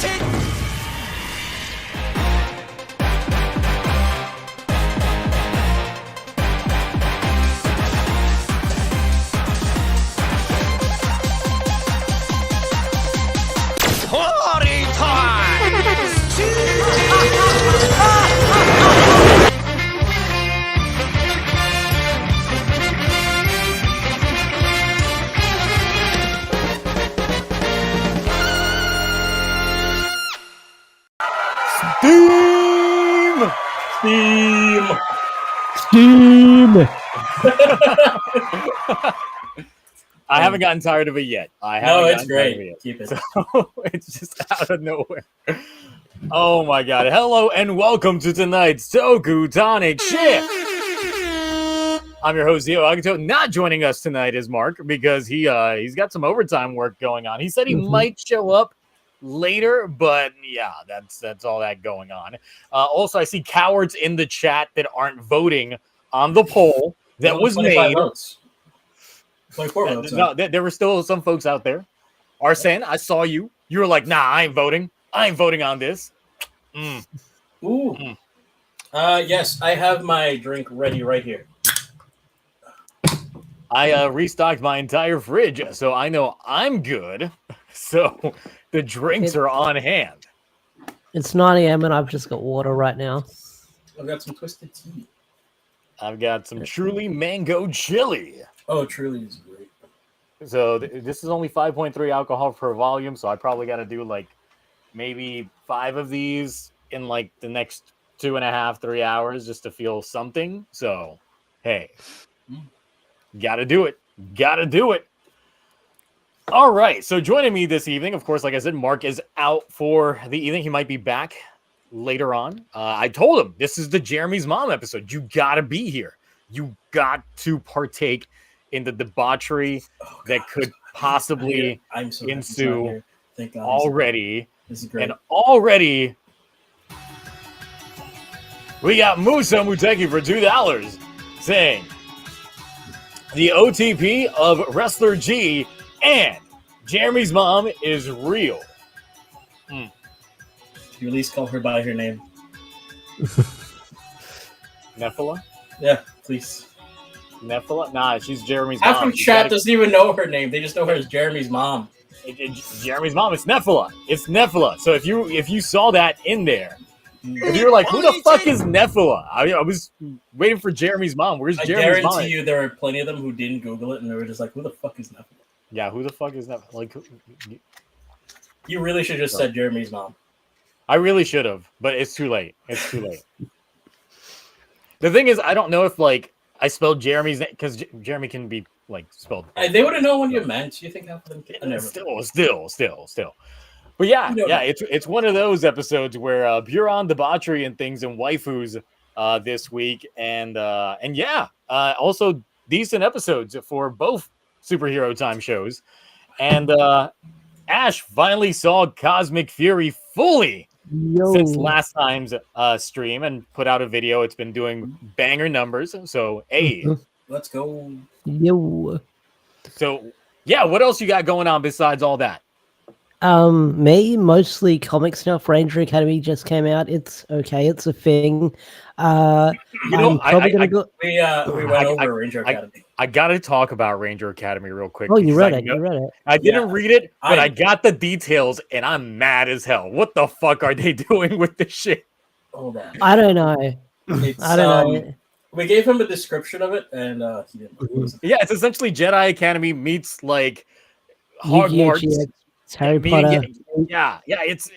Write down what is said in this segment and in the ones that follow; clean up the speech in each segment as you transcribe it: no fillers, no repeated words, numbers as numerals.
Party time! Steam! I haven't gotten tired of it yet. No, it's great. Keep it. So it's just out of nowhere. Oh my god. Hello and welcome to tonight's TokuTonic Shift. I'm your host, Zio Agato. Not joining us tonight is Mark because he's got some overtime work going on. He said he might show up later, but yeah, that's all that going on. Also, I see cowards in the chat that aren't voting on the poll that was made. Votes. 24 votes. No, there were still some folks out there. Arsene, I saw you. You were like, nah, I ain't voting. I ain't voting on this. Ooh. Yes, I have my drink ready right here. I restocked my entire fridge, so I know I'm good. So the drinks are on hand. It's 9 a.m. and I've just got water right now. I've got some twisted tea. I've got some Truly Mango Chili. Oh, Truly is great. So this is only 5.3 alcohol per volume, so I probably got to do like maybe 5 of these in like the next 2.5, 3 hours just to feel something. So, hey, gotta do it. Gotta do it. All right. So joining me this evening, of course, like I said, Mark is out for the evening. He might be back later on. I told him this is the Jeremie's Mom episode. You gotta be here. You got to partake in the debauchery that could possibly ensue already. This is great. And already we got Musa Muteki for $2 saying the OTP of Wrestler G and Jeremie's mom is real. You at least call her by her name. Nephilah? Yeah, please. Nephilah? Nah, she's Jeremie's Half mom. of chat doesn't even know her name. They just know her as Jeremie's mom. Jeremie's mom. It's Nephilah. It's Nephilah. So if you saw that in there, if you were like, who the fuck is Nephilah? I was waiting for Jeremie's mom. Where's Jeremie's mom? I guarantee you there are plenty of them who didn't Google it and they were just like, who the fuck is Nephilah? Yeah, who the fuck is Nephilah? Like, you really should have just said Jeremie's mom. I really should have, but it's too late. It's too late. The thing is, I don't know if like I spelled Jeremie's name because Jeremy can be like spelled. They wouldn't know what you meant. You think half of them can? Still. But yeah, it's one of those episodes where pure on debauchery and things and waifus this week, and also decent episodes for both superhero time shows. And Ash finally saw Cosmic Fury fully since last time's stream and put out a video. It's been doing banger numbers. So, hey. Let's go. Yo. So, yeah, what else you got going on besides all that? Me, mostly comic stuff. Ranger Academy just came out. It's okay. It's a thing. We went over Ranger Academy. I gotta talk about Ranger Academy real quick. Oh, you read it. You read it. I didn't read it, but I got the details, and I'm mad as hell. What the fuck are they doing with this shit? Hold on. I don't know. I don't know. We gave him a description of it, and he didn't. Yeah, it's essentially Jedi Academy meets like Hogwarts. It's Harry Potter. Yeah. It's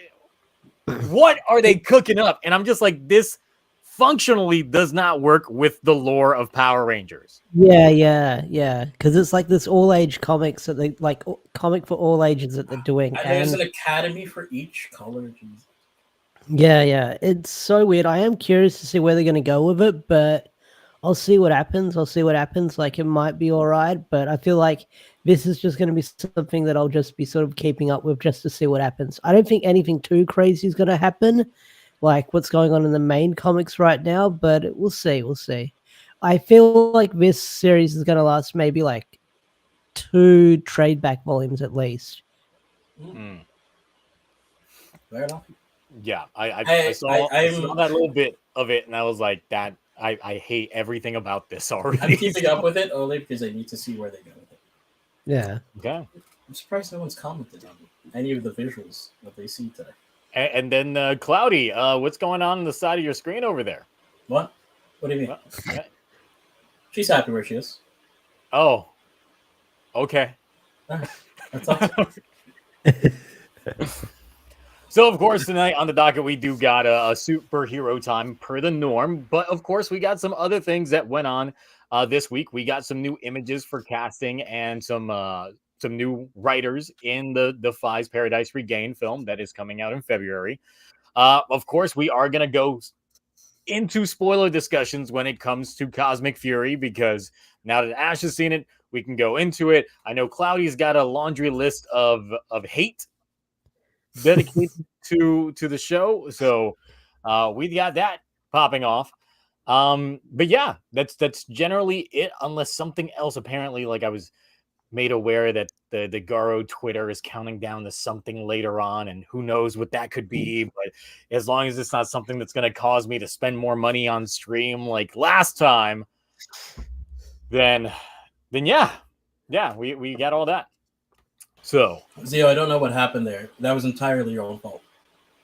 what are they cooking up? And I'm just like, this functionally does not work with the lore of Power Rangers. Yeah. Because it's like this all-age comics that they like comic for all ages that they're doing. And there's an academy for each color. Yeah. It's so weird. I am curious to see where they're going to go with it, but I'll see what happens. Like, it might be all right, but I feel like this is just going to be something that I'll just be sort of keeping up with just to see what happens. I don't think anything too crazy is going to happen, like what's going on in the main comics right now, but we'll see. I feel like this series is going to last maybe like 2 trade back volumes at least. Fair enough. Yeah, I saw that little bit of it, and I was like, that I hate everything about this already. I'm keeping up with it only because I need to see where they go with it. Yeah. Okay. I'm surprised no one's commented on any of the visuals that they see today. And then Cloudy, what's going on the side of your screen over there? What? What do you mean? Well, yeah. She's happy where she is. Oh. Okay. That's all. So, of course, tonight on the docket, we do got a superhero time per the norm. But, of course, we got some other things that went on this week. We got some new images for casting and some new writers in the Faiz Paradise Regained film that is coming out in February. Of course, we are going to go into spoiler discussions when it comes to Cosmic Fury, because now that Ash has seen it, we can go into it. I know Cloudy's got a laundry list of hate dedicated to the show, so we got that popping off. But yeah, that's generally it, unless something else. Apparently, like I was made aware that the Garo Twitter is counting down to something later on, and who knows what that could be. But as long as it's not something that's going to cause me to spend more money on stream like last time, then yeah, we got all that. So, Zio, I don't know what happened there. That was entirely your own fault.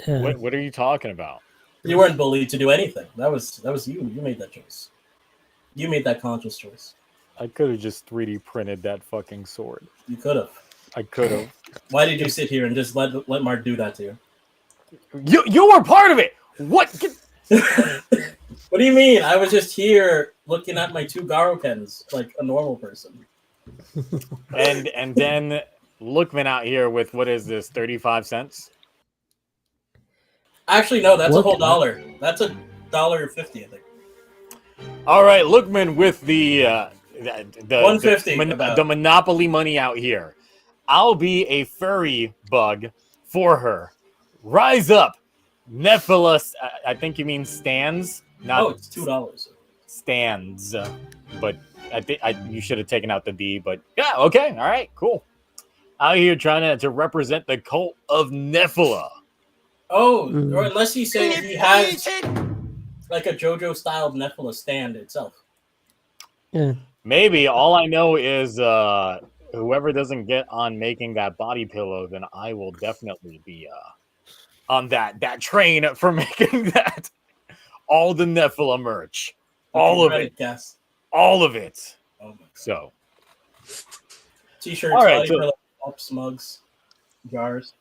What are you talking about? You weren't bullied to do anything. That was you. You made that choice. You made that conscious choice. I could have just 3D printed that fucking sword. You could have. I could have. Why did you sit here and just let Mark do that to you? You were part of it. What? What do you mean? I was just here looking at my 2 Garokens like a normal person. And then Lookman out here with, what is this, 35 cents? Actually, no, that's a whole dollar. That's $1.50, I think. All right, Lookman with the 150. The Monopoly money out here. I'll be a furry bug for her. Rise up, Nephilis. I think you mean stands. Not it's $2. Stands, but I think you should have taken out the D. But yeah, okay, all right, cool. Out here trying to represent the cult of Nephilah. Oh, or unless he's saying he has like a JoJo styled Nephilah stand itself. Yeah. Maybe. All I know is whoever doesn't get on making that body pillow, then I will definitely be on that train for making that. All the Nephilah merch. All of it. Yes. All of it. Oh my God. So. T-shirts, all right, cups, mugs, jars.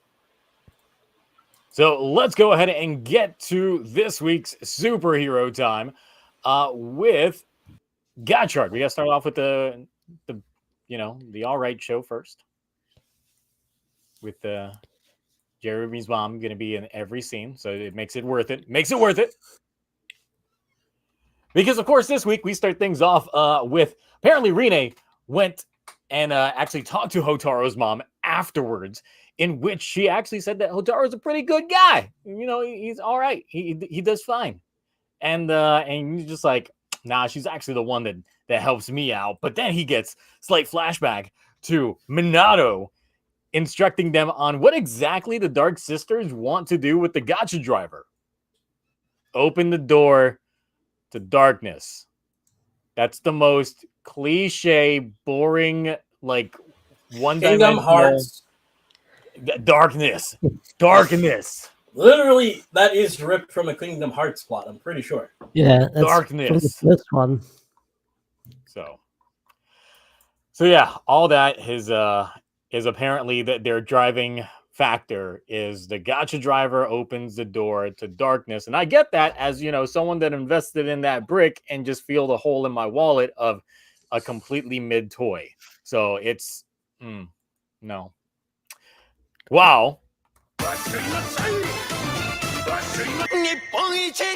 So let's go ahead and get to this week's superhero time with Gotchard. We got to start off with the all right show first. With Jeremy's mom going to be in every scene, so it makes it worth it. Because, of course, this week we start things off with apparently Rene went and actually talked to Hotaro's mom afterwards, in which she actually said that Hotaro's a pretty good guy. You know, he's all right. He does fine. And he's just like, nah, she's actually the one that helps me out. But then he gets slight flashback to Minato instructing them on what exactly the Dark Sisters want to do with the Gacha driver. Open the door to darkness. That's the most cliche, boring, like one-dimensional. Kingdom Hearts. Darkness. Literally, that is ripped from a Kingdom Hearts plot. I'm pretty sure. Yeah, that's darkness. This one. So yeah, all that is apparently that their driving factor is the Gacha driver opens the door to darkness, and I get that as someone that invested in that brick and just feel the hole in my wallet of a completely mid toy. So it's no. Wow.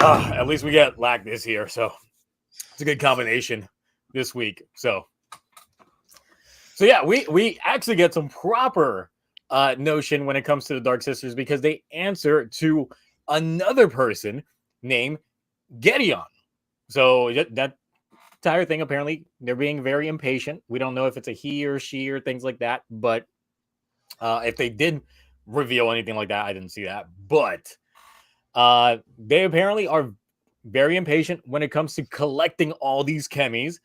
At least we get Lactus here, so it's a good combination this week. So yeah, we actually get some proper notion when it comes to the Dark Sisters, because they answer to another person named Gedeon. So that entire thing, apparently they're being very impatient. We don't know if it's a he or she or things like that, but if they did reveal anything like that. I didn't see that. But they apparently are very impatient when it comes to collecting all these chemis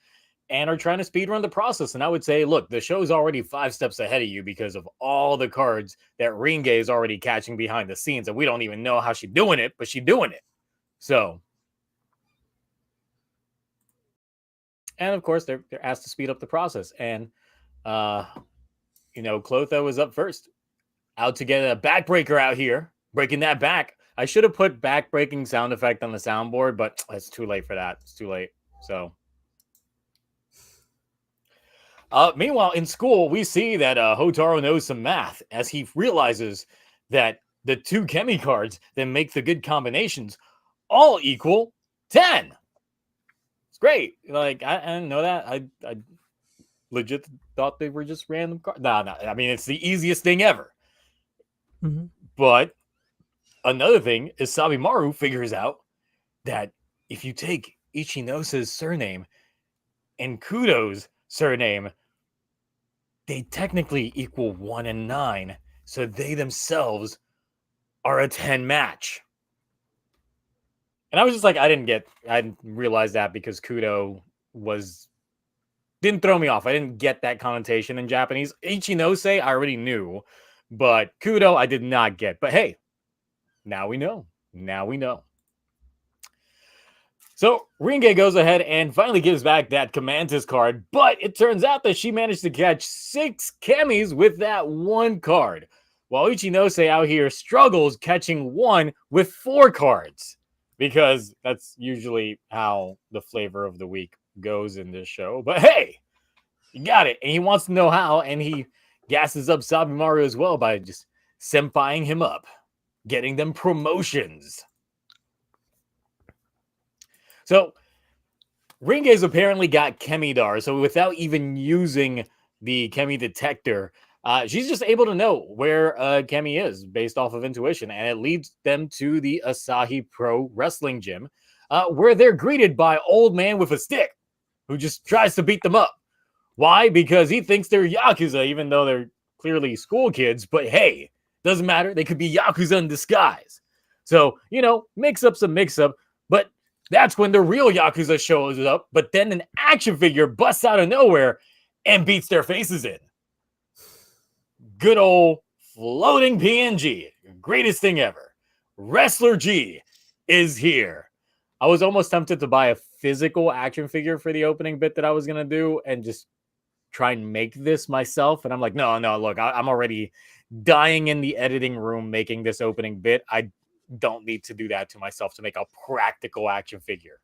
and are trying to speedrun the process. And I would say, look, the show's already 5 steps ahead of you because of all the cards that Ringe is already catching behind the scenes. And we don't even know how she's doing it, but she's doing it. So, and of course, they're asked to speed up the process. And, Clotho is up first. Out to get a backbreaker out here, breaking that back. I should have put back-breaking sound effect on the soundboard, but it's too late for that. It's too late. So, meanwhile, in school, we see that Hotaru knows some math as he realizes that the 2 chemi cards that make the good combinations all equal 10. It's great. Like, I didn't know that. I legit thought they were just random cards. No. I mean, it's the easiest thing ever. Mm-hmm. But another thing is Sabimaru figures out that if you take Ichinose's surname and Kudo's surname, they technically equal 1 and 9. So they themselves are a 10 match. And I was just like, I didn't realize that because Kudo didn't throw me off. I didn't get that connotation in Japanese. Ichinose, I already knew. But Kudo, I did not get. But hey, now we know. Now we know. So Ringe goes ahead and finally gives back that Commantis card. But it turns out that she managed to catch 6 chemis with that 1 card. While Ichinose out here struggles catching 1 with 4 cards. Because that's usually how the flavor of the week goes in this show. But hey, he got it. And he wants to know how. And he gasses up Sabimaru as well by just senpaiing him up, getting them promotions. So, Ringe's apparently got Chemidar, so without even using the Chemi detector, she's just able to know where Chemi is based off of intuition, and it leads them to the Asahi Pro Wrestling Gym, where they're greeted by Old Man with a Stick, who just tries to beat them up. Why? Because he thinks they're Yakuza, even though they're clearly school kids. But hey, doesn't matter. They could be Yakuza in disguise. So, mix-up's a mix-up. But that's when the real Yakuza shows up. But then an action figure busts out of nowhere and beats their faces in. Good old floating PNG. Greatest thing ever. Wrestler G is here. I was almost tempted to buy a physical action figure for the opening bit that I was going to do and just try and make this myself. And I'm like, no, look, I'm already dying in the editing room making this opening bit. I don't need to do that to myself to make a practical action figure.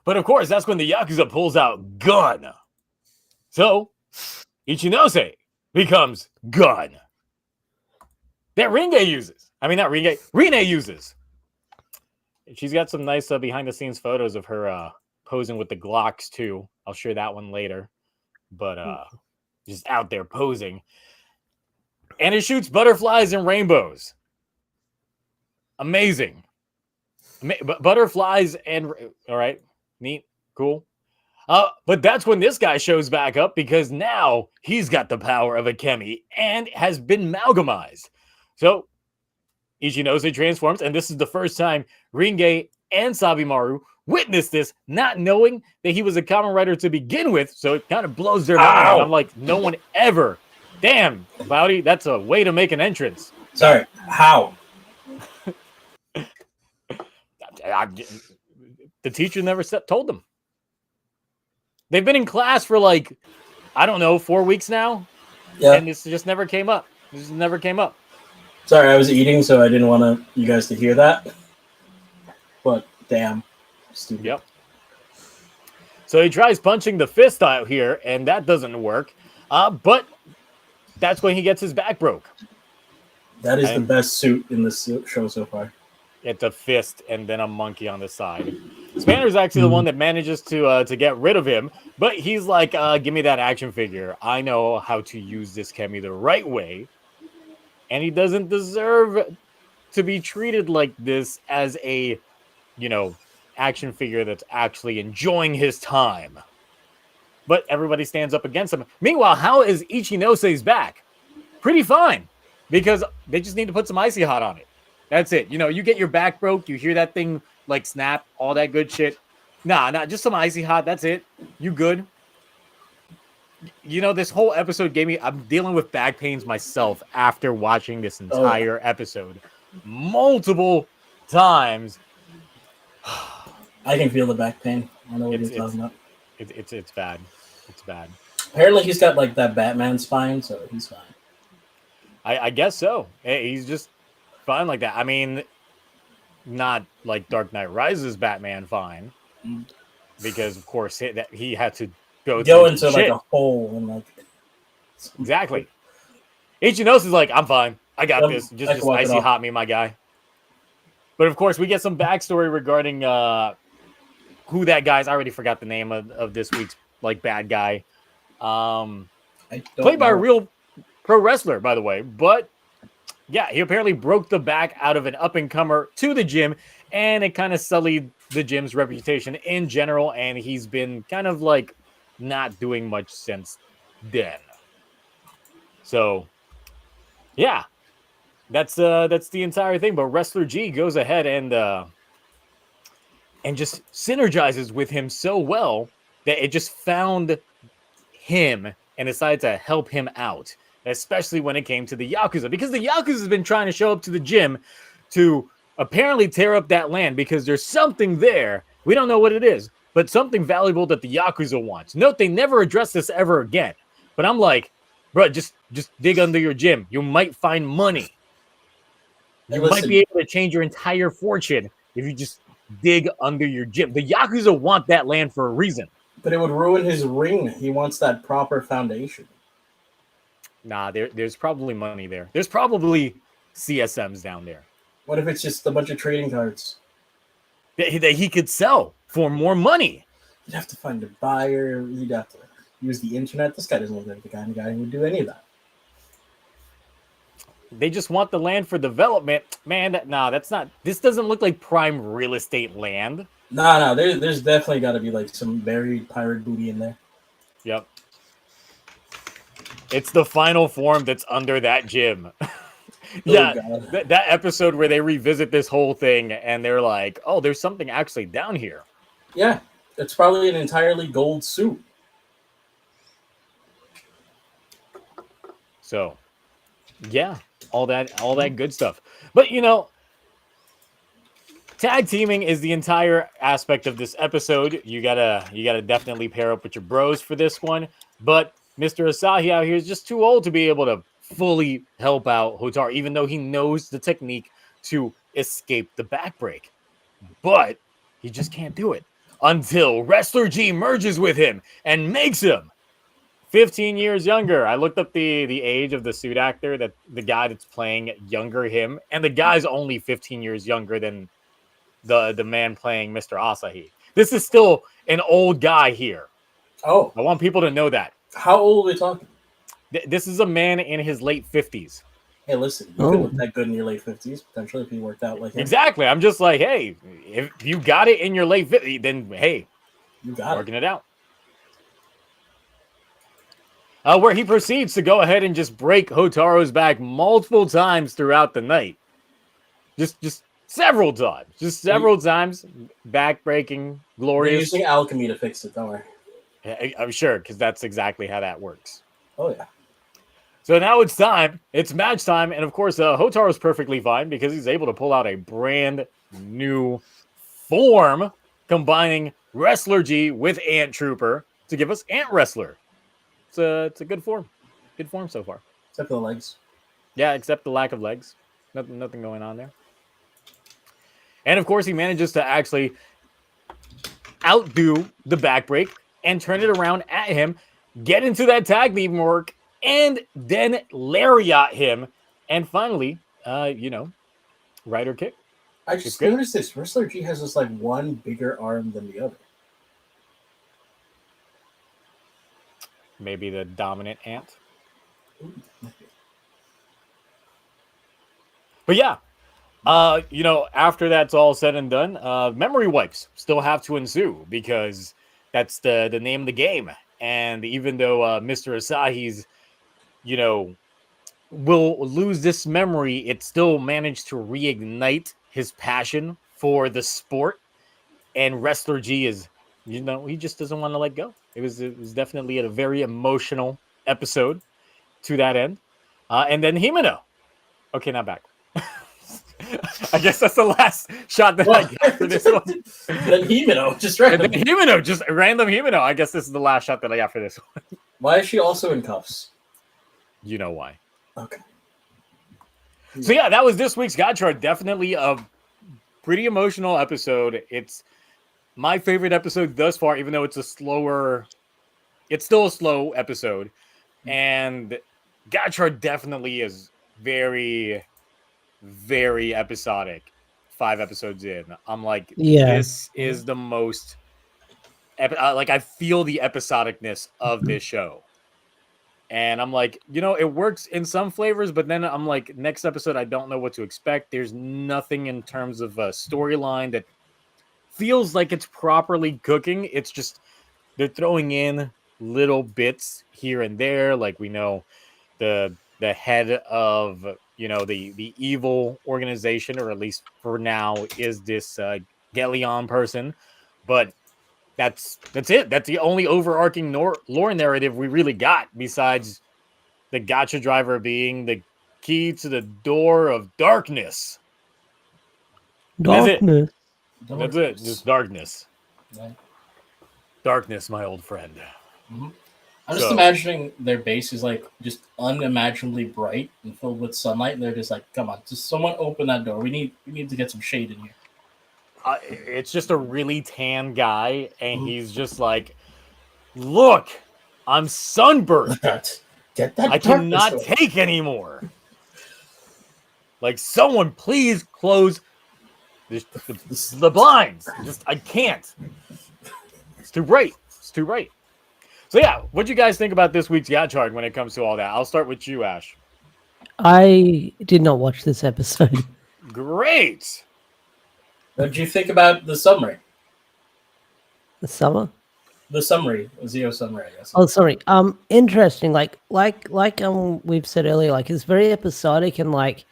But of course, that's when the Yakuza pulls out Gun. So, Ichinose becomes Gun. That Ringe uses. I mean, not Ringe. Rine uses. She's got some nice behind-the-scenes photos of her posing with the Glocks, too. I'll share that one later. But just out there posing. And it shoots butterflies and rainbows. Amazing. Butterflies and... All right. Neat. Cool. But that's when this guy shows back up because now he's got the power of a Chemi and has been amalgamized. So Ichinose transforms, and this is the first time Ringe and Sabimaru witnessed this, not knowing that he was a Kamen Rider to begin with, so it kind of blows their mind. I'm like, no one ever. Damn, Bowdy, that's a way to make an entrance. Sorry, how? The teacher never told them. They've been in class for 4 weeks now, and this just never came up. Sorry, I was eating, so I didn't want you guys to hear that. But damn, stupid. Yep. So he tries punching the fist out here, and that doesn't work. But that's when he gets his back broke. That is the best suit in this show so far. It's a fist and then a monkey on the side. Spanner's actually the one that manages to get rid of him, but he's like, give me that action figure. I know how to use this Chemi the right way, and he doesn't deserve to be treated like this as a, action figure that's actually enjoying his time. But everybody stands up against him. Meanwhile, how is Ichinose's back? pretty fine because they just need to put some icy hot on it. That's it. You know, you get your back broke, you hear that thing like snap, all that good shit. Nah, just some icy hot. That's it. You good. You know, this whole episode gave me, I'm dealing with back pains myself after watching this entire episode multiple times. I can feel the back pain. I know what you're talking about. It's bad. It's bad. Apparently he's got like that Batman spine, so he's fine. I guess so. He's just fine like that. I mean, not like Dark Knight Rises Batman fine. Because of course he had to go into like a hole and like exactly. H&S is like, I'm fine. I got this. Just icy hot me, my guy. But of course, we get some backstory regarding who that guy is. I already forgot the name of this week's like bad guy. Played by a real pro wrestler, by the way. But yeah, he apparently broke the back out of an up-and-comer to the gym, and it kind of sullied the gym's reputation in general, and he's been kind of like not doing much since then. So yeah, that's the entire thing. But Wrestler G goes ahead and just synergizes with him so well that it just found him and decided to help him out, especially when it came to the Yakuza, because the Yakuza has been trying to show up to the gym to apparently tear up that land because there's something there. We don't know what it is, but something valuable that the Yakuza wants. Note, they never address this ever again. But I'm like, bro, just dig under your gym. You might find money. You might be able to change your entire fortune if you just dig under your gym. The Yakuza want that land for a reason. But it would ruin his ring. He wants that proper foundation. Nah, there's probably money there. There's probably CSMs down there. What if it's just a bunch of trading cards? That he could sell for more money. You'd have to find a buyer. You'd have to use the internet. This guy doesn't look like the kind of guy who would do any of that. They just want the land for development. Man, that's not... This doesn't look like prime real estate land. No, there's definitely got to be like some buried pirate booty in there. Yep. It's the final form that's under that gym. Yeah, that episode where they revisit this whole thing and they're like, oh, there's something actually down here. Yeah, it's probably an entirely gold suit. So, yeah, all that good stuff. But, you know, tag teaming is the entire aspect of this episode. You gotta definitely pair up with your bros for this one. But Mr. Asahi out here is just too old to be able to fully help out Hotaru, even though he knows the technique to escape the backbreak. But he just can't do it until Wrestler G merges with him and makes him 15 years younger. I looked up the age of the suit actor, that the guy that's playing younger him, and the guy's only 15 years younger than the man playing Mr. Asahi. This is still an old guy here. Oh. I want people to know that. How old are we talking? This is a man in his late 50s. Hey, listen, you could look that good in your late 50s, potentially, if you worked out like him. Exactly. I'm just like, hey, if you got it in your late 50s, then, hey, you got working it out. Where he proceeds to go ahead and just break Hotaro's back multiple times throughout the night. Just several times. Just several times. Back breaking, glorious. You're using alchemy to fix it, don't worry. I'm sure, because that's exactly how that works. Oh, yeah. So now it's time. It's match time. And, of course, Hotaro's perfectly fine because he's able to pull out a brand new form combining Wrestler G with Ant Trooper to give us Ant Wrestler. It's a good form. Good form so far. Except for the legs. Yeah, except the lack of legs. Nothing going on there. And, of course, he manages to actually outdo the backbreak and turn it around at him, get into that tag team work, and then lariat him. And finally, rider kick. I just noticed this. Wrestler G has this like one bigger arm than the other. Maybe the dominant ant. But yeah, after that's all said and done, memory wipes still have to ensue because that's the name of the game. And even though Mr. Asahi's, will lose this memory, it still managed to reignite his passion for the sport. And Wrestler G is, he just doesn't want to let go. It was definitely a very emotional episode to that end. And then Himeno. Okay, not back. I guess that's the last shot that I get for this one. Then Himeno, just And random. then Himeno, just random Himeno. I guess this is the last shot that I got for this one. Why is she also in cuffs? You know why. Okay. So yeah, that was this week's God Chart. Definitely a pretty emotional episode. It's my favorite episode thus far, even though it's still a slow episode. And God Chart definitely is very, very episodic. 5 episodes in, I'm like, this is the most like I feel the episodicness of this show. And I'm like, it works in some flavors, but then I'm like, next episode, I don't know what to expect. There's nothing in terms of a storyline that feels like it's properly cooking. It's just they're throwing in little bits here and there. Like we know the head of the evil organization, or at least for now, is this Gelion person. But that's it. That's the only overarching lore narrative we really got, besides the gotcha driver being the key to the door of darkness. Darkness. That's it. Just darkness. Yeah. Darkness, my old friend. Mm-hmm. I'm just imagining their base is like just unimaginably bright and filled with sunlight, and they're just like, "Come on, just someone open that door. We need to get some shade in here." It's just a really tan guy, and he's just like, "Look, I'm sunburned. Get that. I cannot take anymore. Like, someone please close the blinds. I can't. It's too bright. It's too bright." So yeah, what do you guys think about this week's God Chart when it comes to all that? I'll start with you, Ash. I did not watch this episode. Great. What did you think about the summary? The summer? The summary, Zio summary, I guess. Oh, sorry. Interesting. Like we've said earlier, like it's very episodic and like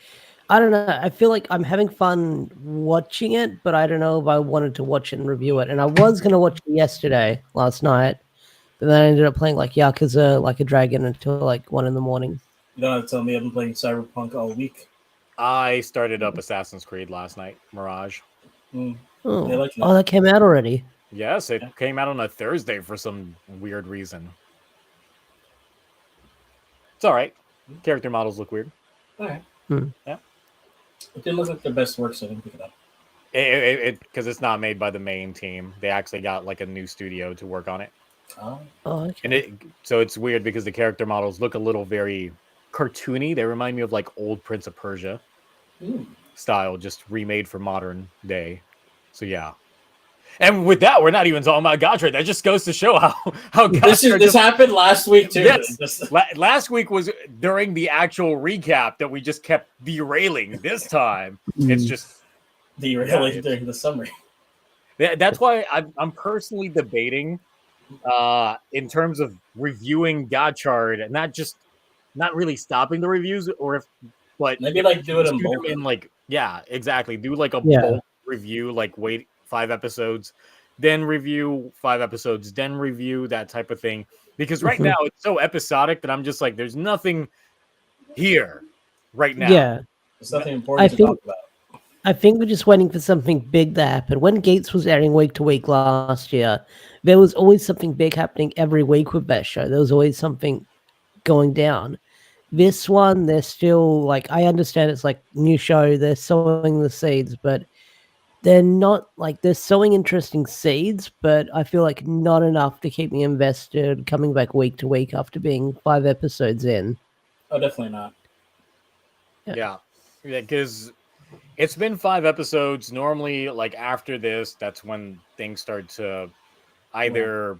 I don't know. I feel like I'm having fun watching it, but I don't know if I wanted to watch it and review it. And I was gonna watch it last night, but then I ended up playing like Yakuza Like a Dragon until like 1 a.m. You don't have to tell me I've been playing Cyberpunk all week. I started up Assassin's Creed last night, Mirage. Oh, like that came out already. Yes, it came out on a Thursday for some weird reason. It's all right. Character models look weird. All right. Yeah. It didn't look like their best work, so I didn't pick it up. Because it's not made by the main team. They actually got like a new studio to work on it. Oh. Okay. And so it's weird because the character models look a little very cartoony. They remind me of like old Prince of Persia style, just remade for modern day. So yeah. And with that, we're not even talking about God Chart. That just goes to show how this happened last week too. Yes. Last week was during the actual recap that we just kept derailing. This time, it's just derailing during the summary. That's why I'm personally debating in terms of reviewing God Chart, and not really stopping the reviews, but maybe like do it in bulk. Exactly. Do like a bulk review, like wait 5 episodes, then review 5 episodes, then review, that type of thing. Because right now it's so episodic that I'm just like, there's nothing here right now. Yeah. There's nothing important to talk about. I think we're just waiting for something big to happen. When Gates was airing week to week last year, there was always something big happening every week with that show. There was always something going down. This one, they're still like, I understand it's like new show, they're sowing the seeds, but they're not like, they're sowing interesting seeds, but I feel like not enough to keep me invested coming back week to week after being 5 episodes in. Oh, definitely not. Yeah, because it's been 5 episodes. Normally, like after this, that's when things start to either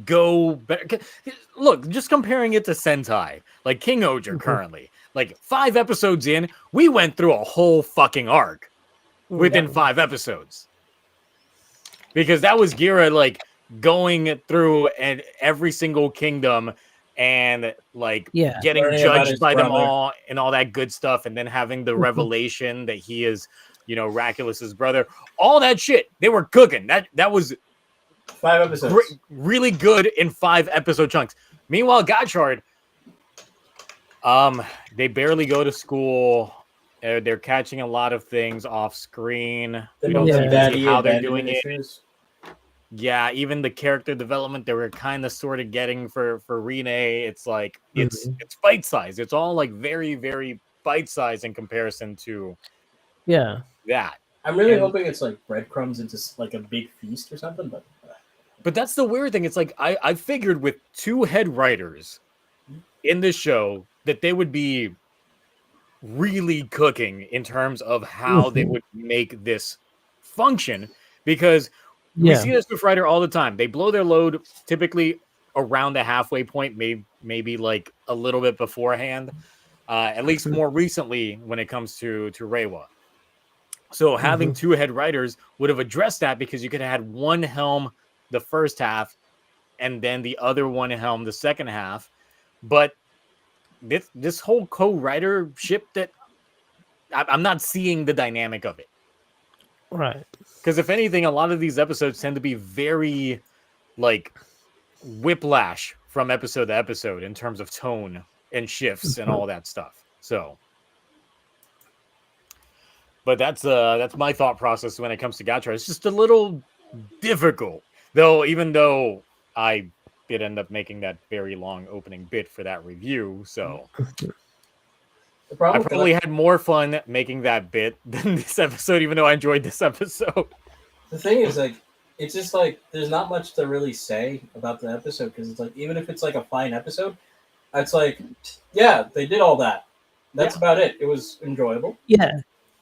go better. Look, just comparing it to Sentai, like King Oger currently, like 5 episodes in, we went through a whole fucking arc within 5 episodes. Because that was Gira like going through and every single kingdom and like Yeah. getting Learning about judged his by them brother. all and all that good stuff, and then having the revelation that he is, Raculus's brother. All that shit they were cooking. That was 5 episodes. really good in 5-episode chunks. Meanwhile, Gotchard, they barely go to school. They're catching a lot of things off screen. They We don't both see have daddy how and they're abandonment doing it. issues. Yeah, even the character development they were kind of sort of getting for Renee, it's like it's bite size. It's all like very, very bite size in comparison to Yeah. that. I'm really hoping it's like breadcrumbs into like a big feast or something, But that's the weird thing. It's like I figured with 2 head writers in this show that they would be really cooking in terms of how they would make this function, because we see this with writer all the time. They blow their load typically around the halfway point, maybe like a little bit beforehand. At least more recently when it comes to Reiwa. So having 2 head writers would have addressed that, because you could have had one helm the first half and then the other one helm the second half. But this whole co-writership, that I'm not seeing the dynamic of it. Right. Because if anything, a lot of these episodes tend to be very like whiplash from episode to episode in terms of tone and shifts and all that stuff. So, but that's my thought process when it comes to Gacha. It's just a little difficult, though. Even though I did end up making that very long opening bit for that review, so I probably had more fun making that bit than this episode, even though I enjoyed this episode. The thing is, like, it's just like there's not much to really say about the episode, because it's like, even if it's like a fine episode, it's like, yeah, they did all that. That's about it. It was enjoyable. Yeah.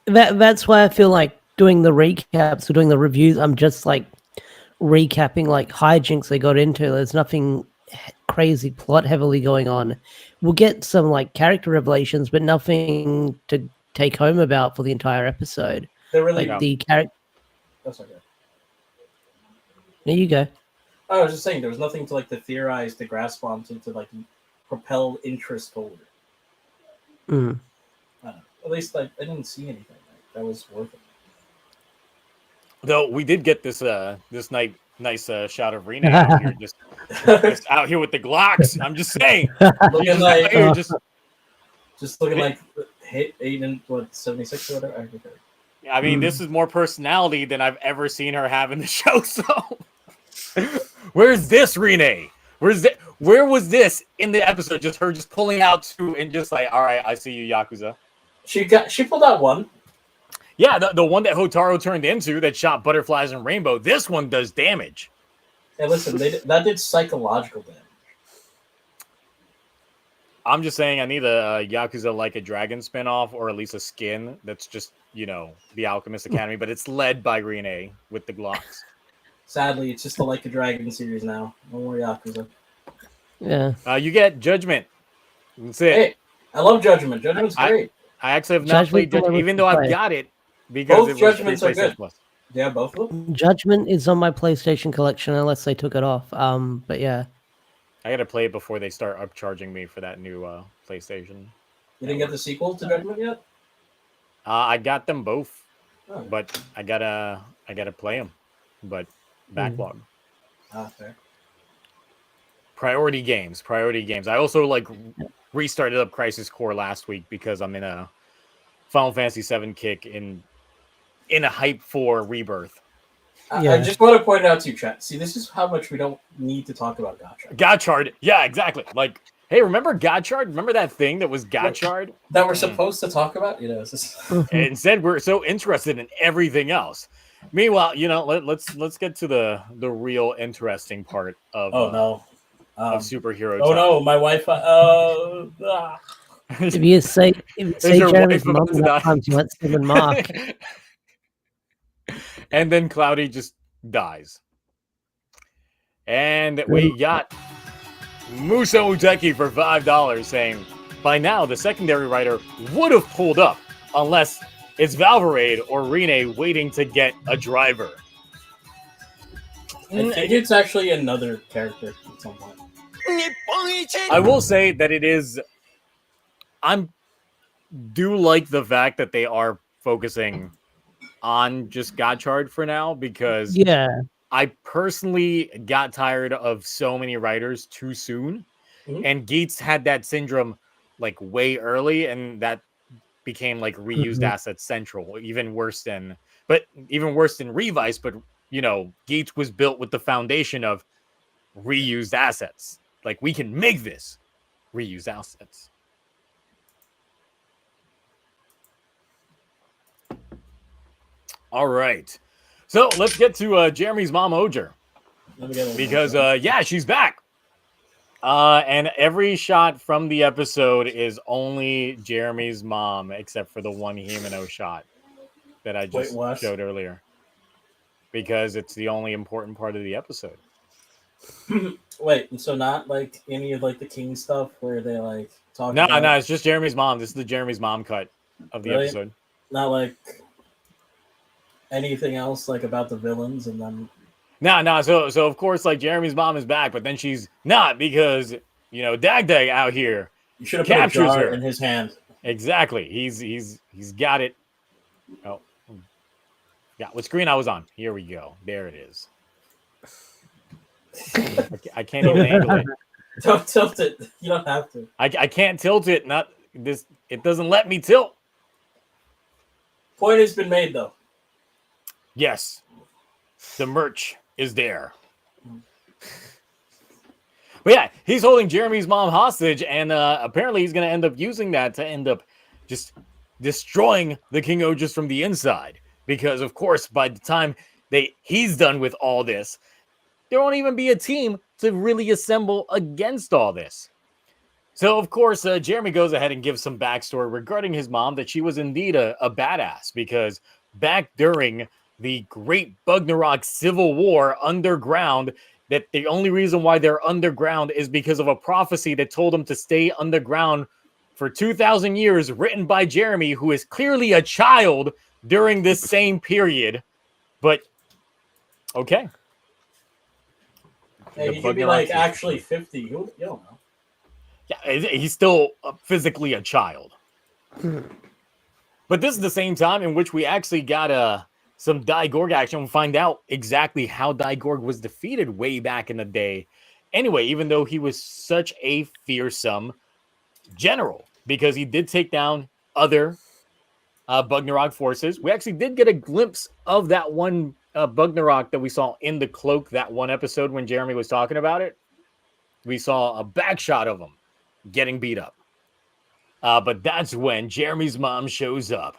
That's why I feel like doing the recaps or doing the reviews, I'm just like recapping like hijinks they got into. There's nothing crazy plot heavily going on. We'll get some like character revelations, but nothing to take home about for the entire episode. They're really like the character. That's okay. There you go. I was just saying there was nothing to like to theorize, to grasp onto, to like propel interest forward. At least like I didn't see anything that was worth it. Though we did get this nice shot of Rena out here, just out here with the Glocks. I'm just saying, looking like just looking like hit 8 and 76 or whatever. I mean, this is more personality than I've ever seen her have in the show. So, where's this Renee? Where was this in the episode? Just her just pulling out 2 and just like, all right, I see you, Yakuza. She pulled out 1. Yeah, the one that Hotaru turned into that shot butterflies and rainbow. This one does damage. Hey, listen, that did psychological damage. I'm just saying I need a Yakuza Like a Dragon spinoff, or at least a skin that's just, the Alchemist Academy, but it's led by Renee with the Glocks. Sadly, it's just the Like a Dragon series now. No more Yakuza. Yeah. You get Judgment. That's it. Hey, I love Judgment. Judgment's great. I actually have not played Judgment, even though I've got it, because both it was Judgments are PlayStation good. Plus. Yeah, both of them. Judgment is on my PlayStation collection unless they took it off. But yeah. I gotta play it before they start upcharging me for that new PlayStation. You didn't get the sequel to Judgment yet? I got them both, Oh. but I gotta play them. But backlog. Fair. Priority games. I also restarted up Crisis Core last week because I'm in a Final Fantasy VII kick in a hype for Rebirth. I just want to point out to you, chat. See, this is how much we don't need to talk about Gotchard. Gotchard. Yeah, exactly. Like, hey, remember Gotchard? Remember that thing that was Gotchard? That we're supposed to talk about? It's just... And instead, we're so interested in everything else. Meanwhile, let's get to the real interesting part of of superhero. Oh no, my wife. If you say Jeremy's mom enough times, you want Stephen Mark. And then Cloudy just dies. And we got Musa Uteki for $5 saying, by now, the secondary writer would have pulled up unless it's Valverade or Rene waiting to get a driver. I think it's actually another character at some point. I will say that it is. I'm do like the fact that they are focusing on just Godchard for now, because Yeah. I personally got tired of so many writers too soon. Mhm. And Gates had that syndrome like way early, and that became like reused assets central, even worse than Revice. But Gates was built with the foundation of reused assets. Like, we can make this reused assets. All right. So let's get to Jeremy's mom, Oger. Because, she's back. And every shot from the episode is only Jeremy's mom, except for the one Himeno shot that I just showed earlier. Because it's the only important part of the episode. Wait, so not like any of like the King stuff where they like talk No, about... it's just Jeremy's mom. This is the Jeremy's mom cut of the episode. Not like anything else like about the villains and then... No. So of course, like, Jeremy's mom is back, but then she's not, because Dag out here You should have captures put a jar her in his hand. Exactly. He's got it. Oh, yeah. What screen I was on? Here we go. There it is. I can't even handle it. Don't tilt it. You don't have to. I can't tilt it. Not this. It doesn't let me tilt. Point has been made, though. Yes, the merch is there. But yeah, he's holding Jeremy's mom hostage, and apparently he's going to end up using that to end up just destroying the King Ogers from the inside. Because, of course, by the time he's done with all this, there won't even be a team to really assemble against all this. So, of course, Jeremy goes ahead and gives some backstory regarding his mom, that she was indeed a badass, because back during the Great Bugnarok Civil War underground, that the only reason why they're underground is because of a prophecy that told them to stay underground for 2,000 years, written by Jeremy, who is clearly a child during this same period. But, okay. Hey, he could be like actually 50. You don't know. Yeah, he's still physically a child. But this is the same time in which we actually got some Daigorg action. We'll find out exactly how Daigorg was defeated way back in the day. Anyway, even though he was such a fearsome general, because he did take down other Bugnarok forces. We actually did get a glimpse of that one Bugnarok that we saw in the cloak, that one episode when Jeremy was talking about it. We saw a back shot of him getting beat up. But that's when Jeremy's mom shows up,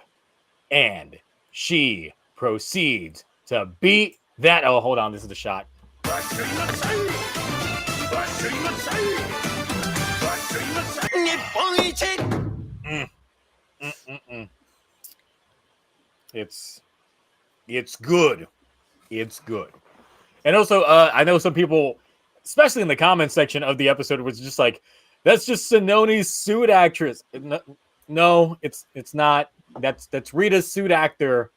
and she proceeds to beat that. Oh, hold on. This is the shot. It's good. It's good. And also, I know some people, especially in the comments section of the episode, was just like, that's just Sinoni's suit actress. No, it's not. That's Rita's suit actor.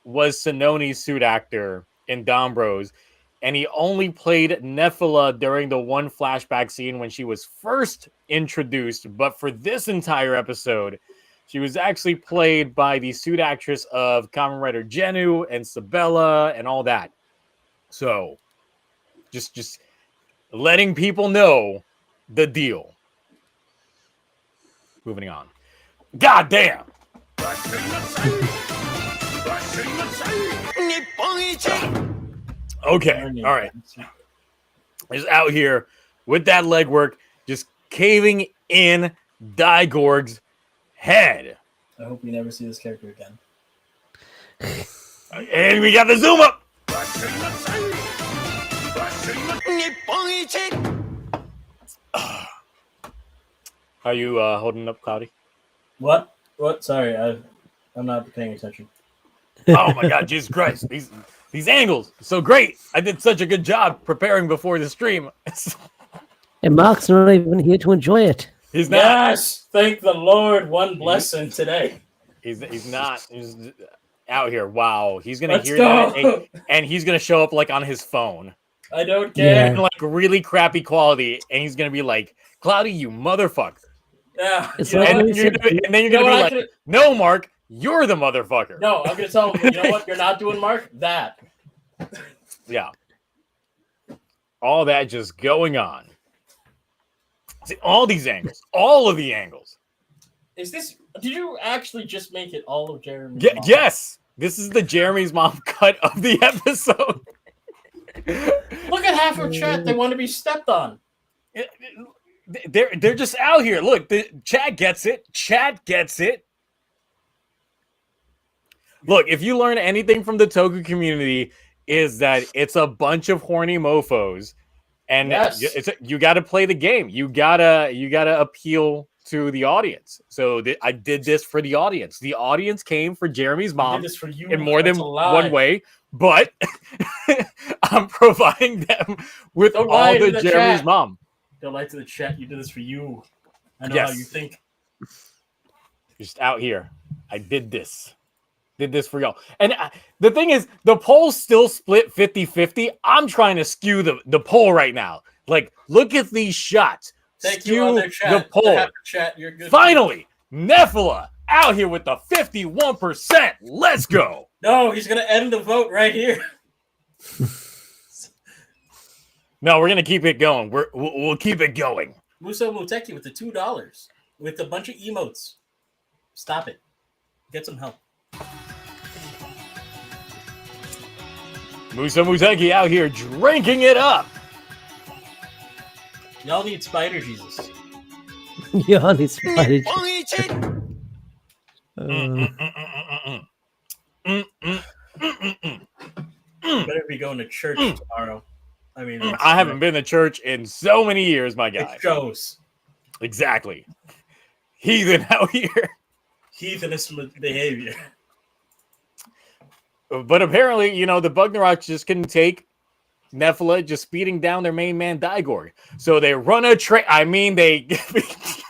Was Sinoni's suit actor in Dombros, and he only played Nephila during the one flashback scene when she was first introduced. But for this entire episode, she was actually played by the suit actress of Kamen Rider Genu and Sabella and all that. So, just letting people know the deal. Moving on. God damn! Okay, all right. Just out here with that legwork, just caving in Daigorg's head. I hope we never see this character again. And we got the zoom up. How you holding up, Cloudy? What? Sorry, I'm not paying attention. Oh my God, Jesus Christ! These angles are so great. I did such a good job preparing before the stream. And Mark's not even here to enjoy it. He's not. Yes, thank the Lord. One blessing today. He's not. He's out here. Wow, he's gonna Let's hear go. that, and he's gonna show up like on his phone. I don't care. in like really crappy quality, and he's gonna be like, "Cloudy, you motherfucker," Yeah. It's you know like what? when you said- and then you're You know gonna be what I like, could- "No, Mark, you're the motherfucker." No, I'm gonna tell him. You know what? You're not doing, Mark. That. Yeah. All that just going on. See, all these angles, all of the angles. Is this? Did you actually just make it all of Jeremy? Yes, this is the Jeremy's mom cut of the episode. Look at half of chat. They want to be stepped on. They're just out here. Look, the chat gets it. Chat gets it. Look, if you learn anything from the Toku community, is that it's a bunch of horny mofos, and Yes. you got to play the game. You gotta appeal to the audience. So I did this for the audience. The audience came for Jeremy's I mom did this for you. in more than That's a lie. one way, but I'm providing them with Don't all lie to the the Jeremy's chat. mom. Don't lie to the chat. You did this for you. I know Yes. how you think. Just out here. I did this. Did this for y'all. And the thing is, the poll's still split 50-50. I'm trying to skew the poll right now. Like, look at these shots. Thank Skew you, other chat. the poll. Half the chat. You're good. Finally, Nephilah out here with the 51%. Let's go. No, he's gonna end the vote right here. No, we're gonna keep it going. We'll keep it going. Muso Muteki with the $2 with a bunch of emotes. Stop it. Get some help. Musa Muteki out here drinking it up. Y'all need Spider Jesus. You're on his spider. Better be going to church tomorrow. I mean, I haven't been to church in so many years, my guy. It shows. Exactly. Heathen out here. Heathenist behavior. But apparently, the Bugnaroks just couldn't take Nephilah just speeding down their main man, Digor. So they run a train. I mean, they just...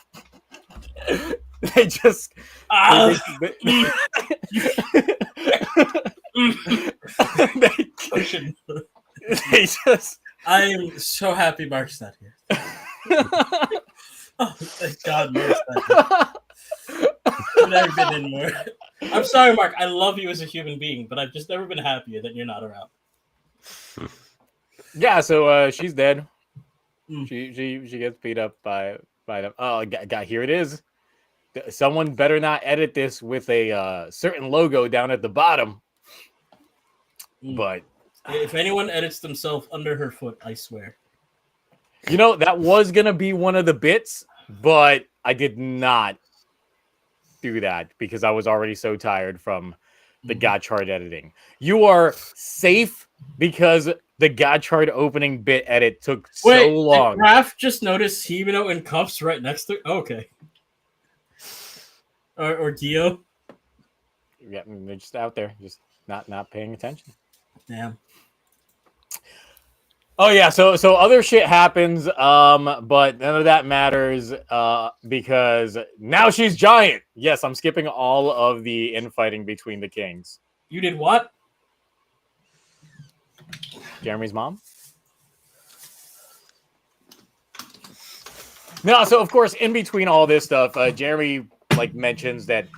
they just... I am so happy Mark's not here. Oh, thank God Mark's not here. I've never been in more. I'm sorry, Mark. I love you as a human being, but I've just never been happier that you're not around. Yeah, so she's dead. Mm. She gets beat up by them. Oh, God, here it is. Someone better not edit this with a certain logo down at the bottom. Mm. But if anyone edits themselves under her foot, I swear. That was gonna be one of the bits, but I did not do that because I was already so tired from the God chart editing. You are safe because the God chart opening bit edit took so long. Did Raph just noticed Himeno in cuffs right next to... Okay. Or Dio. Yeah, they're just out there, just not paying attention. Damn. Oh yeah, so other shit happens, but none of that matters, because now she's giant. Yes, I'm skipping all of the infighting between the kings. You did what? Jeremy's mom? No, so of course, in between all this stuff, Jeremy mentions that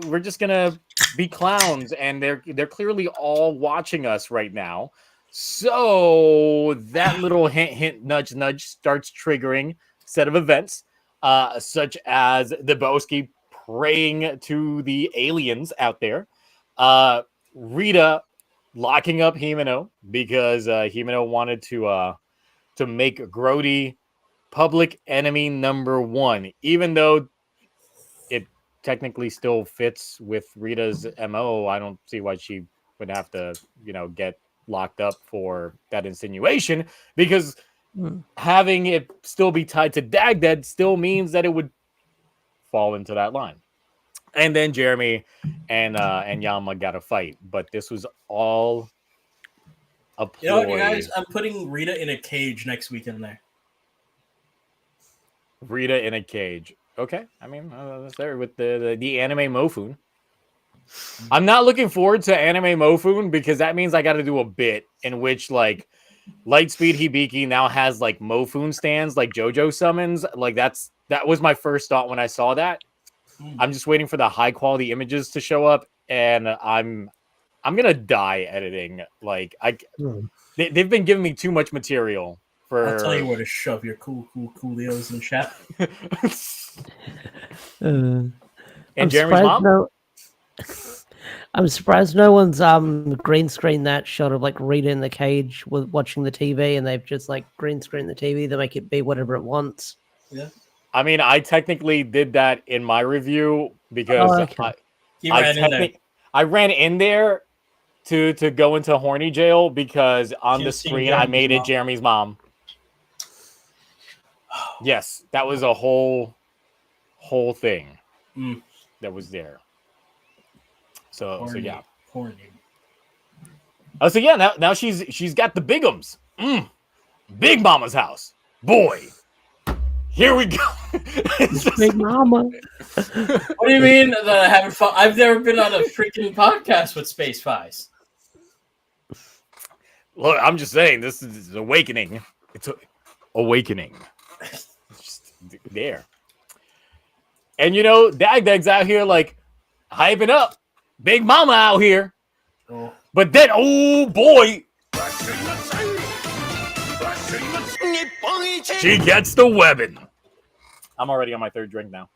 we're just gonna be clowns, and they're clearly all watching us right now. So that little hint, nudge, nudge starts triggering a set of events, such as the Boski praying to the aliens out there, Rita locking up Himeno because Himeno wanted to make Grody public enemy number 1, even though it technically still fits with Rita's MO. I don't see why she would have to, get locked up for that insinuation, because having it still be tied to Dagdead still means that it would fall into that line. And then Jeremy and Yama got a fight, but this was all a ploy. You know what, you guys? I'm putting Rita in a cage next weekend there. Rita in a cage. Okay, I mean that's there with the anime Mofun. I'm not looking forward to anime Mofun because that means I got to do a bit in which Lightspeed Hibiki now has like Mofun stands, like JoJo summons. Like that was my first thought when I saw that. I'm just waiting for the high quality images to show up, and I'm gonna die editing. Like they've been giving me too much material. I'll tell you where to shove your coolios in chat. And Jeremy's mom? I'm surprised no one's green screen that shot of like Rita in the cage with watching the TV, and they've just like green screen the TV to make it be whatever it wants. Yeah. I mean, I technically did that in my review because I ran in there to go into horny jail because on the screen I made it Jeremy's mom. Yes, that was a whole thing that was there. So yeah. Horny. Oh, so yeah, now she's got the bigums. Big Mama's house. Boy. Here we go. Big Mama. What do you mean that I haven't fun? I've never been on a freaking podcast with Space Faiz. Look, I'm just saying this is awakening. It's awakening. Just there. And you know, Dag's out here like hyping up Big Mama out here. Oh. But then, oh boy, she gets the webbing. I'm already on my third drink now.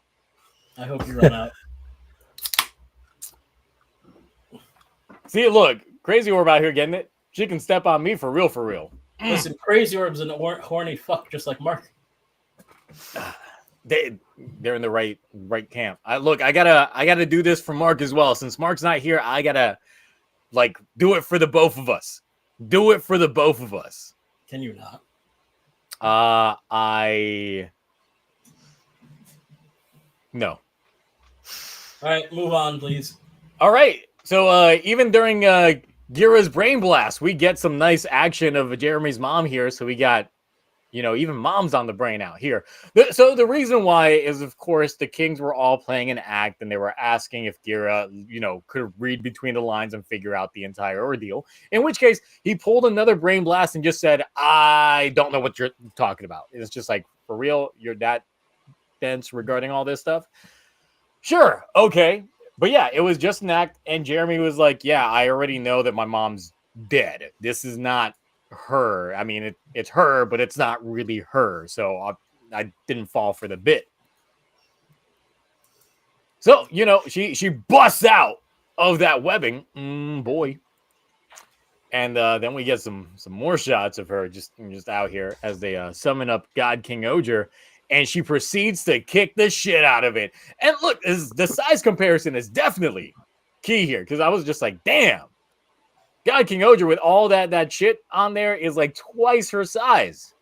I hope you run out. See, look, Crazy Orb out here getting it. She can step on me for real. Listen, Crazy Orb's an horny fuck just like Mark. They're in the right camp. I gotta do this for Mark as well. Since Mark's not here, I gotta like do it for the both of us. Do it for the both of us. Can you not? No. All right, move on, please. All right. So even during Gira's Brain Blast, we get some nice action of Jeremy's mom here. So we got, you know, even mom's on the brain out here. So the reason why is, of course, the Kings were all playing an act and they were asking if Gira, you know, could read between the lines and figure out the entire ordeal. In which case, he pulled another Brain Blast and just said, I don't know what you're talking about. It's just like, for real, you're that dense regarding all this stuff? Sure. Okay. But yeah, it was just an act. And Jeremy was like, yeah, I already know that my mom's dead. This is not her. I mean, it's her, but it's not really her. So I didn't fall for the bit. So, you know, she busts out of that webbing. Boy. And then we get some more shots of her just out here as they summon up God King Oger. And she proceeds to kick the shit out of it. And look, the size comparison is definitely key here. Because I was just like, damn. God King Oger with all that shit on there is like twice her size.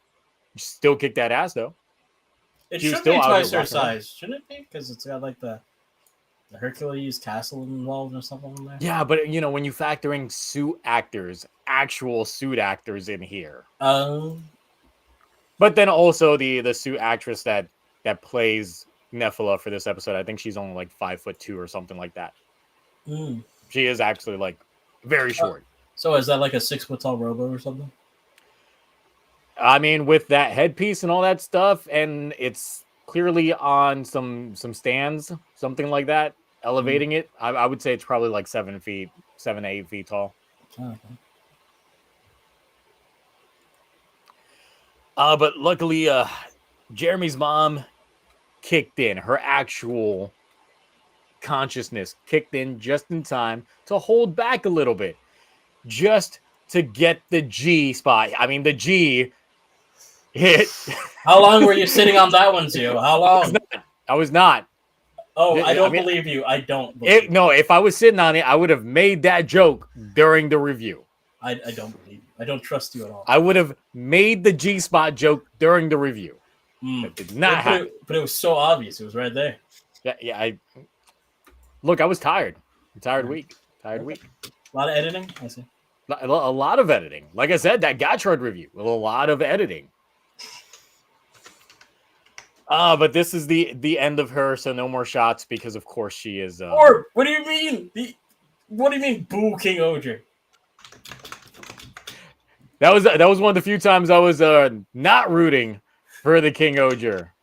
Still kick that ass, though. It should be twice her size, shouldn't it be? Because it's got like the Hercules castle involved or something in there. Yeah, but you know, when you factor in suit actors, actual suit actors in here. But then also the suit actress that plays Nephilah for this episode, I think she's only like 5'2" or something like that. She is actually like very short. So is that like a 6 foot tall robo or something? I mean, with that headpiece and all that stuff, and it's clearly on some stands, something like that, elevating it. I would say it's probably like 7 to 8 feet tall. Okay. But luckily, Jeremy's mom kicked in. Her actual consciousness kicked in just in time to hold back a little bit. Just to get the G spot. I mean, the G hit. How long were you sitting on that one, Zio? How long? I was not. Oh, I don't believe you. I don't believe you. No, if I was sitting on it, I would have made that joke during the review. I don't believe you. I don't trust you at all. I would have made the G-spot joke during the review. That did not happen. But it was so obvious. It was right there. Yeah. I was tired. Tired week. A lot of editing, I see. A lot of editing. Like I said, that Gotchard review with a lot of editing. But this is the end of her, so no more shots because of course she is. Or what do you mean? What do you mean, Boo King Oger? That was one of the few times I was not rooting for the King Oger.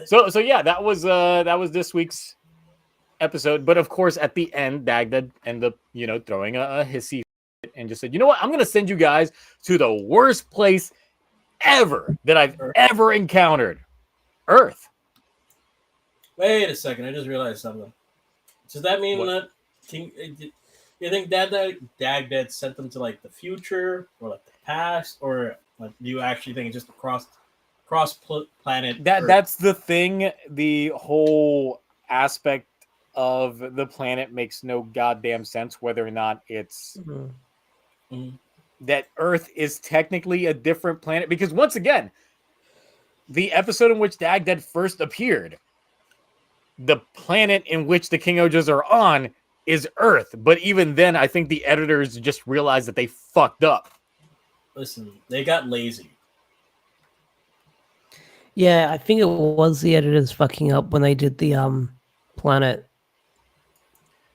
So yeah, that was this week's episode. But of course, at the end, Dagda ended up throwing a hissy fit and just said, "You know what? I'm gonna send you guys to the worst place ever that I've ever encountered, Earth." Wait a second, I just realized something. Does that mean that King? You think Dagda sent them to like the future or like the past, or like, do you actually think it's just cross planet? That's the thing. The whole aspect of the planet makes no goddamn sense. Whether or not it's that Earth is technically a different planet, because once again, the episode in which Dagda first appeared, the planet in which the King Ojas are on is Earth. But even then, I think the editors just realized that they fucked up. Listen, they got lazy. Yeah, I think it was the editors fucking up when they did the planet.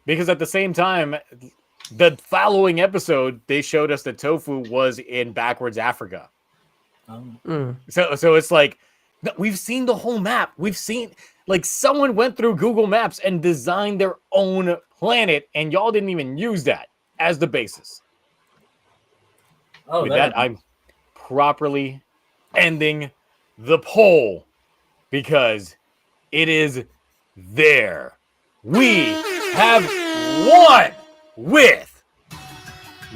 Because at the same time, the following episode, they showed us that Tofu was in backwards Africa. So it's like, we've seen the whole map. We've seen, like, someone went through Google Maps and designed their own planet, and y'all didn't even use that as the basis. With that, I'm properly ending the poll because it is there. We have won with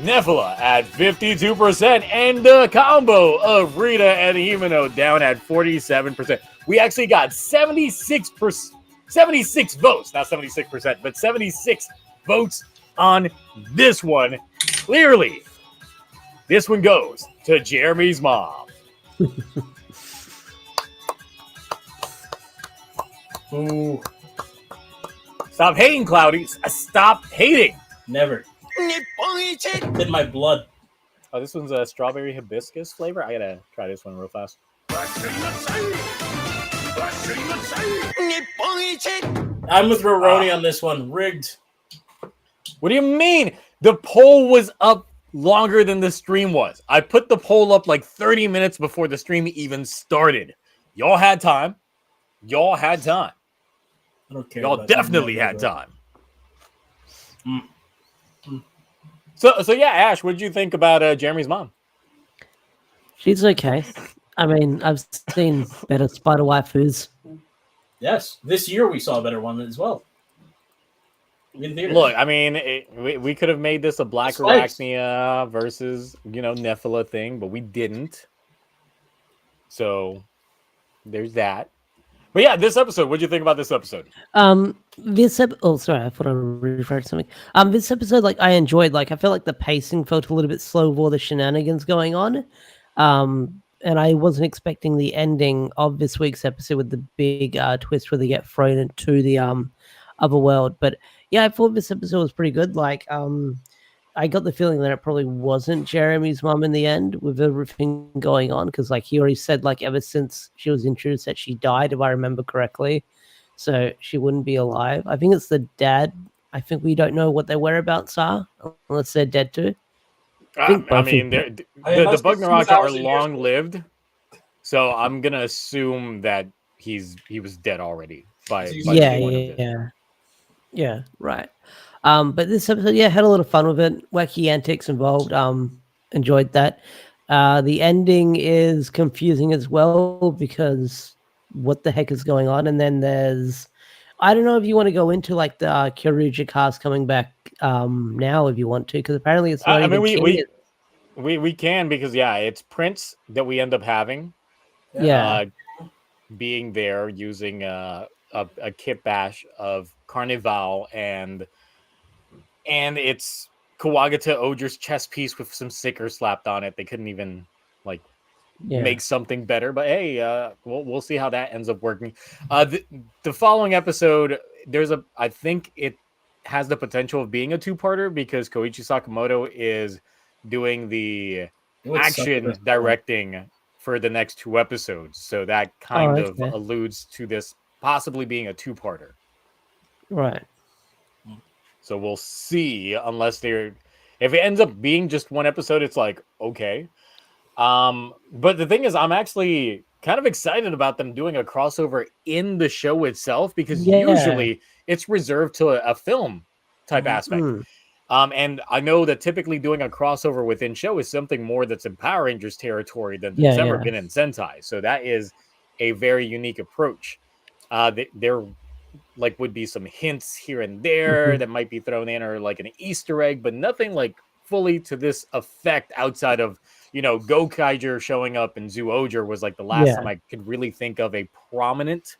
Nephilah at 52% and the combo of Rita and Himeno down at 47%. We actually got 76 votes, not 76%, but 76 votes on this one. Clearly, this one goes to Jeremy's mom. Ooh. Stop hating, Cloudy. Stop hating. Never. In my blood. Oh, this one's a strawberry hibiscus flavor. I gotta try this one real fast. I'm with Roroni on this one. Rigged. What do you mean? The poll was up longer than the stream was. I put the poll up like 30 minutes before the stream even started. Y'all had time. Y'all had time. I don't care. Y'all definitely had time. So yeah, Ash, what did you think about Jeremy's mom? She's okay. I mean, I've seen better spider waifus. Yes, this year we saw a better one as well. Look, I mean, we could have made this a Black Arachnia versus, Nephilah thing, but we didn't. So there's that. But yeah, this episode, what do you think about this episode? Sorry, I thought I referred to something. This episode, like, I enjoyed. Like, I felt like the pacing felt a little bit slow with all the shenanigans going on. And I wasn't expecting the ending of this week's episode with the big twist where they get thrown into the other world. But yeah, I thought this episode was pretty good. Like, I got the feeling that it probably wasn't Jeremy's mom in the end with everything going on, because like he already said, like ever since she was introduced that she died, if I remember correctly, so she wouldn't be alive. I think it's the dad. I think we don't know what their whereabouts are unless they're dead too. I mean, the Bugnaraka are long-lived, so I'm gonna assume that he was dead already. Yeah, right. But this episode, had a lot of fun with it. Wacky antics involved. Enjoyed that. The ending is confusing as well because what the heck is going on? And then I don't know if you want to go into like the Kyoryuja cast coming back now if you want to, because apparently it's not we can, because it's Prince that we end up having. Being there using a kit bash of Carnival and it's Kawagata Oger's chess piece with some stickers slapped on it. They couldn't even make something better, but hey, we'll see how that ends up working. The following episode, I think it has the potential of being a two-parter because Koichi Sakamoto is doing the action directing for the next two episodes, so that kind of alludes to this possibly being a two-parter. Right. So we'll see, unless they're If it ends up being just one episode, it's like, okay. But the thing is, I'm actually kind of excited about them doing a crossover in the show itself, because Yeah. usually it's reserved to a film type aspect. Mm. And I know that typically doing a crossover within show is something more that's in Power Rangers territory than Yeah, it's ever yeah. been in Sentai. So that is a very unique approach. There like would be some hints here and there Mhm. that might be thrown in, or like an Easter egg, but nothing like fully to this effect outside of, Gokaiger showing up and Zoojer was like the last Yeah. time I could really think of a prominent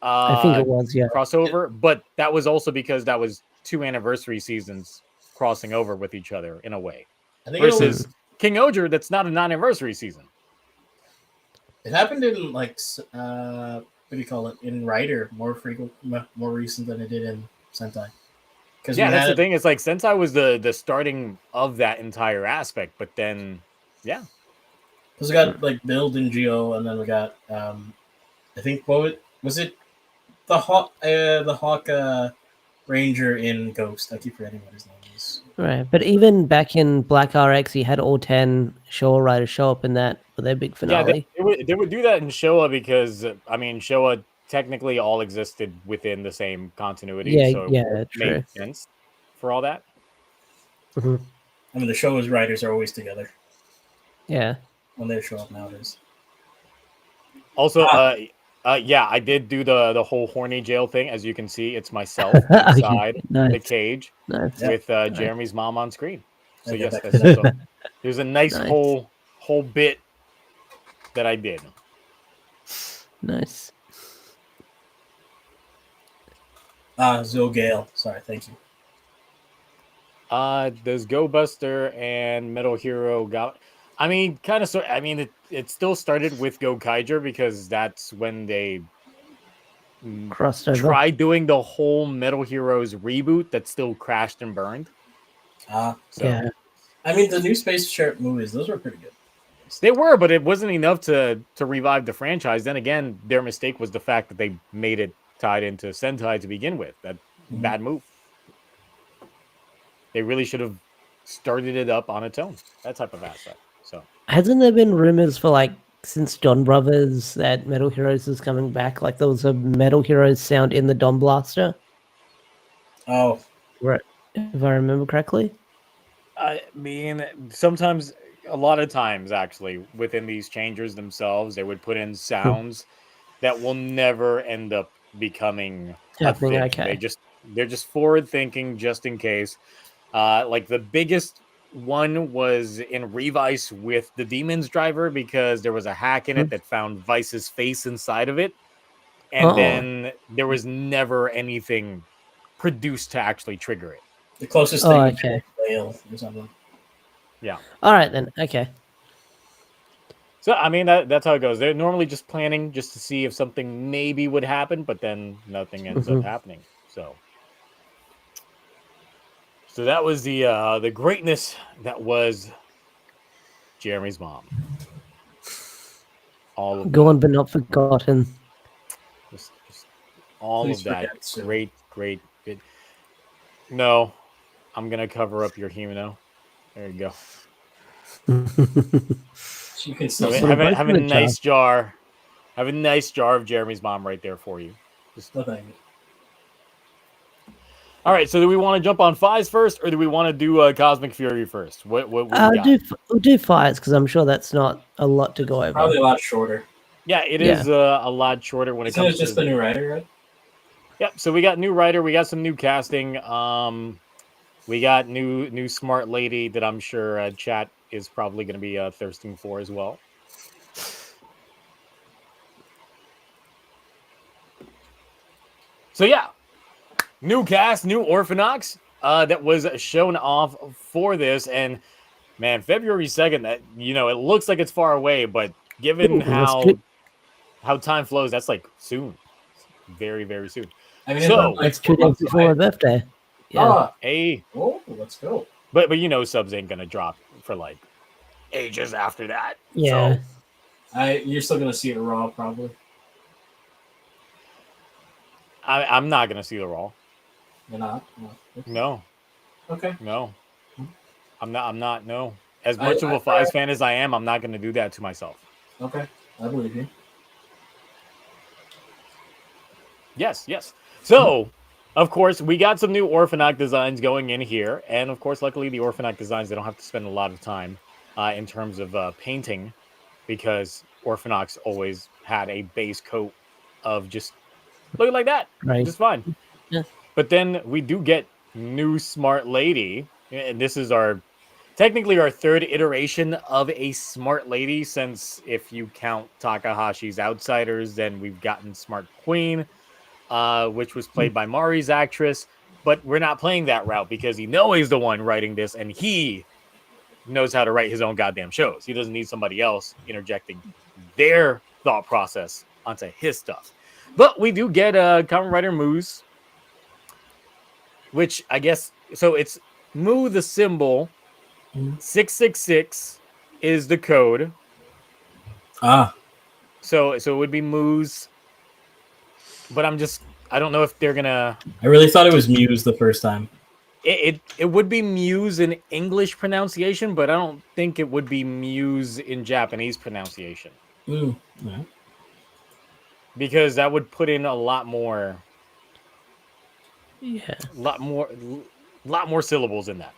I think it was, yeah. crossover, but that was also because that was 2 anniversary seasons crossing over with each other in a way. I think it, only, Versus King Oger, that's not an anniversary season. it happened in like what do you call it, in Rider, more recent than it did in Sentai. Because Yeah, that's the thing. It's like Sentai was the starting of that entire aspect, but then because we got like Build and Geo, and then we got I think was it the Hawk Ranger in Ghost. I keep forgetting what his name is. Right, but even back in Black RX, he had all 10 Showa riders show up in that for their big finale. Yeah, they would do that in Showa because I mean Showa technically all existed within the same continuity, Yeah, so yeah, it true. made sense for all that. Mhm. I mean, the show's writers are always together Yeah. when they show up nowadays. Also, yeah, I did do the whole horny jail thing. As you can see, it's myself Okay, inside the nice. cage Nice. with Jeremy's mom on screen. So I get yes, that. that's also, there's a nice Nice. whole bit that I did. Nice. Zogale. Sorry, thank you. Does Go Buster and Metal Hero got? I mean, kind of. I mean, it still started with Go Kaiger because that's when they Crossed over. tried doing the whole Metal Heroes reboot that still crashed and burned. So Yeah. I mean, the new Space Sheriff movies, those were pretty good. they were, but it wasn't enough to revive the franchise. Then again, their mistake was the fact that they made it tied into Sentai to begin with. That bad move. They really should have started it up on its own. That type of aspect. So Hasn't there been rumors for like since Don Brothers that Metal Heroes is coming back? Like there was a Metal Heroes sound in the Don Blaster, Oh, right? If I remember correctly. I mean, sometimes, a lot of times, actually, within these changers themselves, they would put in sounds that will never end up becoming a Happening, thing. okay. They're just forward thinking, just in case. Like the biggest one was in Revice with the Demons driver, because there was a hack in it that found Vice's face inside of it, and then there was never anything produced to actually trigger it. the closest Oh, thing okay. to Whale or something. Yeah. All right then. Okay. So I mean that's how it goes. They're normally just planning just to see if something maybe would happen, but then nothing ends up happening. So that was the greatness that was Jeremy's mom. All of Gone but not forgotten. just all Please of that forget soon. great good. No, I'm gonna cover up your Himeno. There you go. You can still So Have both a in the nice jar. Have a nice jar of Jeremy's mom right there for you. no thank you. All right, so do we want to jump on Faiz first, or do we want to do Cosmic Fury first? What we got? We'll do Fires because I'm sure that's not a lot to go over. Probably a lot shorter. Yeah, it is a lot shorter when it Isn't comes it just to the new writer, right? Yep. So we got new writer, we got some new casting. We got new smart lady that I'm sure chat is probably going to be thirsting for as well. So yeah, new cast, new Orphanox that was shown off for this, and man, February 2nd. That it looks like it's far away, but given how time flows, that's like soon, very very soon. I mean, So like It's 2 days before my birthday. Yeah. Oh, let's go. But subs ain't gonna drop for like ages after that. Yeah. So You're still gonna see it raw, probably. I'm not gonna see the Raw. You're not. No. Okay. No. I'm not. No. As much of a Faiz fan as I am, I'm not going to do that to myself. Okay, I believe you. Yes. So, of course, we got some new Orphanac designs going in here, and of course, luckily, the Orphanac designs they don't have to spend a lot of time in terms of painting, because Orphanacs always had a base coat of just looking like that, Right. just fine. Yeah. But then we do get new Smart Lady, and this is technically our third iteration of a Smart Lady, since if you count Takahashi's Outsiders, then we've gotten Smart Queen, which was played by Mari's actress. But we're not playing that route because he's the one writing this, and he knows how to write his own goddamn shows. He doesn't need somebody else interjecting their thought process onto his stuff. But we do get Kamen Rider Moose, which I guess, so it's Mu the symbol, 666 is the code. So it would be Moose. But I don't know if they're gonna. I really thought it was Muse the first time. It would be Muse in English pronunciation, but I don't think it would be Muse in Japanese pronunciation. Yeah. Because that would put in a lot more. Yeah. lot more syllables in that.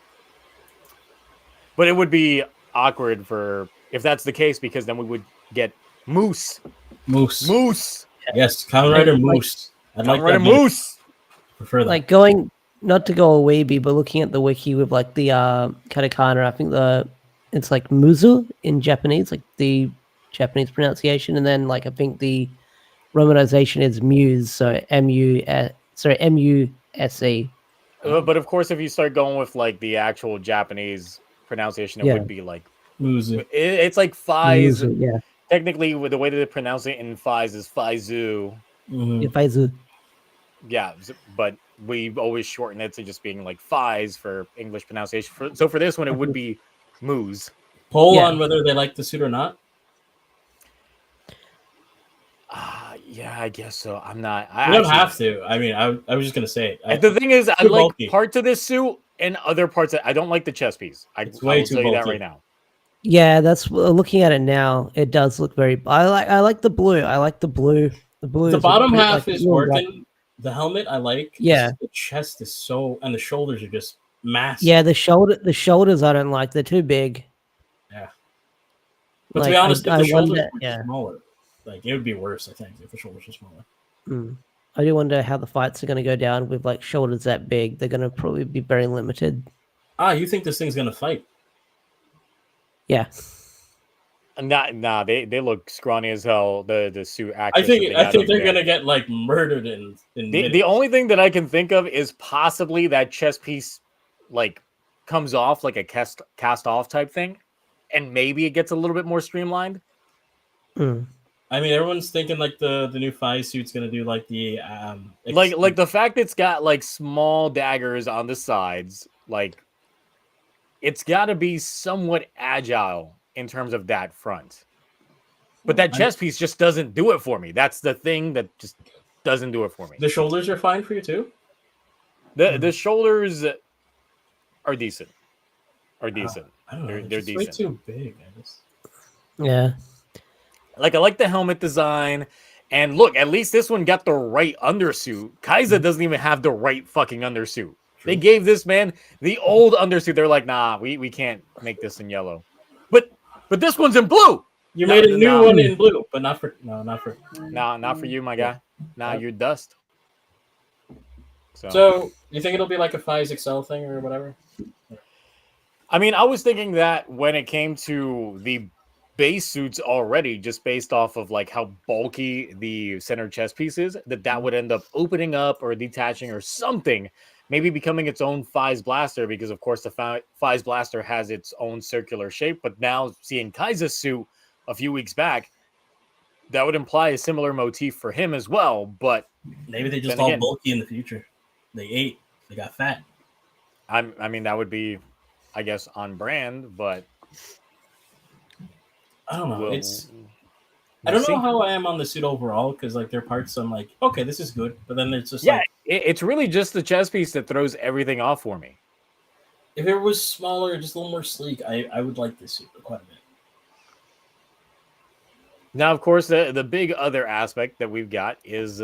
But it would be awkward if that's the case, because then we would get Moose. Yes, Kamen Rider Moose. Kamen Rider Moose. Prefer that. Like going, not to go a weeby, but looking at the wiki with like the katakana, I think it's like Muzu in Japanese, like the Japanese pronunciation, and then like I think the romanization is Muse, so M-U-S-E. But of course, if you start going with like the actual Japanese pronunciation, it would be like Muzu. It's like Faiz. Muzu, yeah. Technically, with the way that they pronounce it in Faiz is Faizu. Yeah, Faizu. Yeah, but we always shorten it to just being like Faiz for English pronunciation. So for this one, it would be Moose. Poll on whether they like the suit or not. Yeah, I guess so. I'm not. You don't have to. I mean, I was just gonna say it. The thing is, I like bulky. parts of this suit and other parts. I don't like the chest piece. It's way too tell you that bulky. right now. Yeah, that's looking at it now. It does look very. I like the blue. I like the blue. The blue. The bottom half like, is working. The helmet I like. Yeah. The chest is and the shoulders are just massive. Yeah, the shoulders I don't like. They're too big. Yeah. But to Like, be honest, if the shoulders were yeah. smaller, like it would be worse. I think if the shoulders were smaller. I do wonder how the fights are going to go down with like shoulders that big. They're going to probably be very limited. You think this thing's gonna fight? Yeah. Nah, they look scrawny as hell. The suit I actors. think they're gonna get like murdered in the only thing that I can think of is possibly that chest piece like comes off like a cast off type thing, and maybe it gets a little bit more streamlined. I mean, everyone's thinking like the new Faiz suit's gonna do like the like the fact it's got like small daggers on the sides, like it's got to be somewhat agile in terms of that front. But that chest piece just doesn't do it for me. That's the thing that just doesn't do it for me. The shoulders are fine for you too? The shoulders are decent. I don't know. They're decent. Way decent. too big, I guess. Yeah. Like I like the helmet design. And look, at least this one got the right undersuit. Kaiza doesn't even have the right fucking undersuit. They gave this man the old undersuit. They're like, nah, we can't make this in yellow. But this one's in blue. You made a new one in blue, but not for not for you, my guy. Nah, you're dust. So you think it'll be like a Faiz Excel thing or whatever? I mean, I was thinking that when it came to the base suits already, just based off of like how bulky the center chest piece is, that would end up opening up or detaching or something, maybe becoming its own Faiz blaster, because of course the Faiz blaster has its own circular shape. But now seeing Kaiza's suit a few weeks back, that would imply a similar motif for him as well. But maybe they just all bulky in the future. They ate. They got fat. I mean, that would be, I guess, on brand, but I don't know. I don't know how I am on the suit overall, because like there are parts I'm like, okay, this is good, but then it's just it's really just the chest piece that throws everything off for me. If it was smaller, just a little more sleek, I would like this suit quite a bit. Now, of course, the big other aspect that we've got is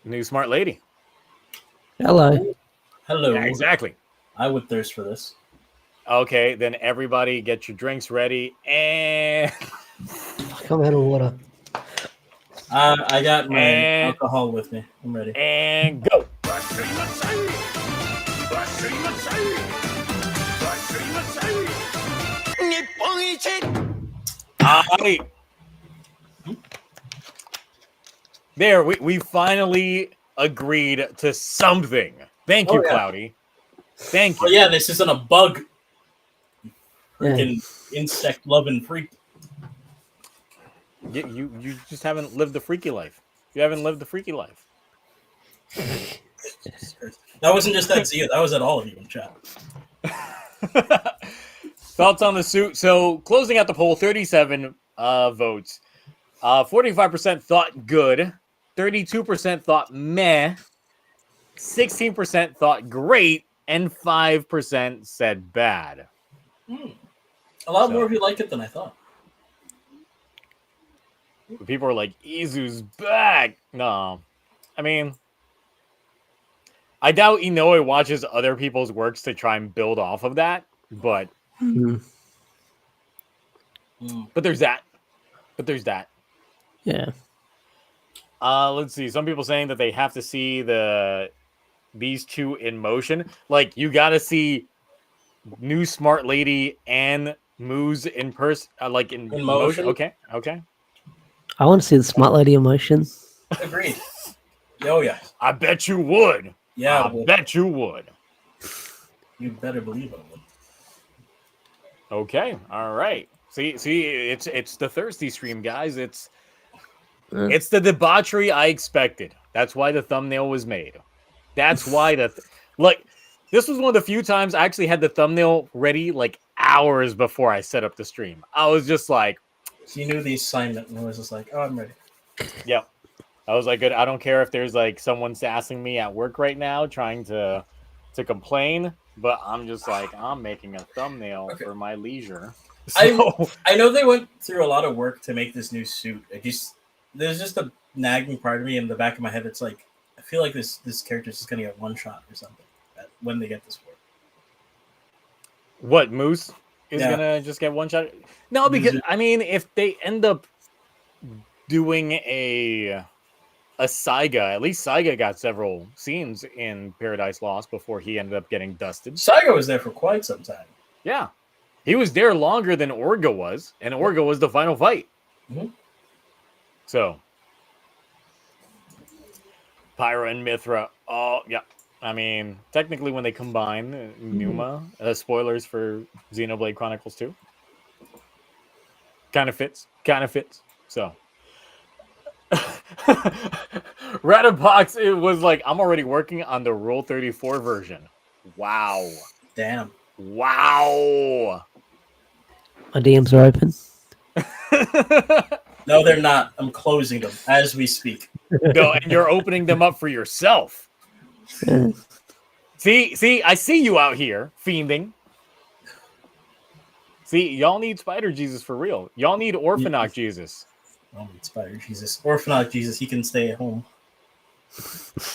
new smart lady. Hello. Hello. Yeah, exactly. I would thirst for this. Okay, then everybody get your drinks ready and I'm out of water. I got my And- alcohol with me. I'm ready. and go. I there we finally agreed to something. Thank you, Oh, yeah. Cloudy. Thank you. Oh yeah, this isn't a bug. Yeah. Freaking insect loving freak. You just haven't lived the freaky life. You haven't lived the freaky life. That wasn't just at Zia. That was at all of you in chat. Thoughts on the suit? So closing out the poll, 37 votes. 45% thought good. 32% thought meh. 16% thought great. And 5% said bad. A lot So- more of you like it than I thought. People are like, Izu's back. No. I mean, I doubt Inoue watches other people's works to try and build off of that. But Mhm. but there's that. But there's that. Yeah. Let's see. Some people saying that they have to see these two in motion. Like, you got to see new smart lady and Moose in person, like in motion. motion? Okay. I want to see the smart lady in motion. Agreed. Oh yeah. I bet you would. Yeah. I bet you would. You better believe I would. Okay. All right. See, it's the thirsty stream, guys. It's the debauchery I expected. That's why the thumbnail was made. That's why look. This was one of the few times I actually had the thumbnail ready like hours before I set up the stream. I was just like, He knew the assignment and was just like, "Oh, I'm ready." yep. I was like, good. I don't care if there's like someone sassing me at work right now trying to complain, but I'm just like, I'm making a thumbnail for my leisure. So, I know they went through a lot of work to make this new suit. There's just a nagging part of me in the back of my head that's like, I feel like this character's just gonna get one shot or something when they get this work. what, Moose is Yeah. gonna just get one shot? No, because I mean, if they end up doing a Saiga, at least Saiga got several scenes in Paradise Lost before he ended up getting dusted. Saiga was there for quite some time. Yeah. He was there longer than Orga was, and Orga was the final fight. Mhm. So, Pyra and Mithra. Oh, yeah. I mean, technically, when they combine Numa, spoilers for Xenoblade Chronicles 2. Kind of fits. So, Ratabox, it was like, I'm already working on the Rule 34 version. Wow. Damn. Wow. My DMs are open. No, they're not. I'm closing them as we speak. No, and you're opening them up for yourself. See, I see you out here fiending. See, y'all need Spider Jesus for real. Y'all need Orphanok Jesus. Oh, Spider Jesus. Orphanok Jesus, he can stay at home.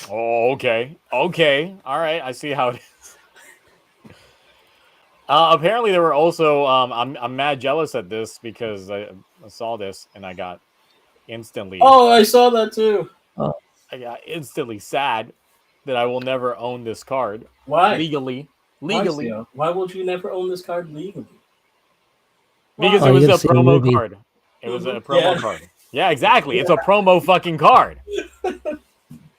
Oh, okay. All right, I see how it is. Apparently, there were also. I'm mad jealous at this because I saw this and I got instantly. Oh, I saw that too. I got instantly sad that I will never own this card Why? legally. Why would you never own this card legally? Because Oh, it was you a gotta see the promo movie. card. It was a promo Yeah. card. Yeah, exactly. It's a promo fucking card.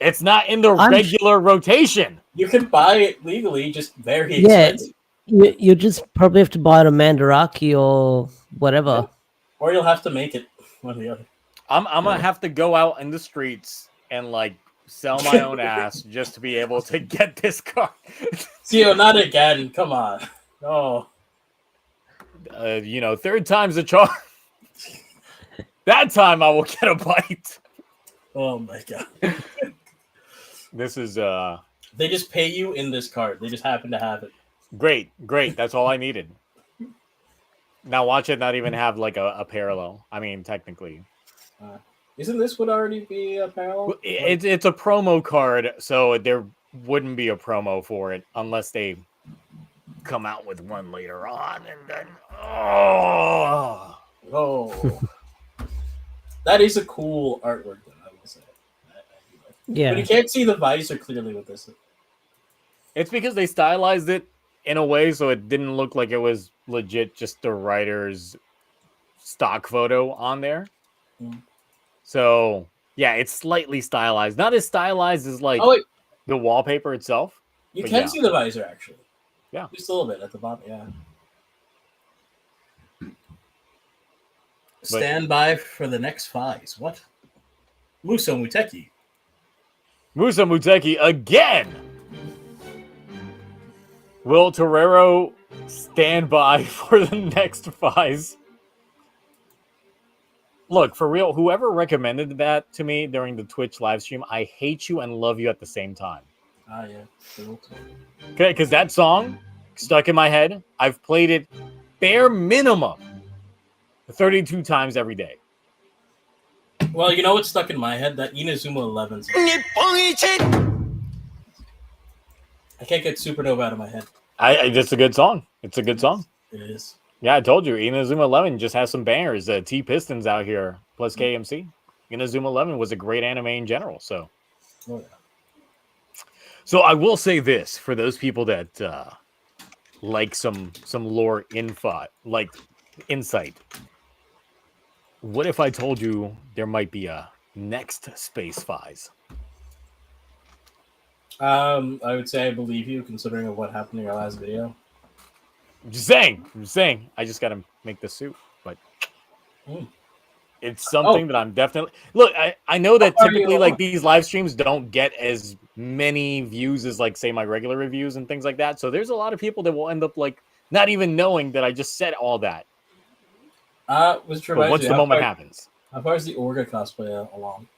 It's not in the regular rotation. You can buy it legally, just very Yeah. expensive. You just probably have to buy it on Mandaraki or whatever. Or you'll have to make it one or the other. I'm gonna have to go out in the streets and like sell my own ass just to be able to get this card. Zio, not again. Come on. Oh. Third time's the charm. That time I will get a bite. Oh my god. This is They just pay you in this card. They just happen to have it. Great. That's all I needed. Now watch it not even have like a parallel. I mean, technically. Isn't this would already be a parallel? It's a promo card, so there wouldn't be a promo for it unless they come out with one later on, and then that is a cool artwork. Then I will say. Yeah, but you can't see the visor clearly with this. It's because they stylized it in a way so it didn't look like it was legit, just the writer's stock photo on there. So yeah, it's slightly stylized, not as stylized as like the wallpaper itself. You can see the visor actually. Yeah, just a little bit at the bottom. Yeah. Stand by for the next Faiz. What? Muso Muteki again. Will Torero stand by for the next Faiz? Look, for real, whoever recommended that to me during the Twitch live stream, I hate you and love you at the same time. Yeah. Okay, because that song stuck in my head. I've played it bare minimum 32 times every day. Well, you know what's stuck in my head? That Inazuma 11 song. I can't get Supernova out of my head. It's a good song. It's a good song. It is. Yeah, I told you. Inazuma 11 just has some bangers. T-Pistons out here, plus KMC. Inazuma 11 was a great anime in general. So, So I will say this for those people that like some lore insight. What if I told you there might be a next Space Faiz? I would say I believe you, considering what happened in your last video. I'm just saying. I just got to make the suit, but it's something that I'm definitely... Look, I know that typically like these live streams don't get as many views as like, say, my regular reviews and things like that. So there's a lot of people that will end up like not even knowing that I just said all that. But once the moment happens. How far is the Orga cosplay along?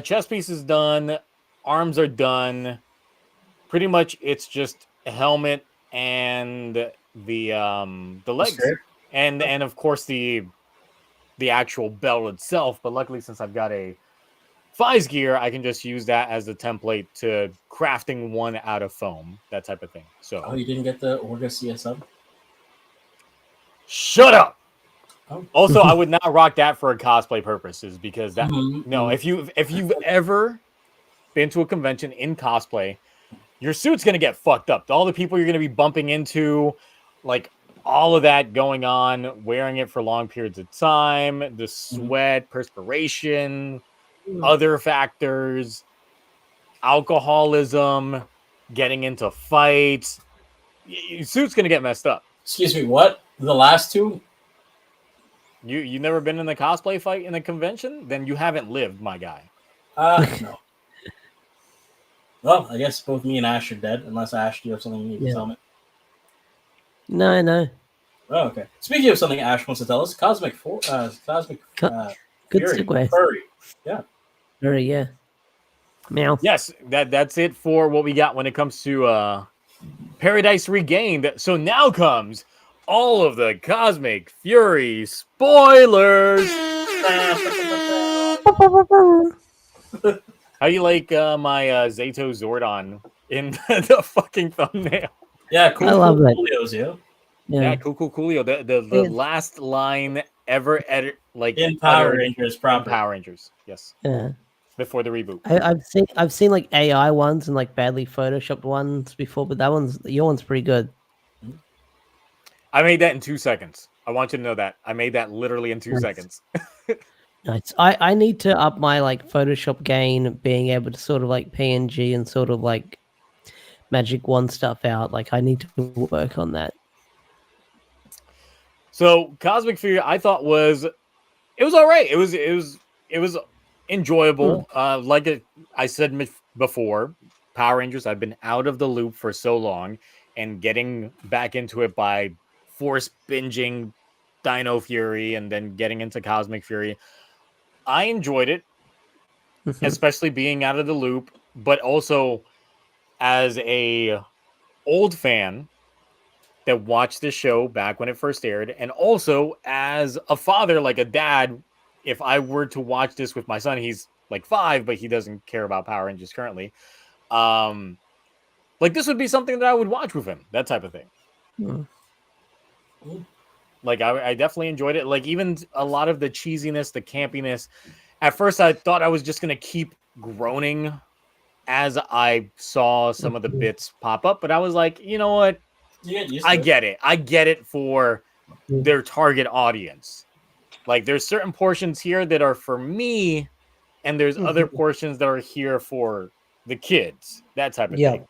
Chest piece is done. Arms are done. Pretty much it's just a helmet and the legs. And of course the actual belt itself. But luckily, since I've got a Faiz gear, I can just use that as a template to crafting one out of foam, that type of thing. So you didn't get the Orga CSM? Shut up. Also, I would not rock that for cosplay purposes because that if you've ever been to a convention in cosplay, your suit's gonna get fucked up. All the people you're gonna be bumping into, like all of that going on, wearing it for long periods of time, the sweat, perspiration, other factors, alcoholism, getting into fights. Your suit's gonna get messed up. Excuse me, what? The last two? You never been in a cosplay fight in a convention? Then you haven't lived, my guy. No. Well, I guess both me and Ash are dead, unless Ash, do you have something you need to tell me? No. Oh, okay. Speaking of something Ash wants to tell us, Cosmic good Fury. segue. Furry. Yeah. Furry, yeah. Meow. Yes, that's it for what we got when it comes to Paradise Regained. So now comes all of the Cosmic Fury spoilers. How do you like my Zato Zordon in the fucking thumbnail? Yeah, cool. I love that. Yeah, coolio. The last line ever in Power Rangers proper. Power Rangers, yes. Yeah. Before the reboot. I've seen like AI ones and like badly photoshopped ones before, but your one's pretty good. I made that in 2 seconds. I want you to know that. I made that literally in 2 seconds. Nice. I need to up my like Photoshop gain, being able to sort of like PNG and sort of like Magic Wand stuff out. Like I need to work on that. So Cosmic Fury, I thought it was all right. It was enjoyable. Like I said before, Power Rangers, I've been out of the loop for so long, and getting back into it by force binging Dino Fury and then getting into Cosmic Fury. I enjoyed it, especially being out of the loop, but also as a old fan that watched the show back when it first aired, and also as a father, like a dad, if I were to watch this with my son, he's like 5, but he doesn't care about Power Rangers currently. Like this would be something that I would watch with him, that type of thing. Like I definitely enjoyed it. Like even a lot of the cheesiness, the campiness. At first, I thought I was just gonna keep groaning as I saw some of the bits pop up, but I was like, you know what? I get it. I get it for their target audience. Like there's certain portions here that are for me, and there's other portions that are here for the kids. That type of thing.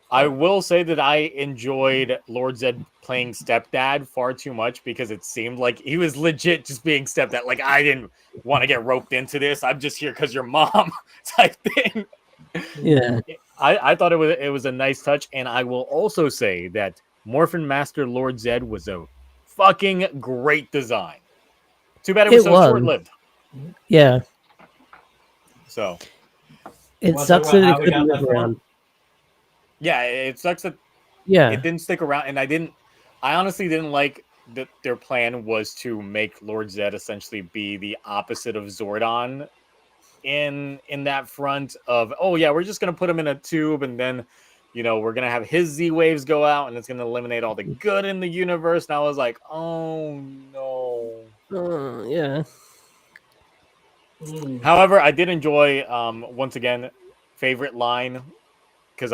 I will say that I enjoyed Lord Zed playing stepdad far too much because it seemed like he was legit just being stepdad. Like I didn't want to get roped into this. I'm just here because your mom type thing. Yeah. I thought it was a nice touch, and I will also say that Morphin Master Lord Zed was a fucking great design. Too bad it was so short-lived. Yeah. So it sucks that it couldn't live around. Yeah, it sucks that it didn't stick around, and I honestly didn't like that their plan was to make Lord Zed essentially be the opposite of Zordon in that front of, oh yeah, we're just gonna put him in a tube, and then we're gonna have his Z waves go out, and it's gonna eliminate all the good in the universe. And I was like, oh no. Yeah. However, I did enjoy once again, favorite line, because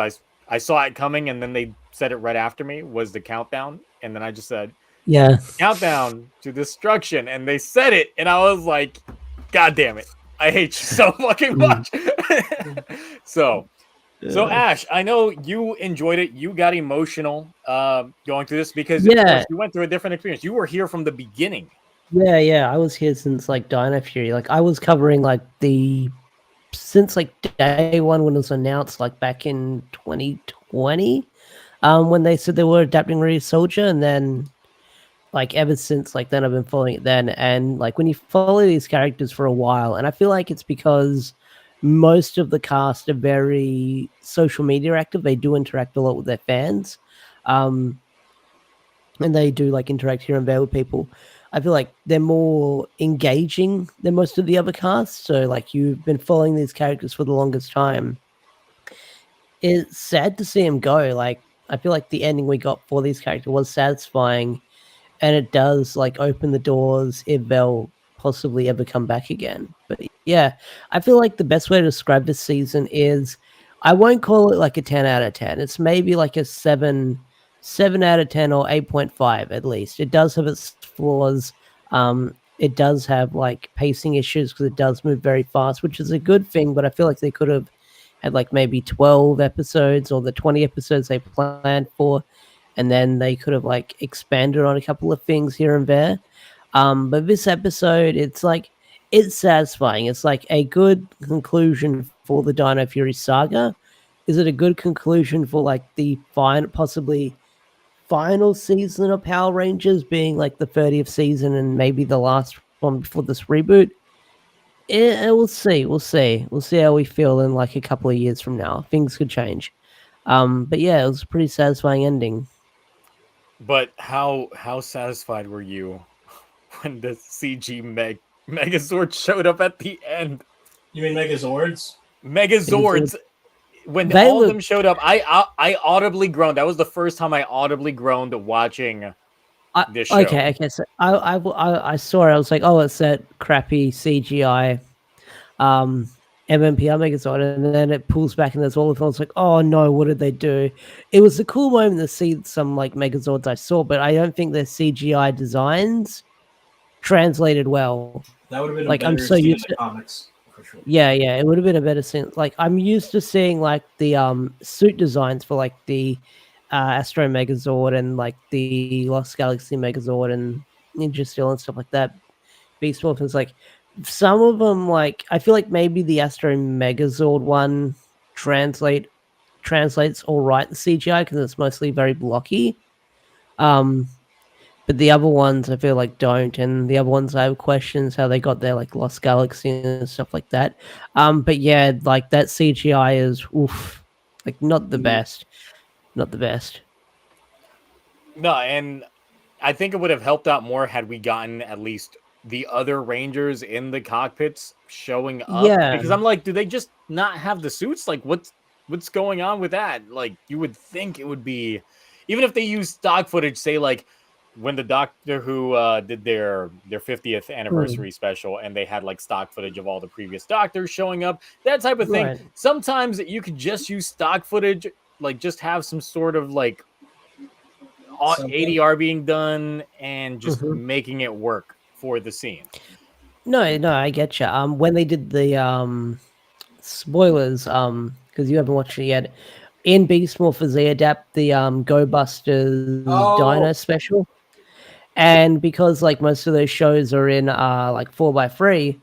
I saw it coming, and then they said it right after me, was the countdown. And then I just said, countdown to destruction. And they said it, and I was like, God damn it. I hate you so fucking much. So Ash, I know you enjoyed it. You got emotional going through this because of course, you went through a different experience. You were here from the beginning. Yeah. I was here since like Dino Fury. Like I was covering like since like day one when it was announced, like back in 2020, when they said they were adapting Ready Soldier, and then like ever since, like then I've been following it then. And like when you follow these characters for a while, and I feel like it's because most of the cast are very social media active. They do interact a lot with their fans, and they do like interact here and there with people. I feel like they're more engaging than most of the other casts. So like you've been following these characters for the longest time. It's sad to see them go. Like I feel like the ending we got for these characters was satisfying, and it does like open the doors if they'll possibly ever come back again. But yeah, I feel like the best way to describe this season is, I won't call it like a 10 out of 10. It's maybe like a 7 out of 10 or 8.5 at least. It does have its flaws. It does have like pacing issues because it does move very fast, which is a good thing, but I feel like they could have had like maybe 12 episodes or the 20 episodes they planned for, and then they could have like expanded on a couple of things here and there. But this episode, it's like, it's satisfying. It's like a good conclusion for the Dino Fury saga. Is it a good conclusion for like the possibly final season of Power Rangers, being like the 30th season and maybe the last one before this reboot? We'll see. We'll see how we feel in like a couple of years from now. Things could change. But yeah, it was a pretty satisfying ending. But how satisfied were you when the CG Megazord showed up at the end? You mean Megazords? Megazords. When all of them showed up, I audibly groaned. That was the first time I audibly groaned watching this show. Okay. So I saw it. I was like, oh, it's that crappy CGI MMPR Megazord, and then it pulls back and there's all of them. I was like, oh no, what did they do? It was a cool moment to see some like Megazords I saw, but I don't think their CGI designs translated well. That would have been like, a better I'm so scene used in the to comics. Sure. Yeah, it would have been a better scene. Like I'm used to seeing like the suit designs for like the Astro Megazord and like the Lost Galaxy Megazord and Ninja Steel and stuff like that. Beast Morphins, like some of them, like I feel like maybe the Astro Megazord one translates all right the CGI because it's mostly very blocky. But the other ones I feel like don't, and the other ones I have questions how they got there, like Lost Galaxy and stuff like that. But yeah, like that CGI is oof. Like not the best, not the best. No, and I think it would have helped out more had we gotten at least the other Rangers in the cockpits showing up. Yeah. Because I'm like, do they just not have the suits? Like, what's going on with that? Like, you would think it would be, even if they use stock footage, say like when the Doctor Who did their 50th anniversary special, and they had like stock footage of all the previous Doctors showing up, that type of thing. Right. Sometimes you could just use stock footage, like just have some sort of like ADR being done and just making it work for the scene. No, I get you. When they did the spoilers, because you haven't watched it yet, in Beast Morphers they adapt the Go Busters Dino special, and because like most of those shows are in like 4x3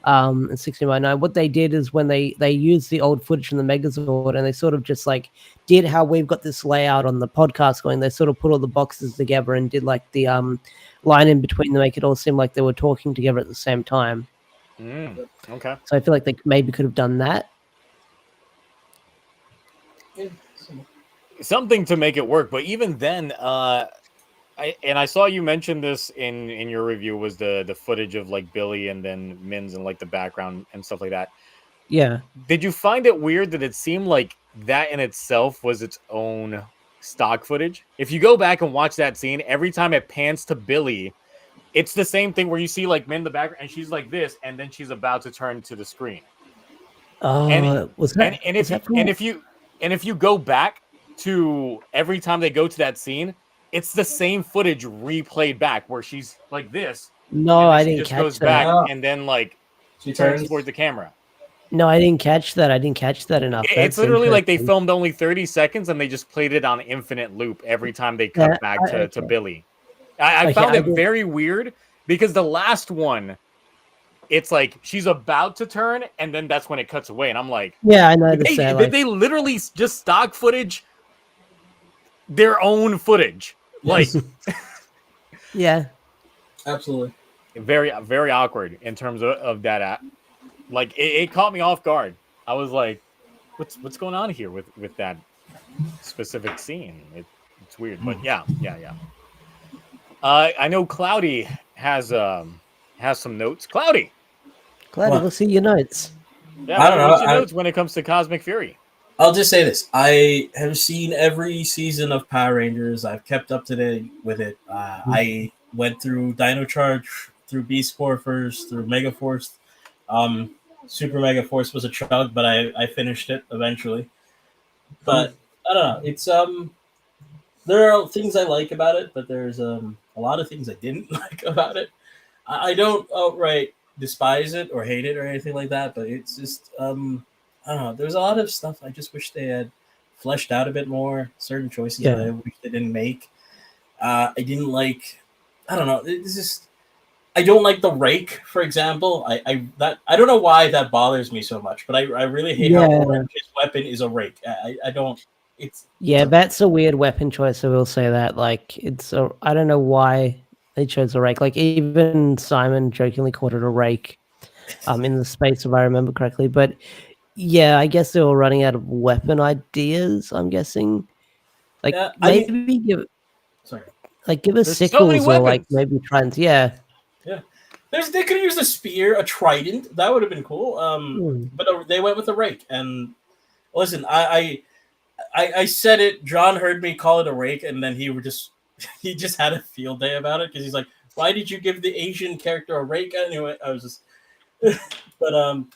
and 16:9, what they did is when they used the old footage from the Megazord, and they sort of just like did how we've got this layout on the podcast going. They sort of put all the boxes together and did like the line in between to make it all seem like they were talking together at the same time. Okay. So I feel like they maybe could have done that. Something to make it work, but even then, I saw you mention this in your review, was the footage of like Billy and then Min's in like the background and stuff like that. Yeah. Did you find it weird that it seemed like that in itself was its own stock footage? If you go back and watch that scene, every time it pans to Billy, it's the same thing where you see like Min in the background and she's like this, and then she's about to turn to the screen. Was that? And if you go back to every time they go to that scene, it's the same footage replayed back where she's like this. No, I didn't just catch goes that. back and then like she turns towards the camera. No, I didn't catch that. I didn't catch that enough. It's literally like they filmed only 30 seconds and they just played it on infinite loop every time they cut back to Billy. I found it very weird because the last one, it's like she's about to turn and then that's when it cuts away. And I'm like, yeah, I know. Did they literally just stock footage their own footage? Like, yeah, absolutely. Very, very awkward in terms of that. Like, it caught me off guard. I was like, what's going on here with that specific scene? It's weird, but yeah. I know Cloudy has some notes. Cloudy, let's see your notes. Yeah, I don't know. What's your notes when it comes to Cosmic Fury? I'll just say this. I have seen every season of Power Rangers. I've kept up to date with it. I went through Dino Charge, through Beast Morphers, through Mega Force. Super Mega Force was a chug, but I finished it eventually. But I don't know. It's there are things I like about it, but there's a lot of things I didn't like about it. I don't outright despise it or hate it or anything like that, but it's just I don't know. There's a lot of stuff I just wish they had fleshed out a bit more. Certain choices that I wish they didn't make. I didn't like. I don't know. It's just. I don't like the rake, for example. I don't know why that bothers me so much, but I really hate how his weapon is a rake. I don't. That's a weird weapon choice. I will say that. Like, I don't know why they chose a rake. Like, even Simon jokingly called it a rake, in the space if I remember correctly. But yeah, I guess they were running out of weapon ideas. I'm guessing. Like give us sickles or like maybe try and Yeah, they could have used a spear, a trident. That would have been cool. But they went with a rake. And listen, I said it. John heard me call it a rake, and then he just had a field day about it because he's like, "Why did you give the Asian character a rake?" Anyway, I was just, but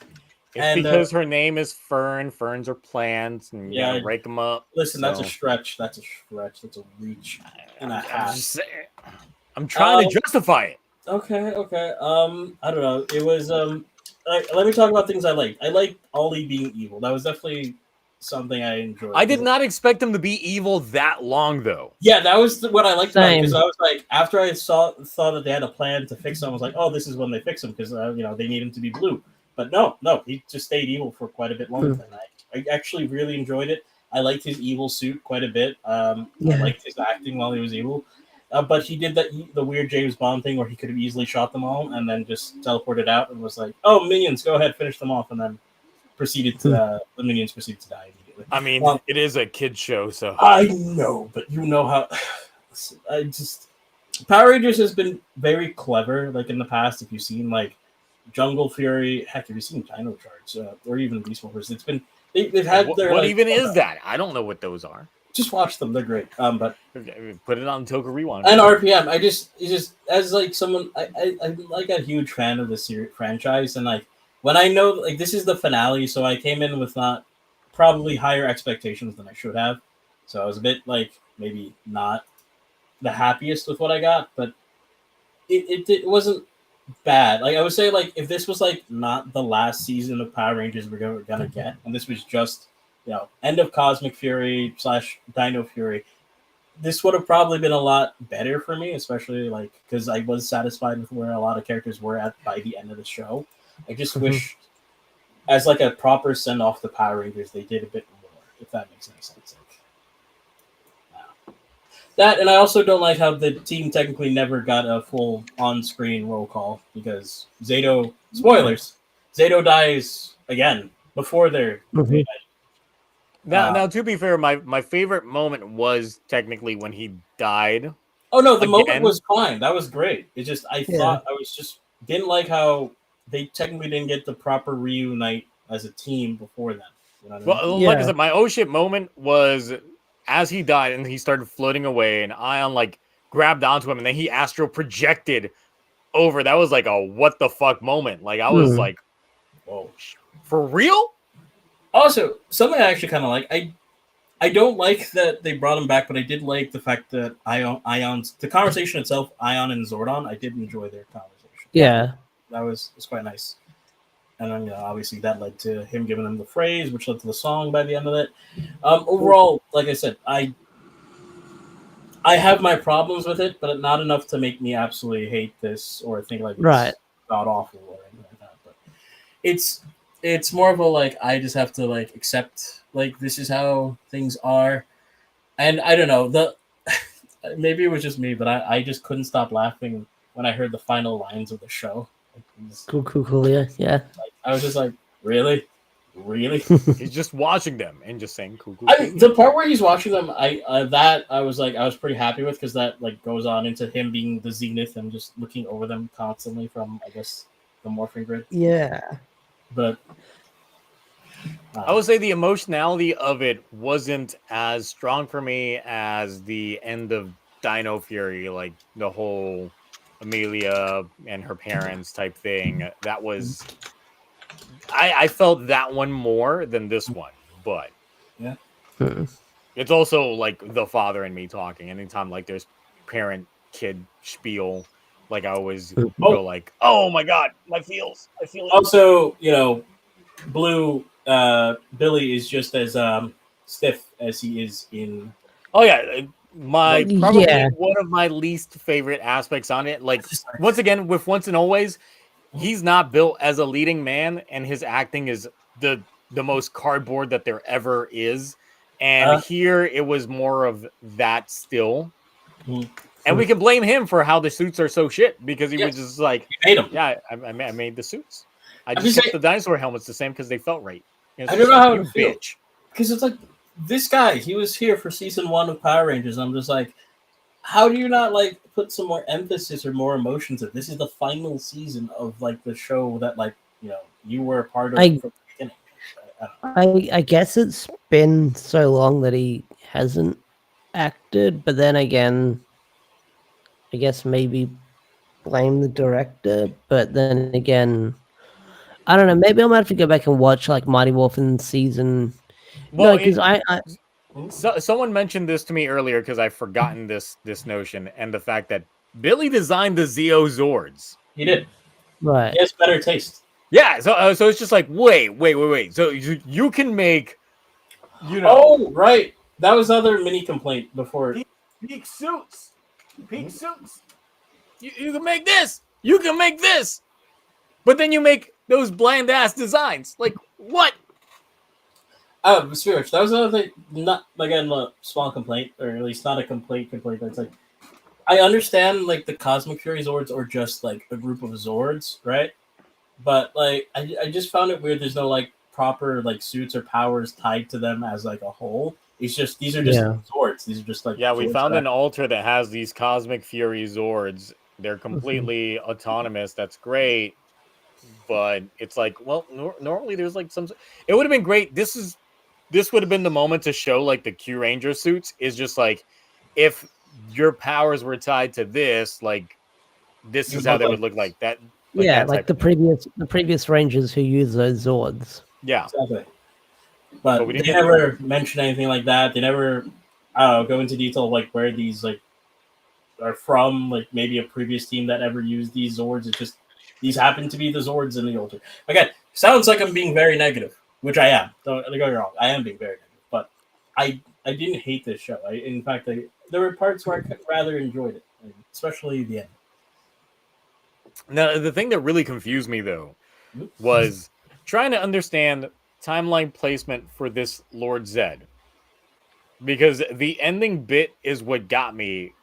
it's because her name is Fern. Ferns are plants, and you gotta rake them up. Listen, that's a stretch. That's a a reach and a half. I'm trying to justify it. Okay. I don't know. It was let me talk about things I liked. I liked Ollie being evil. That was definitely something I enjoyed. I did not expect him to be evil that long, though. Yeah, that was what I liked about it, because I was like, after I thought that they had a plan to fix him, I was like, oh, this is when they fix him because they need him to be blue. But no, he just stayed evil for quite a bit longer than that. I actually really enjoyed it. I liked his evil suit quite a bit. I liked his acting while he was evil. But he did the weird James Bond thing where he could have easily shot them all and then just teleported out and was like, "Oh, minions, go ahead, finish them off," and then the minions proceeded to die immediately. I mean, it is a kid show, so I know, but you know how. I just Power Rangers has been very clever. Like in the past, if you've seen like Jungle Fury, heck, if you've seen Dino Charge, or even Beast Wars, it's been they've had their. What like, even is that? I don't know what those are. Just watch them; they're great. But Put it on Toku Rewind. and RPM, it's just as like someone, I'm like a huge fan of the franchise, and like when I know like this is the finale, so I came in with not probably higher expectations than I should have. So I was a bit like maybe not the happiest with what I got, but it wasn't bad. Like I would say, like if this was like not the last season of Power Rangers we're gonna get, and this was just end of Cosmic Fury / Dino Fury, this would have probably been a lot better for me, especially like because I was satisfied with where a lot of characters were at by the end of the show. I just wish, as like a proper send off to Power Rangers, they did a bit more, if that makes any sense. That, and I also don't like how the team technically never got a full on-screen roll call because Zato, spoilers, Zato dies again before they're Now, to be fair, my favorite moment was technically when he died. Oh no, the moment was fine. That was great. It just thought I was just didn't like how they technically didn't get the proper reunite as a team before then. You know what I mean? Like I said, my oh shit moment was as he died and he started floating away, and Ion like grabbed onto him, and then he astral projected over. That was like a what the fuck moment. Like I was like, whoa, for real? Also, something I actually kind of like. I don't like that they brought him back, but I did like the fact that Ion's the conversation itself, Ion and Zordon. I did enjoy their conversation. Yeah, that was quite nice. And then obviously that led to him giving them the phrase, which led to the song by the end of it. Overall, like I said, I have my problems with it, but not enough to make me absolutely hate this or think like it's god awful or anything like that. But it's more of a like I just have to like accept like this is how things are, and I don't know maybe it was just me, but I just couldn't stop laughing when I heard the final lines of the show. Cool, yeah. Like, I was just like, really? He's just watching them and just saying cool. The part where he's watching them, I was pretty happy with because that like goes on into him being the zenith and just looking over them constantly from I guess the morphing grid. Yeah, but I would say the emotionality of it wasn't as strong for me as the end of Dino Fury, like the whole Amelia and her parents type thing. That was I felt that one more than this one, but yeah, it's also like the father in me talking. Anytime like there's parent kid spiel, like I always go like, oh my god, I feel it. Also, Blue Billy is just as stiff as he is in. Oh yeah. Probably one of my least favorite aspects on it. Like once again, with Once and Always, he's not built as a leading man, and his acting is the most cardboard that there ever is. And here it was more of that still. And we can blame him for how the suits are so shit because he was just like, he made them. Yeah, I made the suits. I just kept the dinosaur helmets the same because they felt right. I don't know how to feel because it's like. This guy, he was here for season 1 of Power Rangers. I'm just like, how do you not like put some more emphasis or more emotions? This is the final season of like the show that like you were a part of from the beginning. I guess it's been so long that he hasn't acted, but then again, I guess maybe blame the director. But then again, I don't know. Maybe I might have to go back and watch like Mighty Morphin season. Well, because someone mentioned this to me earlier because I've forgotten this notion and the fact that Billy designed the Zeo Zords. He did, right? He has better taste. Yeah, so it's just like wait. So you can make, Oh, right. That was another mini complaint before. Peak suits. You can make this. You can make this. But then you make those bland ass designs. Like what? Spiritual. That was another thing. Not again a small complaint, or at least not a complaint. It's like I understand like the Cosmic Fury Zords are just like a group of Zords, right? But like I just found it weird. There's no like proper like suits or powers tied to them as like a whole. It's just these are just Zords. These are just like Yeah, we Zords found that- an altar that has these Cosmic Fury Zords. They're completely autonomous. That's great. But it's like, well, normally there's like some. It would have been great. This would have been the moment to show like the Q Ranger suits. Is just like if your powers were tied to this, like this is how they would look like that. Like yeah, that like type the of previous Rangers who use those Zords. yeah. Exactly. But But we they didn't get never mention anything like that. They never go into detail like where these like are from, like maybe a previous team that ever used these Zords. It's just these happen to be the Zords in the altar. Again, sounds like I'm being very negative, which I am. Don't get me wrong. I am being very negative, but I didn't hate this show. In fact, there were parts where I rather enjoyed it, especially the end. Now, the thing that really confused me though was trying to understand timeline placement for this Lord Zed. Because the ending bit is what got me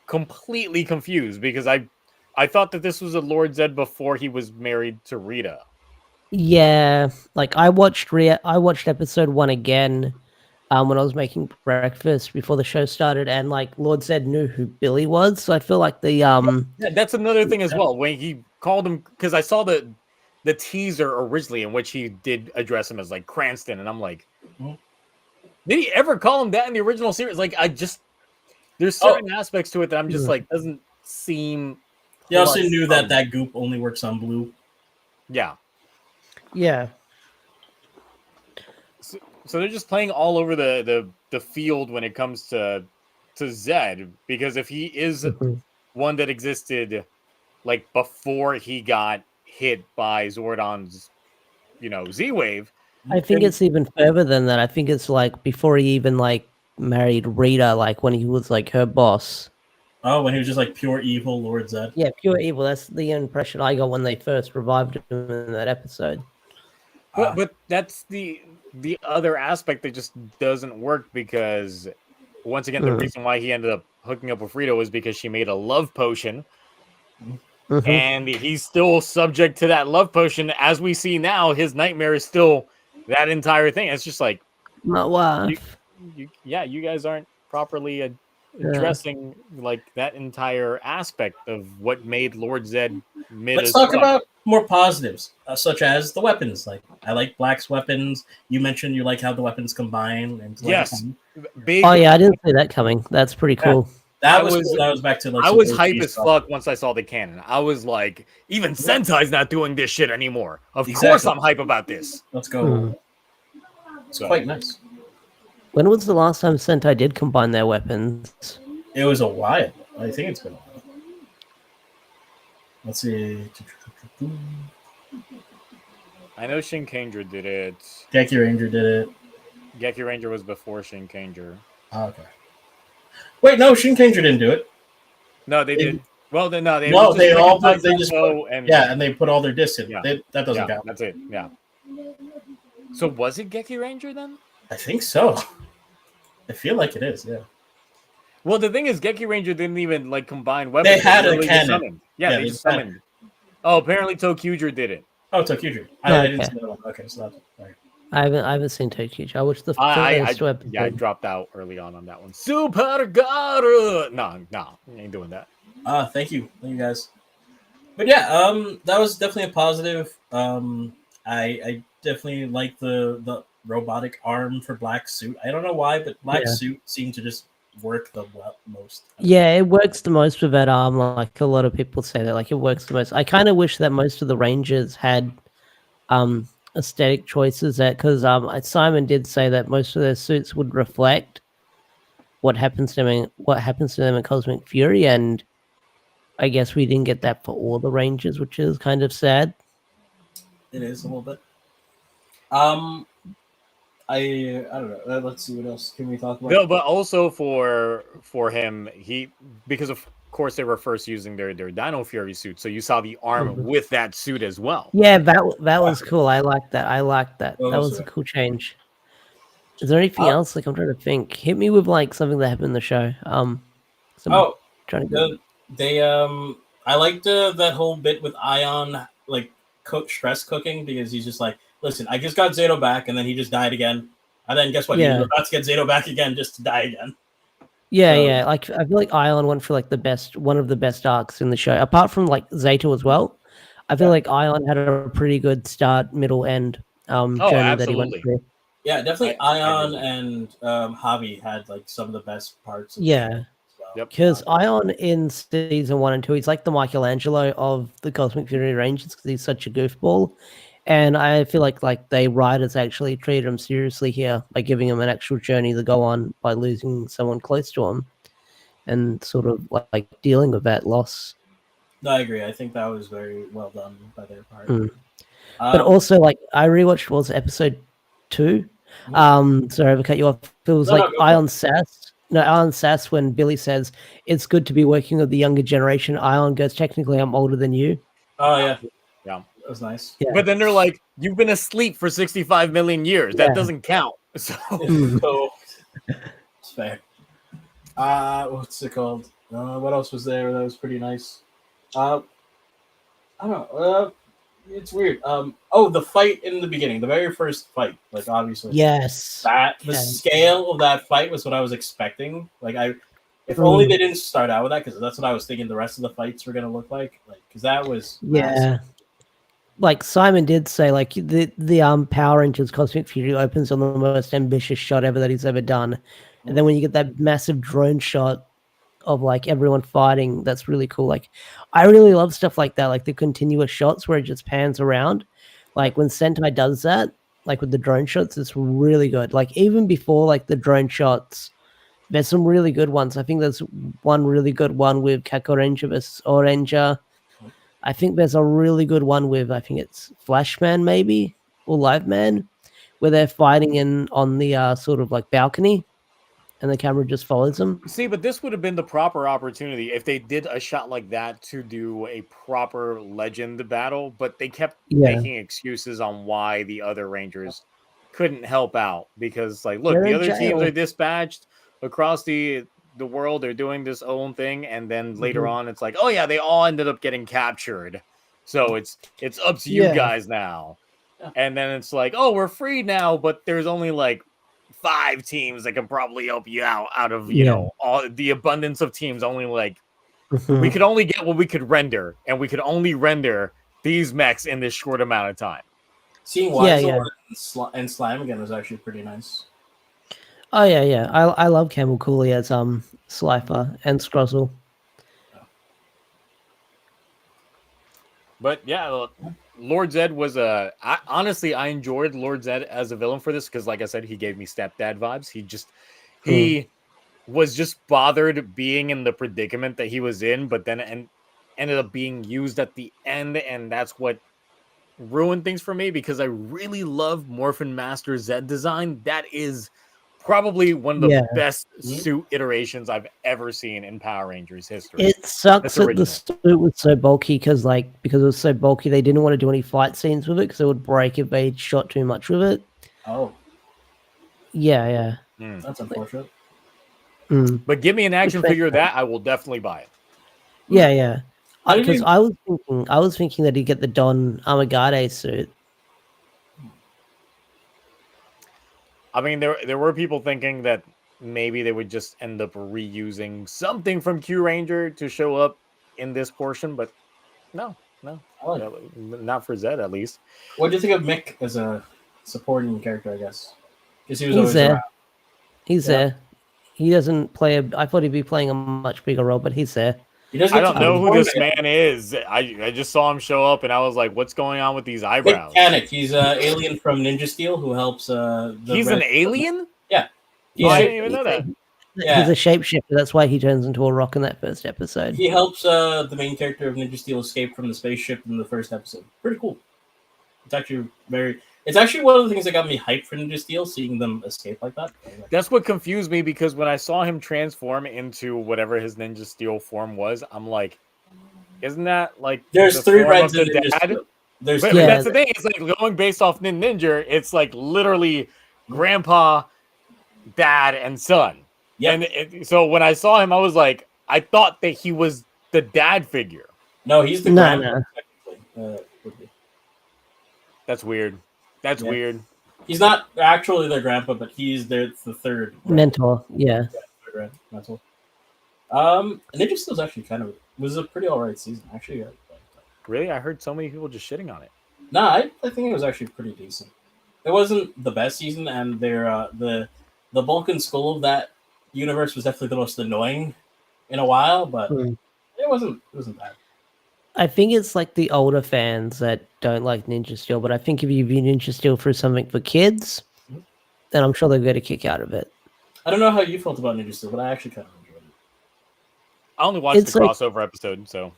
completely confused because I thought that this was a Lord Zed before he was married to Rita. Yeah, like I watched episode 1 again when I was making breakfast before the show started, and like Lord Zed knew who Billy was, so I feel like the Yeah, that's another thing as well. When he called him, because I saw the teaser originally in which he did address him as like Cranston, and I'm like, did he ever call him that in the original series? Like, there's certain aspects to it that I'm just like doesn't seem. He also knew that goop only works on blue. Yeah. yeah. So they're just playing all over the field when it comes to Zed, because if he is one that existed like before he got hit by Zordon's, Z-Wave. I think it's even further than that. I think it's like before he even like married Rita, like when he was like her boss. Oh, when he was just like pure evil Lord Zed. Yeah, pure evil. That's the impression I got when they first revived him in that episode. But that's the other aspect that just doesn't work, because once again, the reason why he ended up hooking up with Rita was because she made a love potion. And he's still subject to that love potion. As we see now, his nightmare is still that entire thing. It's just like, my wife. You guys aren't properly addressing like that entire aspect of what made Lord Zed mid. Let's talk about more positives, such as the weapons. Like, I like Black's weapons. You mentioned you like how the weapons combine. And yes. Big. Oh yeah, I didn't see that coming. That's pretty cool. That was cool. That was back to like. I was hype as fuck once I saw the cannon. I was like, even Sentai's not doing this shit anymore. Of course, I'm hype about this. Let's go. It's quite nice. When was the last time Sentai did combine their weapons? It was a while. I think it's been a while. Let's see. I know Shinkenger did it. Geki Ranger did it. Geki Ranger was before Shinkenger. Oh, okay. Wait, no, Shinkenger didn't do it. No, they did. Well, then no, they all put, they just put, and they put all their discs in. Yeah. That doesn't count. That's it. Yeah. So was it Geki Ranger then? I think so. I feel like it is. Yeah. Well, the thing is, Geki Ranger didn't even like combine weapons. They had a cannon. Yeah, they just summoned. Oh, apparently TokuTonic did it. Oh, TokuTonic. I didn't see that one. Okay, so that's right. I haven't seen TokuTonic. I watched the first episode. Yeah, I dropped out early on that one. Super Gara! No, I ain't doing that. Thank you guys. But yeah, that was definitely a positive. I definitely like the robotic arm for Black's suit. I don't know why, but Black's suit seemed to just work the most. Yeah, it works the most with that arm. Like a lot of people say that, like it works the most. I kind of wish that most of the Rangers had aesthetic choices, that because Simon did say that most of their suits would reflect what happens to them in Cosmic Fury, and I guess we didn't get that for all the Rangers, which is kind of sad. It is a little bit. I don't know. Let's see what else can we talk about. No, but also for him, because of course they were first using their Dino Fury suit, so you saw the arm with that suit as well. Yeah, that was cool. I liked that. That was a cool change. Is there anything else? Like I'm trying to think. Hit me with like something that happened in the show. Trying to I liked that whole bit with Ion like stress cooking, because he's just like, listen, I just got Zato back, and then he just died again. And then guess what? He Yeah. was about to get Zato back again just to die again. Yeah, So- yeah. Like I feel like Ion went for like one of the best arcs in the show, apart from like Zato as well. I feel like Ion had a pretty good start, middle, end journey that he went absolutely. through. Yeah, definitely I Ion agree. and Javi had like some of the best parts. Of the Yeah. show as well. Yep. Because Ion in season 1 and 2, he's like the Michelangelo of the Cosmic Fury Rangers because he's such a goofball. And I feel like the writers actually treated him seriously here by giving him an actual journey to go on by losing someone close to him and sort of like dealing with that loss. No, I agree. I think that was very well done by their part. Mm. But also, like, I rewatched was episode 2. Sorry if I cut you off. It was No, like go for Ion Sass. No, Ion Sass when Billy says it's good to be working with the younger generation. Ion goes, technically, I'm older than you. Oh yeah, Yeah. that was nice. Yeah. But then they're like, you've been asleep for 65 million years. That Yeah. doesn't count. So So it's fair. What's it called? What else was there that was pretty nice? I don't know. It's weird. The fight in the beginning, the very first fight, like obviously, Yes. the scale of that fight was what I was expecting. Like if only they didn't start out with that, because that's what I was thinking the rest of the fights were gonna look like. Like, because that was massive. Like Simon did say, like the Power Rangers Cosmic Fury opens on the most ambitious shot ever that he's ever done, and then when you get that massive drone shot of like everyone fighting, that's really cool. Like I really love stuff like that, like the continuous shots where it just pans around. Like when Sentai does that, like with the drone shots, it's really good. Like even before like the drone shots, there's some really good ones. I think there's one really good one with Kako Ranger versus Oranger. I think there's a really good one with, I think it's Flashman maybe, or Liveman, where they're fighting on the sort of like balcony, and the camera just follows them. see, but this would have been the proper opportunity if they did a shot like that to do a proper legend battle, but they kept making excuses on why the other Rangers couldn't help out. Because like, look, They're the in other teams jail. are dispatched across the world, they're doing this own thing, and then later on it's like, oh yeah, they all ended up getting captured, so it's up to you guys now. And then it's like, oh, we're free now, but there's only like 5 teams that can probably help you out of you know all the abundance of teams. Only like we could only get what we could render, and we could only render these mechs in this short amount of time. Seeing Weisel and Slime again was actually pretty nice. Oh yeah. I love Campbell Cooley as Slifer and Scrozzle. But yeah, look, Lord Zed was honestly, I enjoyed Lord Zed as a villain for this because, like I said, he gave me stepdad vibes. He was just bothered being in the predicament that he was in, but then ended up being used at the end, and that's what ruined things for me because I really love Morphin Master Zed design. That is probably one of the best suit iterations I've ever seen in Power Rangers history. It sucks that the suit was so bulky because it was so bulky, they didn't want to do any fight scenes with it because it would break if they shot too much with it. Oh. Yeah. That's unfortunate. But give me an action figure of that, I will definitely buy it. Yeah. Because I was thinking that he'd get the Don Amagade suit. I mean, there were people thinking that maybe they would just end up reusing something from Q Ranger to show up in this portion, but no, not for Zed at least. What do you think of Mick as a supporting character? I guess because he was He's always there. around. He's there. He doesn't play I thought he'd be playing a much bigger role, but he's there. I don't know who this man is. I just saw him show up, and I was like, "What's going on with these eyebrows?" Mechanic. He's an alien from Ninja Steel who helps. He's an alien? Yeah. I didn't even know that. Yeah. He's a shapeshifter. That's why he turns into a rock in that first episode. He helps the main character of Ninja Steel escape from the spaceship in the first episode. Pretty cool. It's actually It's actually one of the things that got me hyped for Ninja Steel, seeing them escape like that. That's what confused me because when I saw him transform into whatever his Ninja Steel form was, I'm like, isn't that like there's the 3 form reds of in the Ninja dad? Steel. But that's the thing. It's like going based off Ninja. It's like literally grandpa, dad, and son. Yeah. And so when I saw him, I was like, I thought that he was the dad figure. No, he's the grandpa. That's weird. That's Yeah. weird. He's not actually their grandpa, but he's the third Mentor. Yeah. third mentor. Ninja Steel's actually was a pretty alright season. Actually, Really, I heard so many people just shitting on it. no, I think it was actually pretty decent. It wasn't the best season, and their the Vulcan skull of that universe was definitely the most annoying in a while, but Hmm. it wasn't bad. I think it's like the older fans that don't like Ninja Steel, but I think if you view Ninja Steel for something for kids, then I'm sure they'll get a kick out of it. I don't know how you felt about Ninja Steel, but I actually kind of enjoyed it. I only watched It's the like- crossover episode, so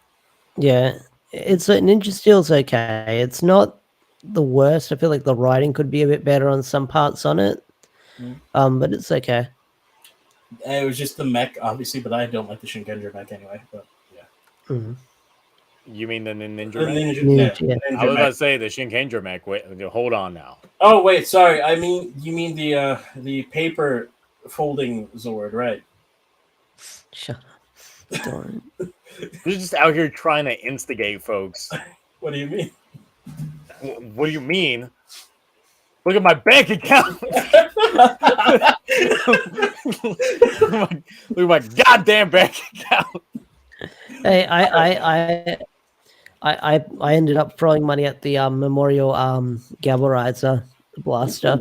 Yeah, it's Ninja Steel's okay. It's not the worst. I feel like the writing could be a bit better on some parts on it. But it's okay. It was just the mech, obviously, but I don't like the Shinkenger mech anyway. But yeah, Mhm. you mean the Ninja The mech? Ninja, yeah. Ninja I was mech. about to say the Shinkenger mech. Wait, hold on now. Oh wait, sorry. I mean, you mean the paper folding Zord, right? Shut up. Don't. You're just out here trying to instigate folks. What do you mean? What do you mean? Look at my bank account. Look at my goddamn bank account. Hey, I ended up throwing money at the memorial Gabarizer blaster.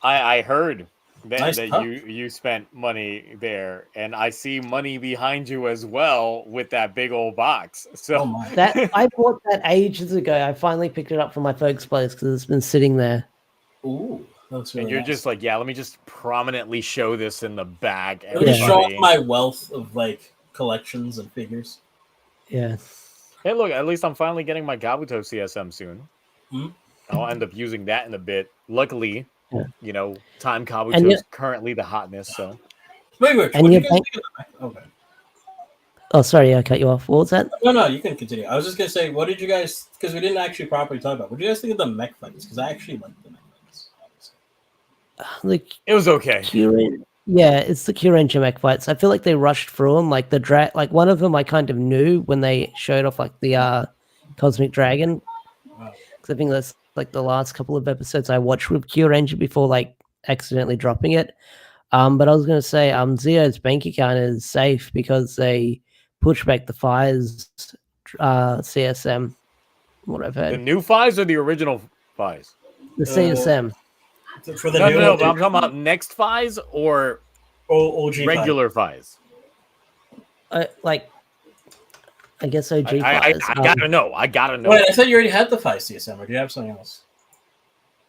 I heard that, Nice that stuff. you spent money there, and I see money behind you as well with that big old box. So Oh my! That I bought that ages ago. I finally picked it up from my folks' place because it's been sitting there. Ooh, that looks really and you're nice. just like, yeah, let me just prominently show this in the back. Let me show off everybody. my wealth of like collections and figures. Yeah. Hey, look, at least I'm finally getting my Gabuto CSM soon. Hmm? I'll end up using that in a bit. Luckily, Yeah. you know, Time Kabuto And is currently the hotness, so Wait, And what do your you guys bank- think of the Okay. Oh, sorry, I cut you off. What was that? No, you can continue. I was just gonna say, what did you guys? Because we didn't actually properly talk about. What did you guys think of the mech fights? Because I actually like the mech fights. Honestly. The it was okay. Kyurem, yeah, it's the Kyurem mech fights. I feel like they rushed through them. Like like one of them, I kind of knew when they showed off like the Cosmic Dragon. Wow. Because I think that's like the last couple of episodes I watched with Kyurem before like accidentally dropping it. But I was gonna say, Zio's bank account is safe because they pushed back the Faiz CSM. What I've The heard, new Faiz or the original Faiz? the CSM. For the No, new no, but I'm talking about next Faiz or OG regular Faiz. Like, I guess OG I Faiz. gotta know. I gotta know. Wait, I thought you already had the 5 CSM, or do you have something else?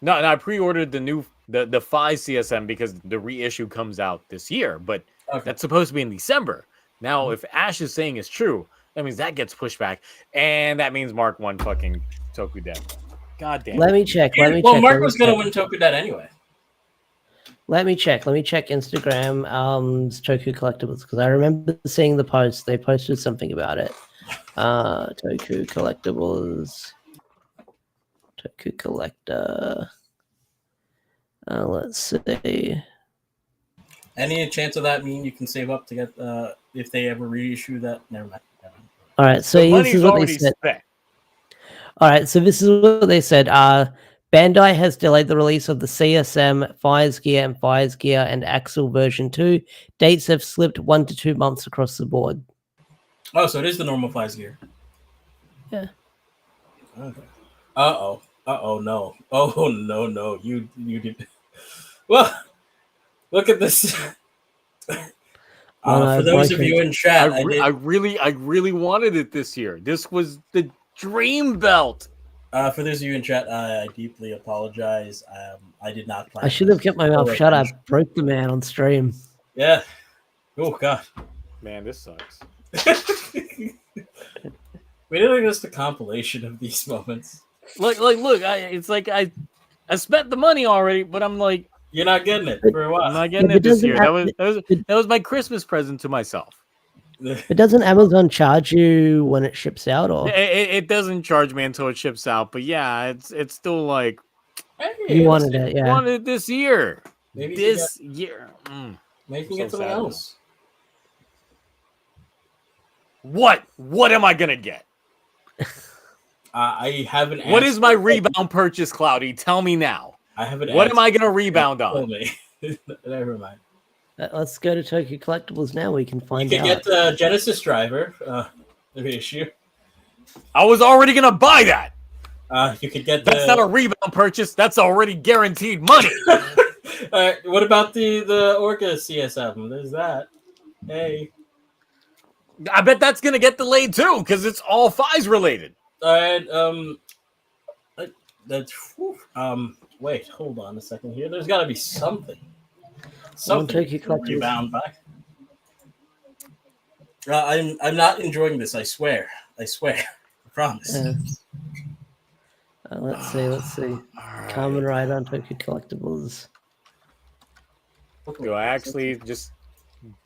No, I pre-ordered the new the Faiz CSM because the reissue comes out this year, but Okay. that's supposed to be in December. Now, if Ash is saying is true, that means that gets pushed back, and that means Mark won fucking Toku God damn. Let me check. Well, check. Mark let me was gonna check. win Tokudad anyway. Let me check. Let me check Instagram. Toku Collectibles because I remember seeing the post. They posted something about it. Toku Collectibles. Toku Collector. Let's see. Any chance of that mean you can save up to get if they ever reissue that? Never mind. All right. So The this money's is what they already said. spent. All right, so this is what they said. Bandai has delayed the release of the CSM, Faiz Gear, and Faiz Gear and Axle version 2. Dates have slipped 1 to 2 months across the board. Oh, so it is the normal 5 gear. Yeah. Okay. No. Oh no. You did. Well, look at this. Well, for those of you in chat, I really wanted it this year. This was the dream belt. For those of you in chat, I deeply apologize. I did not plan. I should have kept my mouth shut. I broke the man on stream. Yeah. Oh god. Man, this sucks. We did just a compilation of these moments. Look! It's like I spent the money already, but I'm like, You're not getting it for a I'm while. not getting Yeah, it this year. doesn't That was my Christmas present to myself. But doesn't Amazon charge you when it ships out? Or It doesn't charge me until it ships out, but yeah, it's still like Hey, you wanted it, yeah. wanted it this year. Maybe This year. Maybe you can So get something sad, else. What am I gonna get? I haven't. What is my rebound purchase, Cloudy? Tell me now. I haven't. What am I gonna rebound on? Never mind. Let's go to Tokyo Collectibles now. We can find You out. can get the Genesis driver. The issue. I was already gonna buy that. You could get. That's not a rebound purchase. That's already guaranteed money. All right. What about the Orca CSM? There's that. Hey. I bet that's gonna get delayed too, because it's all Faiz related. All right. Wait. Hold on a second here. There's got to be something. Something to rebound back. I'm not enjoying this. I swear. I promise. Let's see. Right. Kamen Rider on Tokyo Collectibles. Do I actually just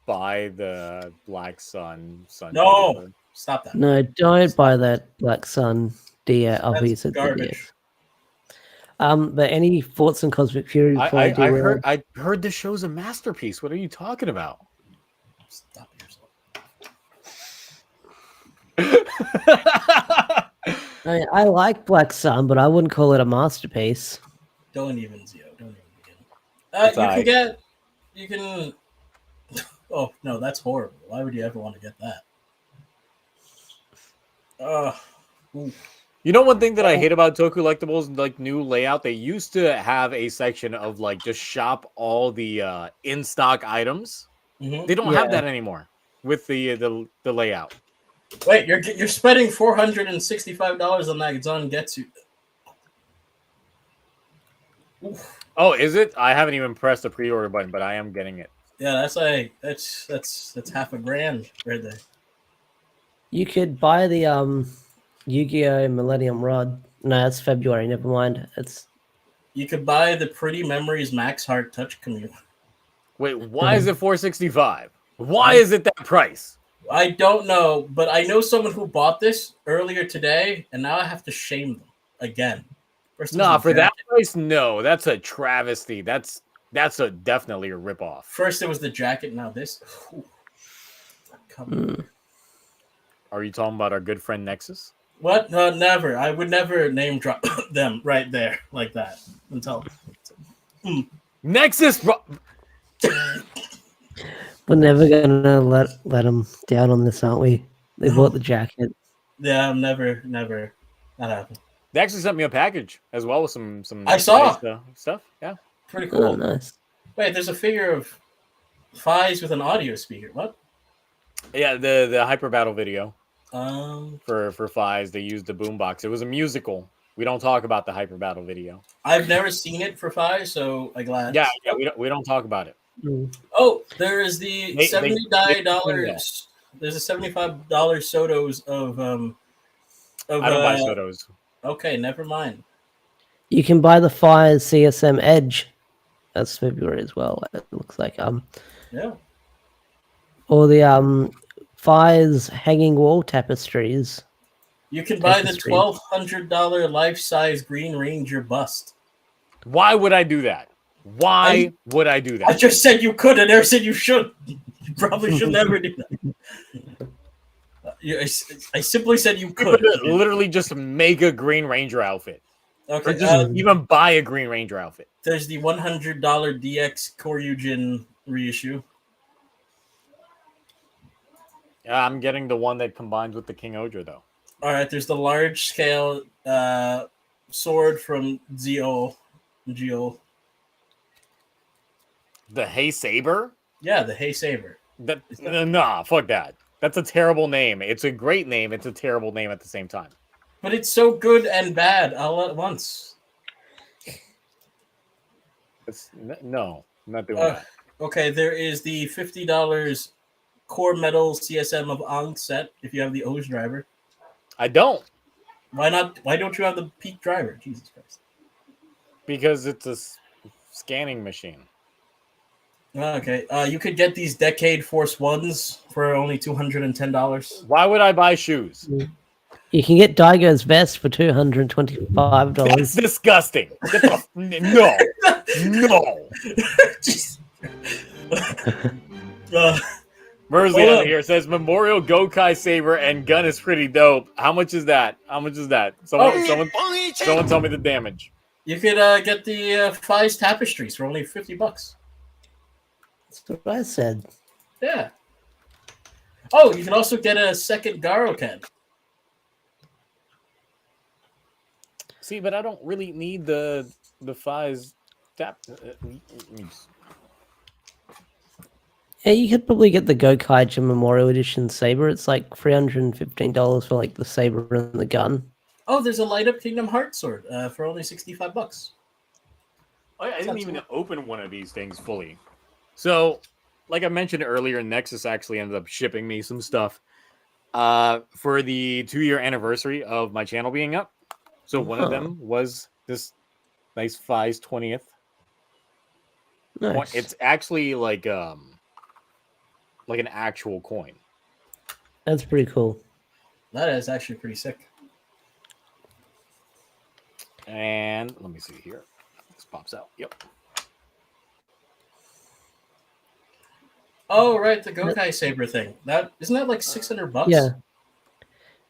buy the Black Sun? No, stop that. No, don't buy that Black Sun DS. Oh, he said garbage. DS. But any thoughts on Cosmic Fury? Before I heard this show's a masterpiece. What are you talking about? Stop yourself. I like Black Sun, but I wouldn't call it a masterpiece. Don't even begin. You can. Oh no, that's horrible. Why would you ever want to get that? You know, one thing that I hate about Toku Collectibles, like new layout, they used to have a section of like just shop all the in stock items. Mm-hmm. They don't have that anymore with the layout. Wait, you're spending $465 on that Zon Getsu. Oof. Oh, is it? I haven't even pressed the pre-order button, but I am getting it. Yeah, that's half a grand right there. You could buy the Yu-Gi-Oh! Millennium Rod. No, that's February. Never mind. You could buy the Pretty Memories Max Heart Touch Commute. Wait, why is it $465? Why is it that price? I don't know, but I know someone who bought this earlier today, and now I have to shame them again. No, for that price, no. That's a travesty. That's definitely a ripoff. First it was the jacket, now this. Ooh. Come on. Are you talking about our good friend Nexus? What? No, never. I would never name drop them right there like that. Until Nexus. We're never gonna let them down on this, aren't we? They bought the jacket. Yeah, never. That happened. They actually sent me a package as well with some. I saw stuff. Yeah, pretty cool. Oh, nice. Wait, there's a figure of Faiz with an audio speaker. What? Yeah, the Hyper Battle video. For Faiz, they used the boombox. It was a musical. We don't talk about the Hyper Battle video. I've never seen it for Faiz, so I'm glad. Yeah, we don't talk about it. Oh, there is the $79. There's a $75 Sotos of I don't buy Sotos. Okay, never mind. You can buy the Fire CSM Edge. That's February as well. It looks like Yeah. Or the Fire's hanging wall tapestries. You can buy the $1,200 life-size Green Ranger bust. Why would I do that? Why would I do that? I just said you could, and never said you should. You probably should never do that. I simply said you could. Literally just make a Green Ranger outfit. Okay. Or just even buy a Green Ranger outfit. There's the $100 DX Koryujin reissue. I'm getting the one that combines with the King Ojo, though. All right. There's the large-scale sword from Geo. The Hey Saber? Yeah, the Hey Saber. Nah, fuck that. That's a terrible name. It's a great name. It's a terrible name at the same time. But it's so good and bad all at once. No, I'm not doing that. Okay, there is the $50 Core Metal CSM of Ang set if you have the O's driver. I don't. Why not? Why don't you have the Peak driver? Jesus Christ. Because it's a scanning machine. Okay, you could get these Decade Force Ones for only $210. Why would I buy shoes? You can get Daigo's vest for $225. That's disgusting. No. Mersley Hold out up. here says Memorial Gokai Saber and gun is pretty dope. How much is that? How much is that? Someone tell me the damage. You could get the Faiz tapestries for only $50. That's what I said. Yeah. Oh, you can also get a second Garo Ken. See, but I don't really need the Faiz tap. Yeah, you could probably get the Gokaija Memorial Edition Saber. It's like $315 for like the saber and the gun. Oh, there's a light up Kingdom Hearts sword for only $65. I didn't even open one of these things fully. So, like I mentioned earlier, Nexus actually ended up shipping me some stuff for the 2-year anniversary of my channel being up. So one of them was this nice Faiz 20th. Nice. It's actually like an actual coin. That's pretty cool. That is actually pretty sick. And let me see here. This pops out. Yep. Oh, right, the Gokai Saber thing. That isn't that like $600? Yeah.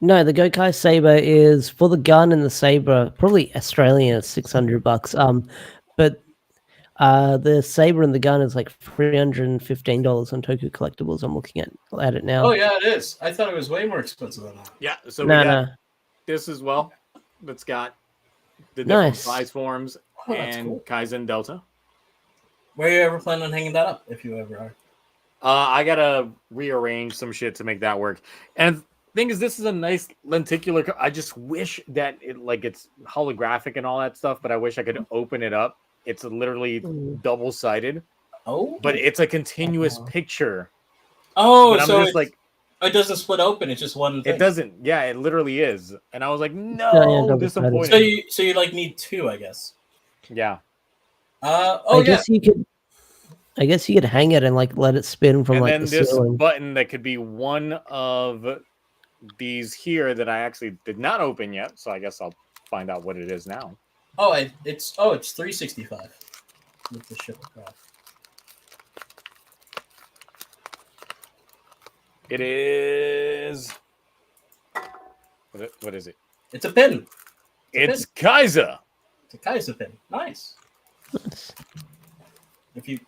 No, the Gokai Saber is for the gun and the saber, probably Australian at $600. But the saber and the gun is like $315 on Toku Collectibles. I'm looking at it now. Oh yeah, it is. I thought it was way more expensive than that. Yeah. So we No, got no. this as well. That's got the different Nice. Faiz forms Oh, that's and cool. Kaizen Delta. Where you ever plan on hanging that up, if you ever are? I gotta rearrange some shit to make that work. And the thing is, this is a nice lenticular. I just wish that it's holographic and all that stuff, but I wish I could open it up. It's literally double-sided, Oh, but it's a continuous picture. oh, But I'm so just like, it doesn't split open. It's just one thing. it doesn't. Yeah, it literally is. And I was like, yeah, no, double-sided. disappointed. So you like need two, I guess. Yeah. Oh I yeah. guess you could. I guess you could hang it and like let it spin from And like then the this ceiling. button that could be one of these here that I actually did not open yet. So I guess I'll find out what it is now. Oh, it's $365 with the ship across. It is. What is it? It's a pin. It's Kaiser. It's a Kaiser pin. Nice. Nice. If you.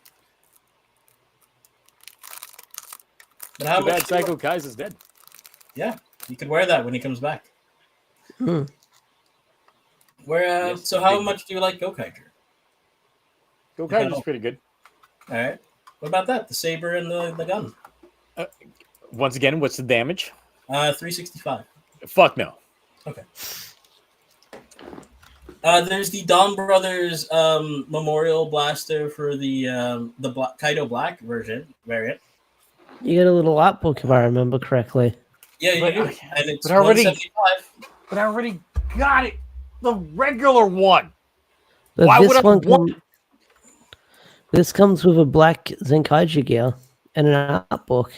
But how Too bad much? Psycho Kaiser's dead. Yeah, you can wear that when he comes back. Hmm. Where? Yes, So how big. much do you like Gokaiger? Go Kaiser's pretty good. All right. What about that? The saber and the gun. Once again, what's the damage? $365. Fuck no. Okay. There's the Dawn Brothers Memorial Blaster for the Kaido Black variant. You get a little art book if I remember correctly. Yeah, you But- do. And it's but already- $175. But I already got it. The regular one. But Why would this I one want- this comes with a black Zenkaiju gear and an art book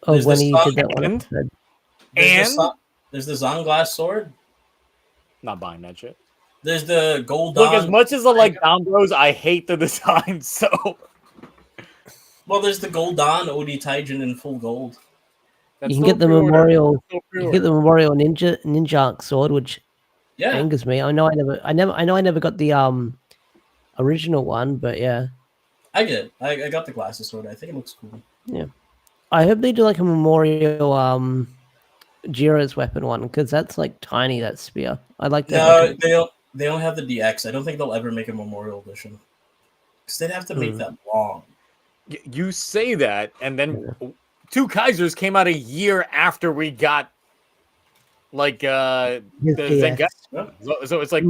of There's when the he song did that one and- episode. There's the Zonglass sword. Not buying that shit. There's the Gold Look, Dawn. as much as I like Down Bros, I hate the design. So Well, there's the Gold Dawn Odi Taijin in full gold. You can get the memorial. You can get Get the memorial ninja arc sword, which Yeah. angers me. I know I never got the original one, but yeah. I get it. I got the glasses sword. I think it looks cool. I hope they do like a memorial Jiro's weapon one, because that's like tiny, that spear. I'd like to No, have they don't. They don't have the DX. I don't think they'll ever make a memorial edition because they'd have to make that long. You say that, and then Two Kaisers came out a year after we got like the DX. Zenkai. So it's like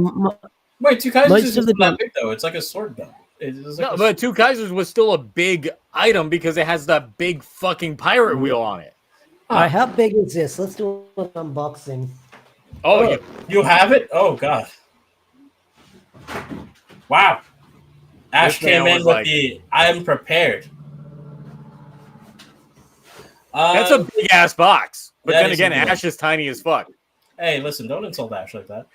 Wait, Two Kaisers Most isn't of the that time- big though. It's like a sword gun. It's like no, but Two Kaisers was still a big item because it has that big fucking pirate wheel on it. Alright, how big is this? Let's do an unboxing. Oh, you have it? Oh god! Wow. Ash This man came in was with like- the "I am prepared." that's a big ass box. But that then is again, a big Ash is tiny as fuck. Hey, listen! Don't insult Ash like that.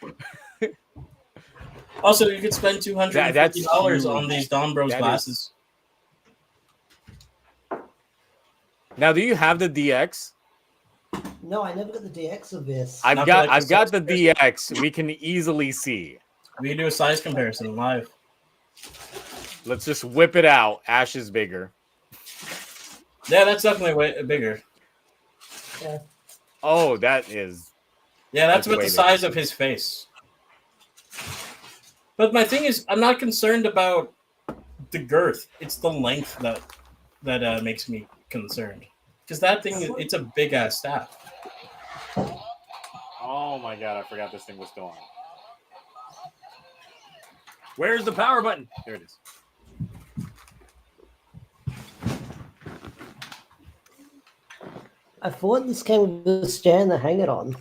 Also, you could spend $250 That's on huge. these Dawn Bros That is- glasses. Now, do you have the DX? No, I never got the DX of this. I've Not got like the I've got the size DX. We can easily see. We can do a size comparison live. Let's just whip it out. Ash is bigger. Yeah, that's definitely way bigger. Yeah. Oh, that is. Yeah, that's That's about way the bigger. size of his face. But my thing is, I'm not concerned about the girth. It's the length that makes me concerned. Because that thing, it's a big ass staff. Oh my god! I forgot this thing was still on. Where's the power button? There it is. I thought this came with a stand to hang it on.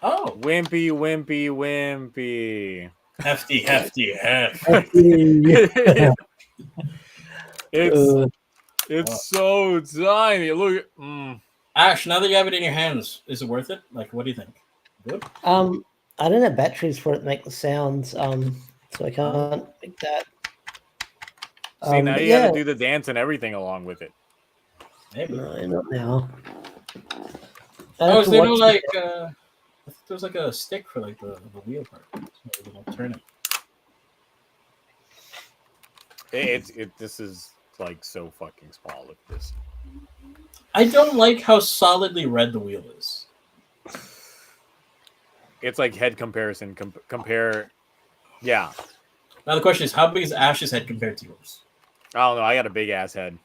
Oh, Wimpy, wimpy, wimpy. hefty, hefty, heft. It's so tiny. Look. Ash, now that you have it in your hands, is it worth it? Like, what do you think? Good. I don't have batteries for it to make the sounds. So I can't make that. See, now but you yeah. gotta do the dance and everything along with it. Maybe. No, not now. Oh, is there no like? I think there's like a stick for like the wheel part. So you don't turn it. This is like so fucking small. Look at this. I don't like how solidly red the wheel is. It's like head comparison. Compare. Yeah. Now the question is, how big is Ash's head compared to yours? I don't know. I got a big ass head.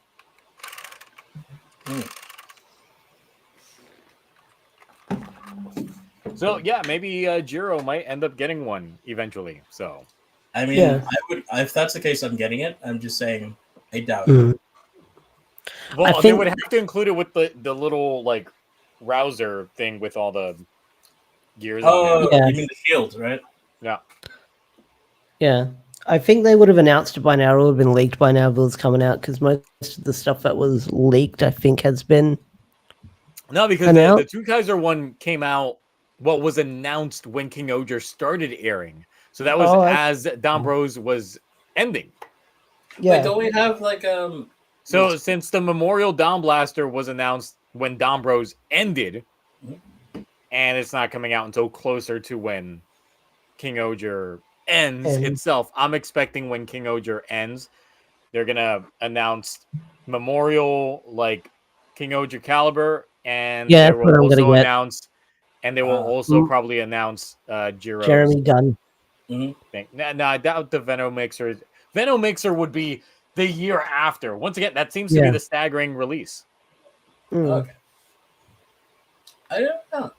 So yeah, maybe Jiro might end up getting one eventually. So I mean, Yeah. I would. If that's the case, I'm getting it. I'm just saying, I doubt Mm. it. well, I they think- would have to include it with the little like rouser thing with all the gears. on Oh, it. Yeah. you mean the shield, right? Yeah. Yeah. I think they would have announced it by now, or would have been leaked by now if it was coming out, because most of the stuff that was leaked, I think, has been. No, because And now- the Two Kaiser one came out. Well, was announced when King Oger started airing. So that was as Dombrose was ending. Yeah. Wait, don't we have like So since the Memorial Dom Blaster was announced when Dombrose ended, and it's not coming out until closer to when King Oger ends itself, I'm expecting when King Oger ends, they're gonna announce Memorial like King Oger caliber, and Yeah, they that's what will I'm gonna also get. announce, and they will also probably announce Jiro's Jeremy Gunn. thing. No, I doubt the Venom Mixer. Venom Mixer would be the year after. Once again, that seems to be Yeah. the staggering release. Mm. Okay. I don't know.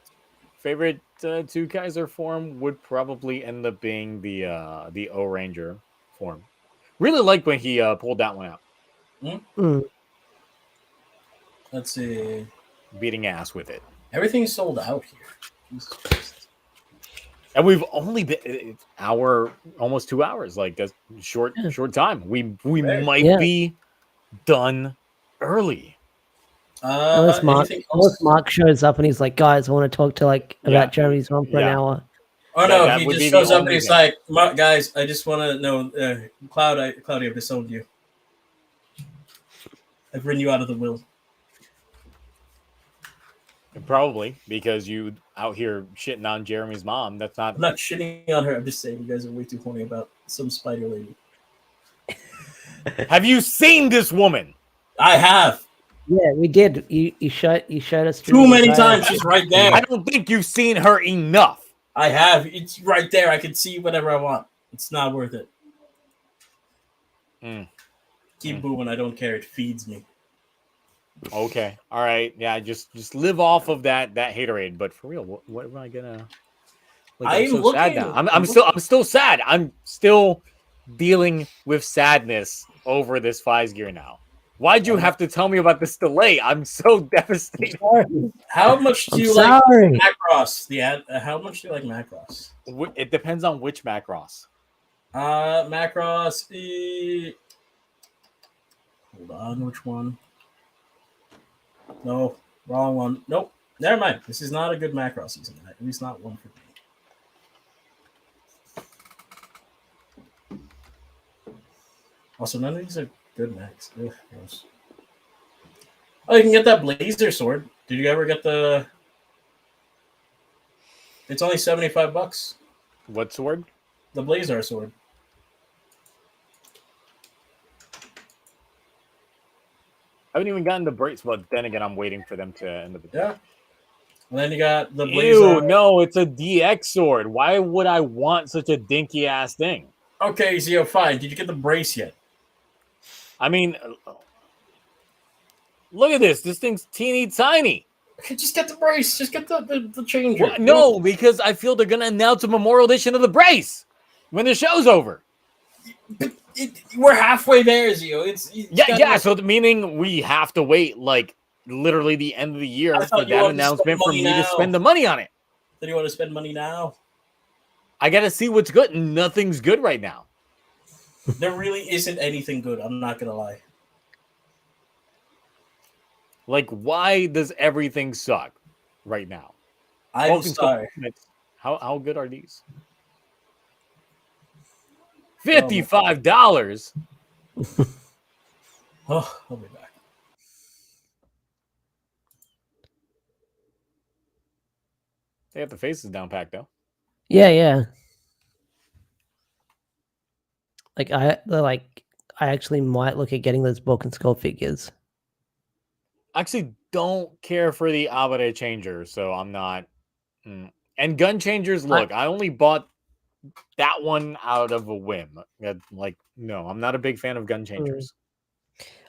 Favorite Two Kaiser form would probably end up being the O Ranger form. Really liked when he pulled that one out, Mm. Let's see. beating ass with it. Everything's sold out here. Jesus Christ. And we've only been almost 2 hours, like that's short time. We Right. might be done early. Unless Anything else? Mark shows up and he's like, guys, I want to talk to about Yeah. Jeremy's mom for an Yeah. hour. Oh no, that he would just be the shows up only and he's thing. like, guys, I just want to know, Cloudy, I've disowned you. I've written you out of the will. Probably because you out here shitting on Jeremy's mom. That's not. I'm not shitting on her. I'm just saying you guys are way too horny about some spider lady. Have you seen this woman? I have. Yeah, we did. You showed us Too many times. She's right there. I don't think you've seen her enough. I have. It's right there. I can see whatever I want. It's not worth it. Keep booing. I don't care. It feeds me. Okay, all right, yeah, just live off of that haterade. But for real, what am I gonna? Like, I'm so sad now. I'm still sad. I'm still dealing with sadness over this Faiz gear now. Why'd you have to tell me about this delay? I'm so devastated. How much do you sorry. like Macross? How much do you like Macross? It depends on which Macross. Macross. Hold on, which one? No, wrong one. Nope. Never mind. This is not a good Macross season. At least not one for me. Also, none of these are good Macs. Ugh, gross. Oh, you can get that blazer sword. Did you ever get the? It's only $75. What sword? The blazer sword. I haven't even gotten the brace, but then again, I'm waiting for them to end the Yeah. And then you got the blazer. Ew, no, it's a DX sword. Why would I want such a dinky ass thing? Okay, Zio, fine. Did you get the brace yet? I mean, look at this. This thing's teeny tiny. Okay, just get the brace. Just get the changer. What? No, because I feel they're going to announce a Memorial Edition of the brace when the show's over. We're halfway there, Zio. So meaning we have to wait like literally the end of the year for that announcement for me to spend the money on it. Then you want to spend money now? I got to see what's good. Nothing's good right now. There really isn't anything good. I'm not going to lie. Like, why does everything suck right now? I'm sorry. How good are these? $55. Oh, I'll be back. They have the faces down packed though. Yeah. I actually might look at getting those Bulk and Skull figures. I actually don't care for the Abare changer, so I'm not. And gun changers, look, I only bought that one out of a whim. No, I'm not a big fan of gun changers.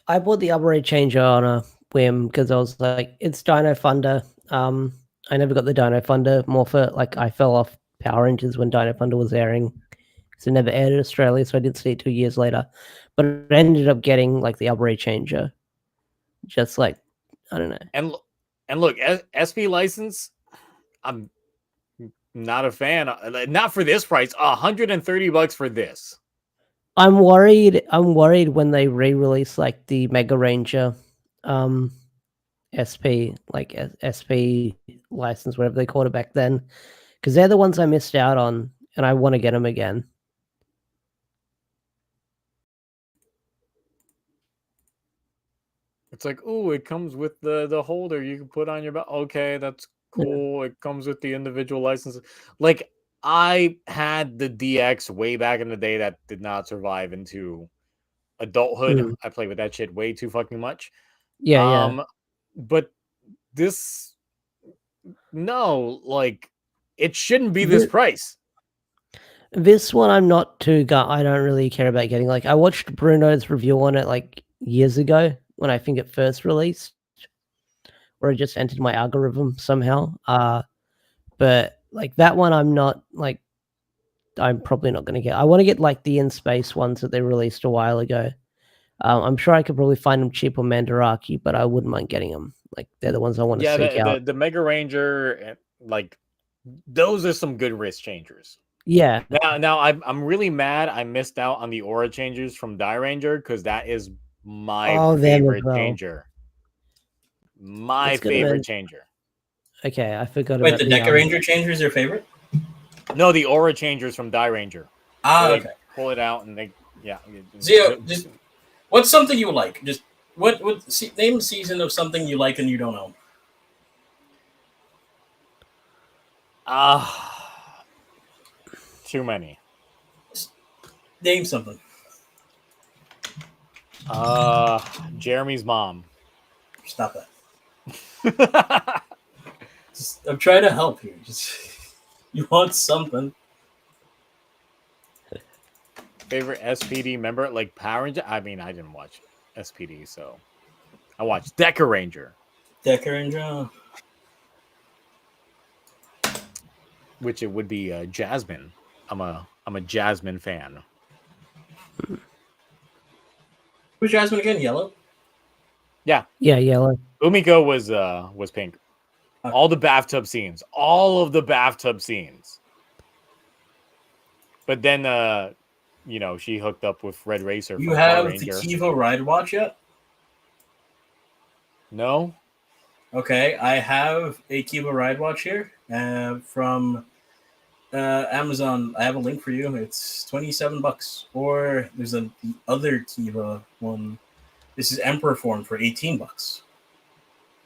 I bought the Upgrade Changer on a whim because I was like, it's Dino Thunder. I never got the Dino Thunder Morpher. I fell off Power Rangers when Dino Thunder was airing. because it never aired in Australia, so I didn't see it 2 years later. But I ended up getting like the Upgrade Changer. Just like, I don't know. And look, SP license, I'm not a fan. Not for this price. $130 for this. I'm worried when they re-release like the Mega Ranger SP, like SP license, whatever they called it back then, because they're the ones I missed out on, and I want to get them again. It's like, oh, it comes with the holder you can put on your belt. Okay, that's cool. Yeah. It comes with the individual license. Like, I had the DX way back in the day that did not survive into adulthood. I played with that shit way too fucking much. Yeah. But this, no, like, it shouldn't be this price. This one, I'm not too I don't really care about getting. Like, I watched Bruno's review on it like years ago when I think it first released, where it just entered my algorithm somehow. But like that one, I'm probably not going to get. I want to get like the In Space ones that they released a while ago. I'm sure I could probably find them cheap on Mandarake, but I wouldn't mind getting them. Like, they're the ones I want to seek out. The Mega Ranger, like, those are some good wrist changers. Yeah. Now I'm really mad I missed out on the Aura changers from Die Ranger, because that is my favorite changer. My favorite changer. Okay, I forgot about the Deca Ranger changer is your favorite? No, the Aura changers from Die Ranger. Okay. Pull it out and they, Zio, just what's something you like? Just name a season of something you like and you don't own. Too many. Name something. Jeremie's mom. Stop that. I'm trying to help you. You want something. Favorite SPD member, like Power Ranger? I mean, I didn't watch SPD, so I watched Deca Ranger. Deca Ranger. Which it would be Jasmine. I'm a Jasmine fan. Who's Jasmine again? Yellow? Yeah, yellow. Umiko was pink. Okay. All the bathtub scenes. All of the bathtub scenes. But then she hooked up with Red Racer. You have the Kiva Ride Watch yet? No. Okay, I have a Kiva Ride Watch here from Amazon. I have a link for you. It's $27. Or there's the other Kiva one. This is Emperor form for $18.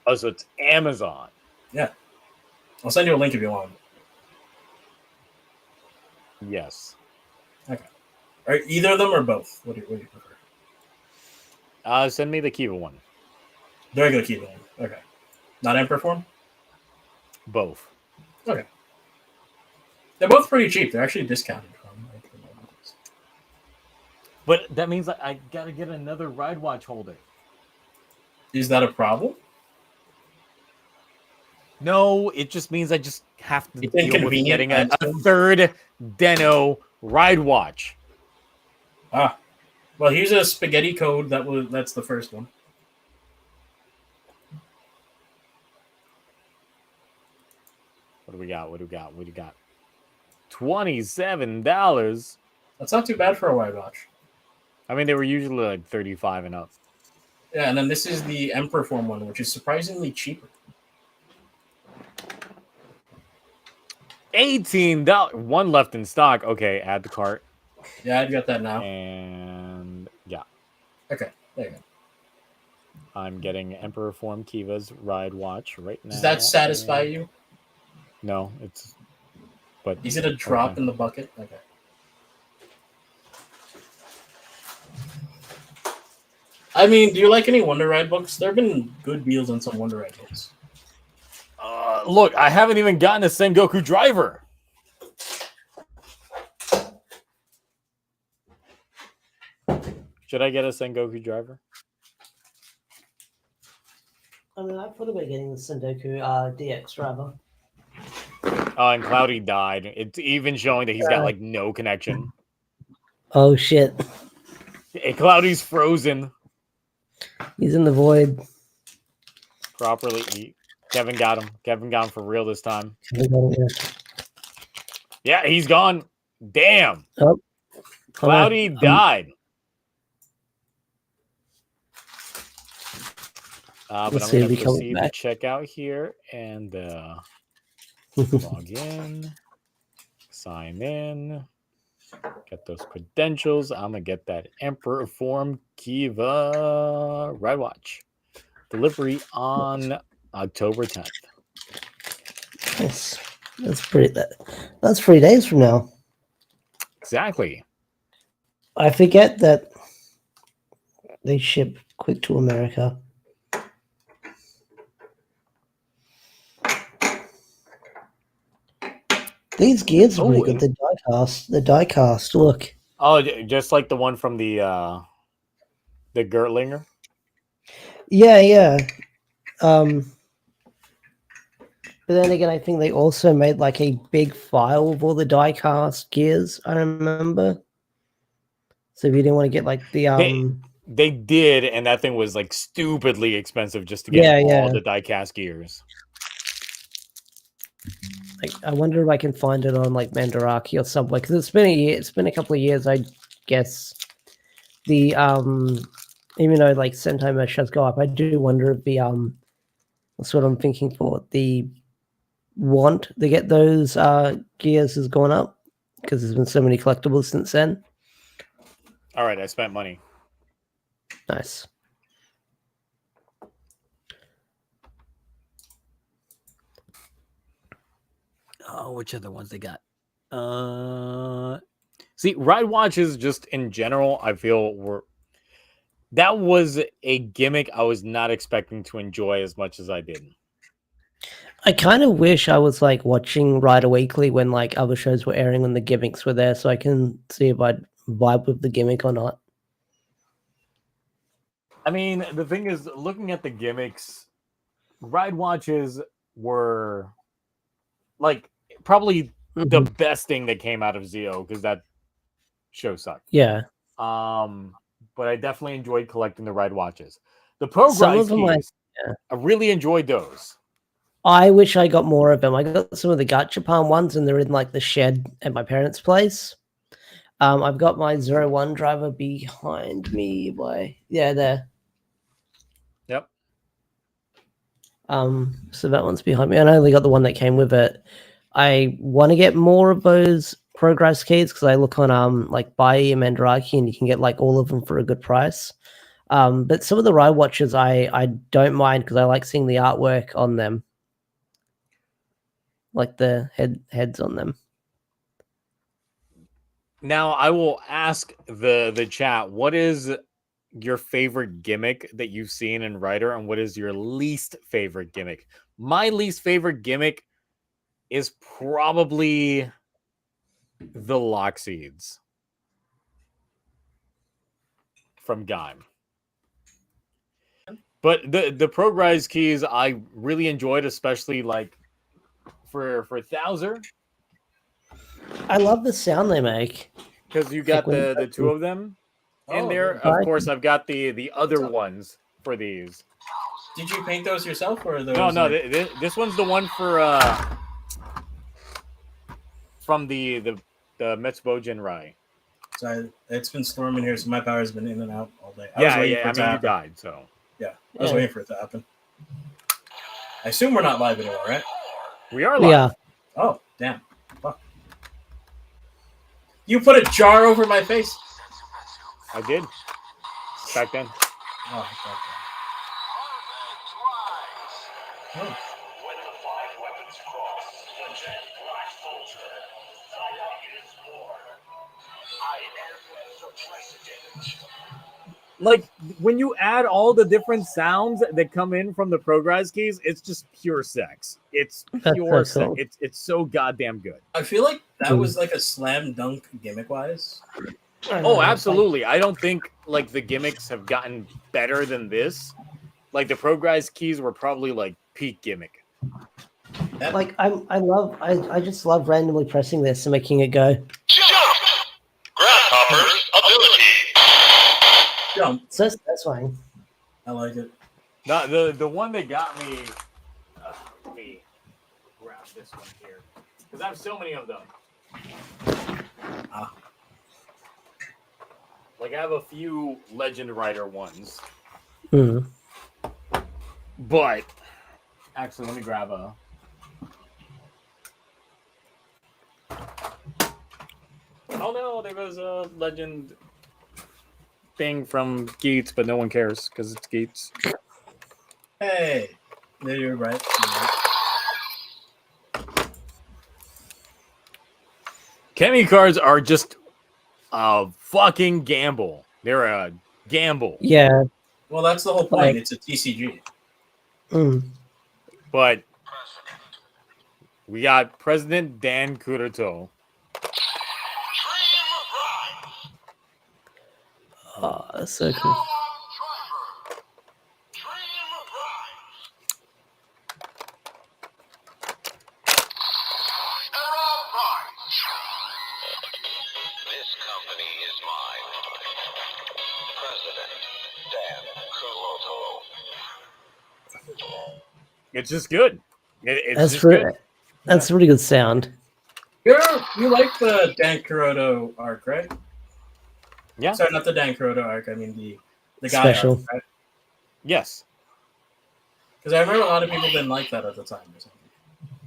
Oh, so it's Amazon. Yeah. I'll send you a link if you want. Yes. Are either of them or both? What do you prefer? Send me the Kiva one. The regular Kiva one. Okay. Not Emperor form? Both. Okay. They're both pretty cheap. They're actually discounted from But that means I gotta get another ride watch holder. Is that a problem? No, it just means I just have to It's deal with inconvenient getting a and- third Deno ride watch. Ah. Well, here's a spaghetti code that's the first one. What do we got? What do you got? $27. That's not too bad for a wide watch. I mean, they were usually like 35 and up. Yeah, and then this is the Emperor form one, which is surprisingly cheaper. $18. One left in stock. Okay, add the cart. Yeah, I've got that now. And yeah, Okay, there you go. I'm getting Emperor Form Kiva's ride watch right now. Does that satisfy you? No, it's. But Is it a drop okay. in the bucket? Okay. I mean, do you like any Wonder Ride books? There have been good deals on some Wonder Ride books. Look, I haven't even gotten a Sengoku driver. Should I get a Sengoku driver? I mean, I thought about getting the Sendoku DX driver. Oh, and Cloudy died. It's even showing that he's got like no connection. Oh shit! Hey, Cloudy's frozen. He's in the void. Properly. Kevin got him. Kevin got him for real this time. Yeah. Yeah, he's gone. Damn. Oh, Cloudy died. But let's I'm see going if to he comes proceed to back. check out here and log in, sign in, get those credentials. I'm going to get that Emperor Form Kiva ride watch. Delivery on October 10th. Nice. That's 3 days from now. Exactly. I forget that they ship quick to America. These gears are pretty good. The die cast. Look. Oh, just like the one from the Gertlinger. Yeah. But then again, I think they also made like a big file of all the die cast gears. I remember. So if you didn't want to get like the They did, and that thing was like stupidly expensive just to get all the die cast gears. Like, I wonder if I can find it on like Mandarake or somewhere, because it's been a year. It's been a couple of years, I guess. The even though like Sentai merch does go up, I do wonder if the that's what I'm thinking for the want to get those gears has gone up, because there's been so many collectibles since then. All right, I spent money. Nice. Oh, which other ones they got? See, ride watches just in general, I feel that was a gimmick I was not expecting to enjoy as much as I did. I kind of wish I was like watching Rider Weekly when like other shows were airing when the gimmicks were there, so I can see if I'd vibe with the gimmick or not. I mean, the thing is, looking at the gimmicks, ride watches were like probably the best thing that came out of Zio, because that show sucked. Yeah. But I definitely enjoyed collecting the ride watches. The Progress keys, I really enjoyed those. I wish I got more of them. I got some of the Gachapon ones, and they're in like the shed at my parents' place. I've got my 01 driver behind me there. Yep. So that one's behind me. And I only got the one that came with it. I want to get more of those Progress keys, because I look on like Buy and Mandarake, and you can get like all of them for a good price. But some of the ride watches I don't mind because I like seeing the artwork on them, like the heads on them. Now I will ask the chat, what is your favorite gimmick that you've seen in Rider, and what is your least favorite gimmick? My least favorite gimmick is probably the Lockseeds from Gaim. But the Progrise keys I really enjoyed, especially like for Thouser. I love the sound they make. Because you got when- the two of them in Oh, there. good. Of course, I've got the other ones for these. Did you paint those yourself, or are those? No, like... this one's the one for from the Metsubojin Rai. So it's been storming here, so my power's been in and out all day. Yeah. for I it mean, to you happen. died, so Yeah, I was waiting for it to happen. I assume we're not live anymore, right? we are live. Yeah. Oh, damn. Fuck. You put a jar over my face? I did back then. Oh, fuck. Oh. Like when you add all the different sounds that come in from the Progrise keys, it's just pure sex. It's That's pure so sex. cool. It's so goddamn good. I feel like that was like a slam dunk gimmick-wise. Oh, absolutely. I don't think like the gimmicks have gotten better than this. Like the Progrise keys were probably like peak gimmick. Like I just love randomly pressing this and making it go. Jump! Grasshopper's ability. Jump. So satisfying. I like it. The one that got me. Let me grab this one here because I have so many of them. Like I have a few Legend Rider ones, Mm. but actually, let me grab a. Oh no, there was a Legend thing from Geats, but no one cares because it's Geats. Hey. Yeah, you're right. Kemi cards are just a fucking gamble. They're a gamble. Yeah. Well, that's the whole point. Like- It's a TCG. Mm. But we got President Dan Kuroto. Oh, that's so cool. This company is mine. President Dan Kuroto. It's just good. It's That's just good. That's a really good sound. You like the Dan Kuroto arc, right? Yeah. Sorry, not the Dan Kuroto arc. I mean the guy Special. arc, right? Yes. Because I remember a lot of people didn't like that at the time or something.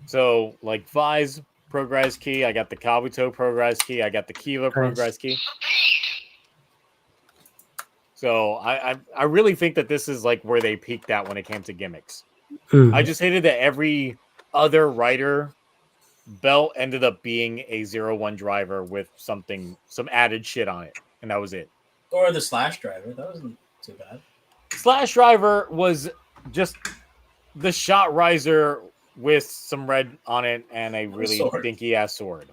So, like Faiz Progrise key, I got the Kabuto Progrise key, I got the Kiva Progrise key. So I really think that this is like where they peaked at when it came to gimmicks. Mm. I just hated that every other writer belt ended up being a 0-1 driver with some added shit on it, and that was it. Or the Slash Driver. That wasn't too bad. Slash driver was just the shot riser with some red on it and a really Sword. dinky ass sword.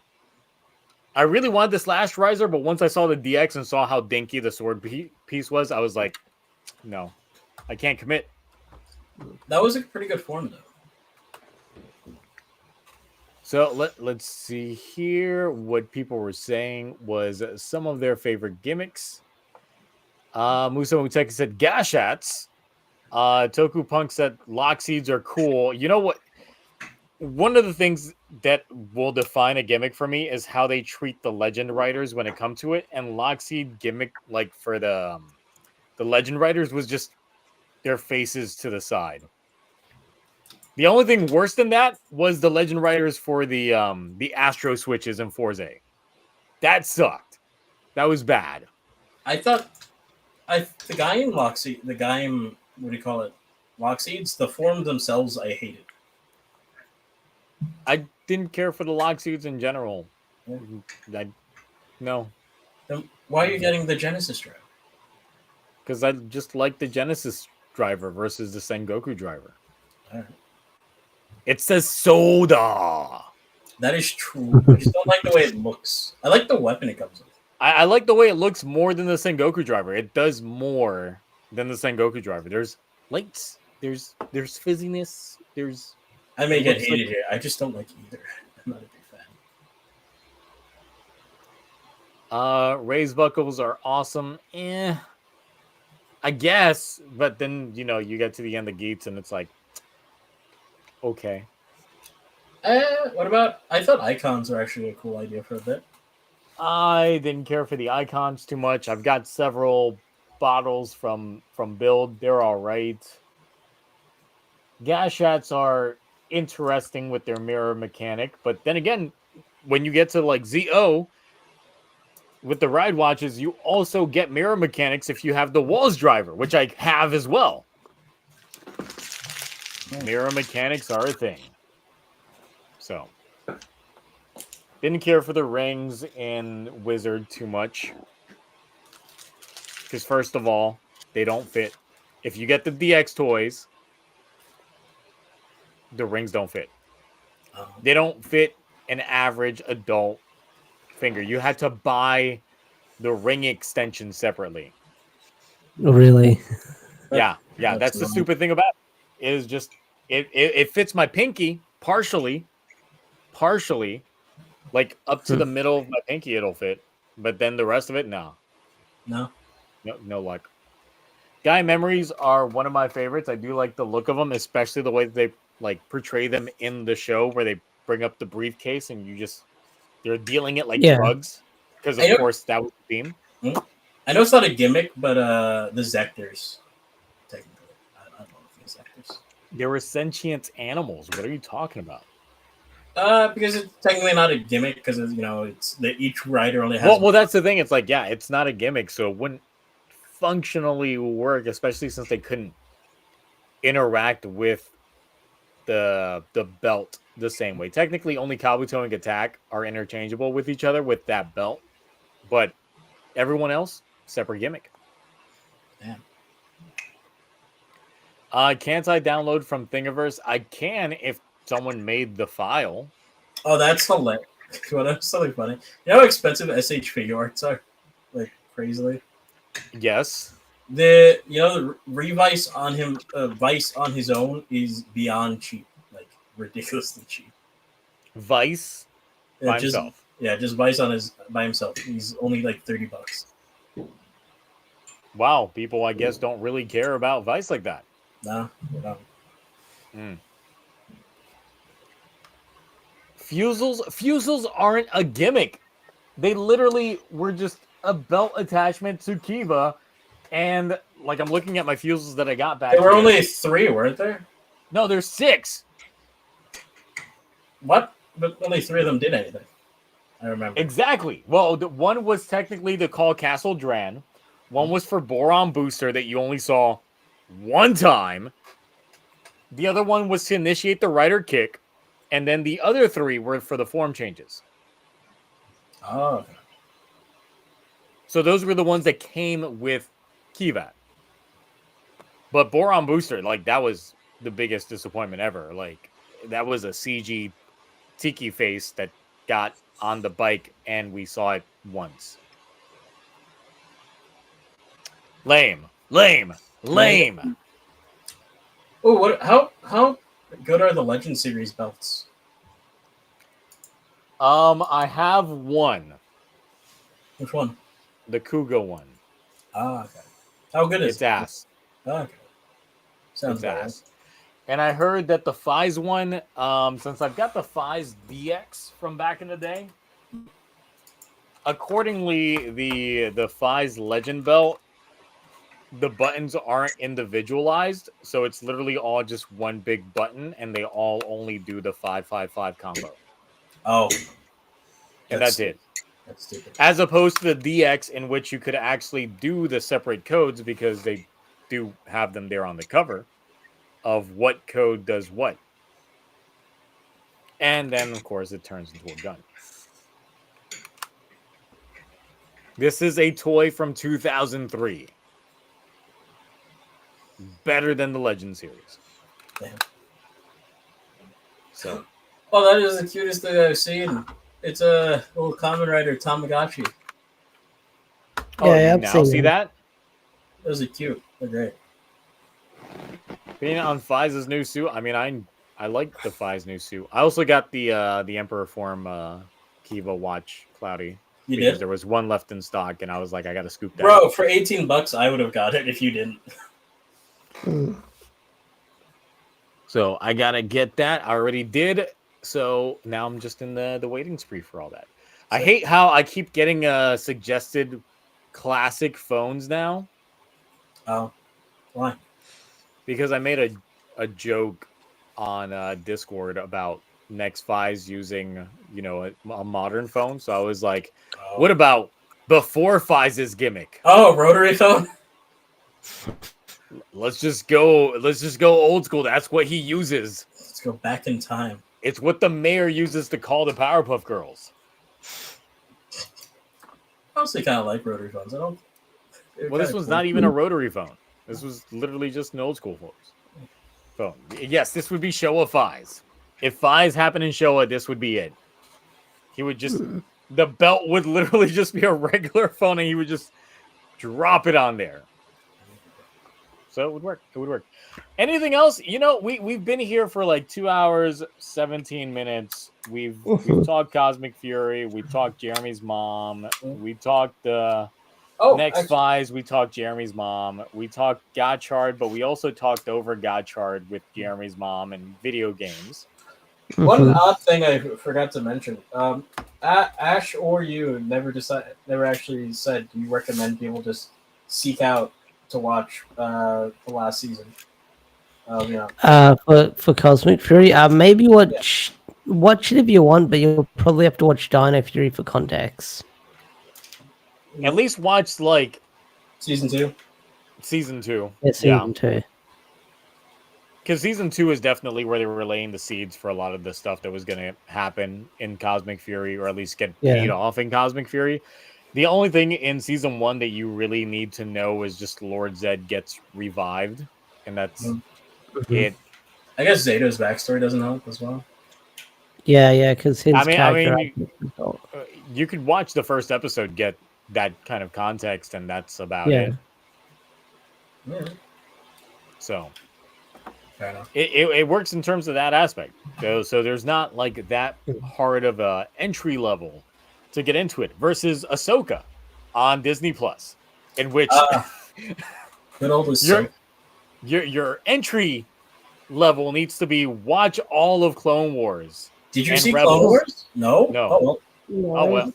I really wanted the slash riser, but once I saw the DX and saw how dinky the sword piece was, I was like, no, I can't commit. That was a pretty good form, though. So let's see here. What people were saying was some of their favorite gimmicks. Musa Muteki said Gashats. Toku Punk said Lockseeds are cool. You know what? One of the things that will define a gimmick for me is how they treat the Legend Riders when it comes to it. And Lockseed gimmick, like for the Legend Riders, was just their faces to the side. The only thing worse than that was the Legend Riders for the Astro switches in Forza. That sucked. That was bad. I thought The guy in Lockseed, the guy in what do you call it? Lockseeds, the form themselves, I hated. I didn't care for the lock suits in general. Yeah. No, Then why are you getting the Genesis drive? because I just like the Genesis driver versus the Sengoku driver. Alright. It says soda. That is true. I just don't like the way it looks. I like the weapon it comes with. I like the way it looks more than the Sengoku driver. It does more than the Sengoku driver. There's lights. There's fizziness. There's I may It get looks hated like- here. I just don't like either. I'm not a big fan. raised buckles are awesome. I guess, but then you get to the end of Geats and it's like, okay. What about? I thought icons were actually a cool idea for a bit. I didn't care for the icons too much. I've got several bottles from Build. They're all right. Gashats are interesting with their mirror mechanic, but then again, when you get to like ZO with the ride watches, you also get mirror mechanics if you have the walls driver, which I have as well. Mirror mechanics are a thing. So, didn't care for the rings in Wizard too much. Because first of all, they don't fit. If you get the DX toys, the rings don't fit. They don't fit an average adult finger. You had to buy the ring extension separately. Really? Yeah. That's That's the wrong. stupid thing about it. Is just it fits my pinky partially, like up to the middle of my pinky. It'll fit, but then the rest of it, no luck. Guy memories are one of my favorites. I do like the look of them, especially the way that they like portray them in the show, where they bring up the briefcase and they're dealing it like Yeah. drugs, because I of know- course that was the theme. I know it's not a gimmick, but the Zectors, technically, I don't know if it's Zectors. They were sentient animals. What are you talking about? Because it's technically not a gimmick, because it's that each rider only has. Well, that's the thing. It's like, yeah, it's not a gimmick, so it wouldn't functionally work, especially since they couldn't interact with the belt the same way. Technically, only Kabuto and Attack are interchangeable with each other with that belt, but everyone else, separate gimmick. Damn. Can't I download from Thingiverse? I can if someone made the file. Oh, that's hilarious. Well, that's something funny. You know how expensive SH figure arts are? Like, crazily. Yes. The Revice on him, Vice on his own is beyond cheap. Like, ridiculously cheap. Vice by just, himself. Yeah, just Vice by himself. He's only like $30. Wow, people, I guess, don't really care about Vice like that. No, you know. Fusels aren't a gimmick. They literally were just a belt attachment to Kiva, and like I'm looking at my fusels that I got back. There were here. only 3, weren't there? No, there's 6. What? But only 3 of them did anything. I remember. Exactly. Well, one was technically to call Castle Dran. One was for Boron Booster that you only saw one time. The other one was to initiate the Rider Kick. And then the other 3 were for the form changes. Oh, okay. So those were the ones that came with Kivat. But Boron Booster, like, that was the biggest disappointment ever. Like, that was a CG Tiki face that got on the bike, and we saw it once. Lame. Oh, what? How good are the Legend Series belts? I have one. Which one? The Kugo one. Ah, okay. How good is It's it? ass. Oh, okay. Sounds It's bad. ass. And I heard that the Faiz one, since I've got the Faiz DX from back in the day, accordingly, the Faiz Legend belt, the buttons aren't individualized, so it's literally all just one big button, and they all only do the 5-5-5 combo. Oh, And that's it. That's stupid. As opposed to the DX, in which you could actually do the separate codes because they do have them there on the cover of what code does what. And then, of course, it turns into a gun. This is a toy from 2003. Better than the Legend series. Damn. So, Oh, that is the cutest thing I've seen. It's a little Kamen Rider Tamagotchi. Yeah, you I've now seen see them. that? Those are cute. They're great. Being on Faiz's new suit, I mean, I like the Faiz new suit. I also got the Emperor form Kiva watch Cloudy. You Because did? there was one left in stock, and I was like, I gotta scoop that. Bro, up. for $18, I would have got it if you didn't. So I gotta get that. I already did. So now I'm just in the waiting spree for all that. I hate how I keep getting suggested classic phones now. Oh, why? Because I made a joke on Discord about next Faiz using, a modern phone. So I was like, Oh. what about before Faiz's gimmick? Oh, rotary phone? Let's just go old school. That's what he uses. Let's go back in time. It's what the mayor uses to call the Powerpuff Girls. I honestly kind of like rotary phones. Well, this one's not even a rotary phone. This was literally just an old school phone. Yes, this would be Showa Faiz. If Faiz happened in Showa, this would be it. He would just, the belt would literally just be a regular phone, and he would just drop it on there. So it would work. It would work. Anything else? We've been here for like 2 hours, 17 minutes. We've talked Cosmic Fury. We talked Jeremy's mom. We talked Next Faiz. We talked Jeremy's mom. We talked Gotchard, but we also talked over Gotchard with Jeremy's mom and video games. One odd thing I forgot to mention: Ash or you never actually said. Do you recommend people just seek out to watch the last season? For Cosmic Fury, maybe watch it if you want, but you'll probably have to watch Dino Fury for context. At least watch like season 2. Season 2. Yeah, season 2. Because season 2 is definitely where they were laying the seeds for a lot of the stuff that was going to happen in Cosmic Fury, or at least get paid off in Cosmic Fury. The only thing in season 1 that you really need to know is just Lord Zed gets revived, and that's it. I guess Zeto's backstory doesn't help as well. Yeah, because his character. You could watch the first episode, get that kind of context, and that's about it. Yeah. So fair enough. It works in terms of that aspect. So there's not like that hard of a entry level to get into it versus Ahsoka on Disney Plus, in which good old Ahsoka. your entry level needs to be watch all of Clone Wars. Did you see Rebels. Clone Wars? No. No. Oh well.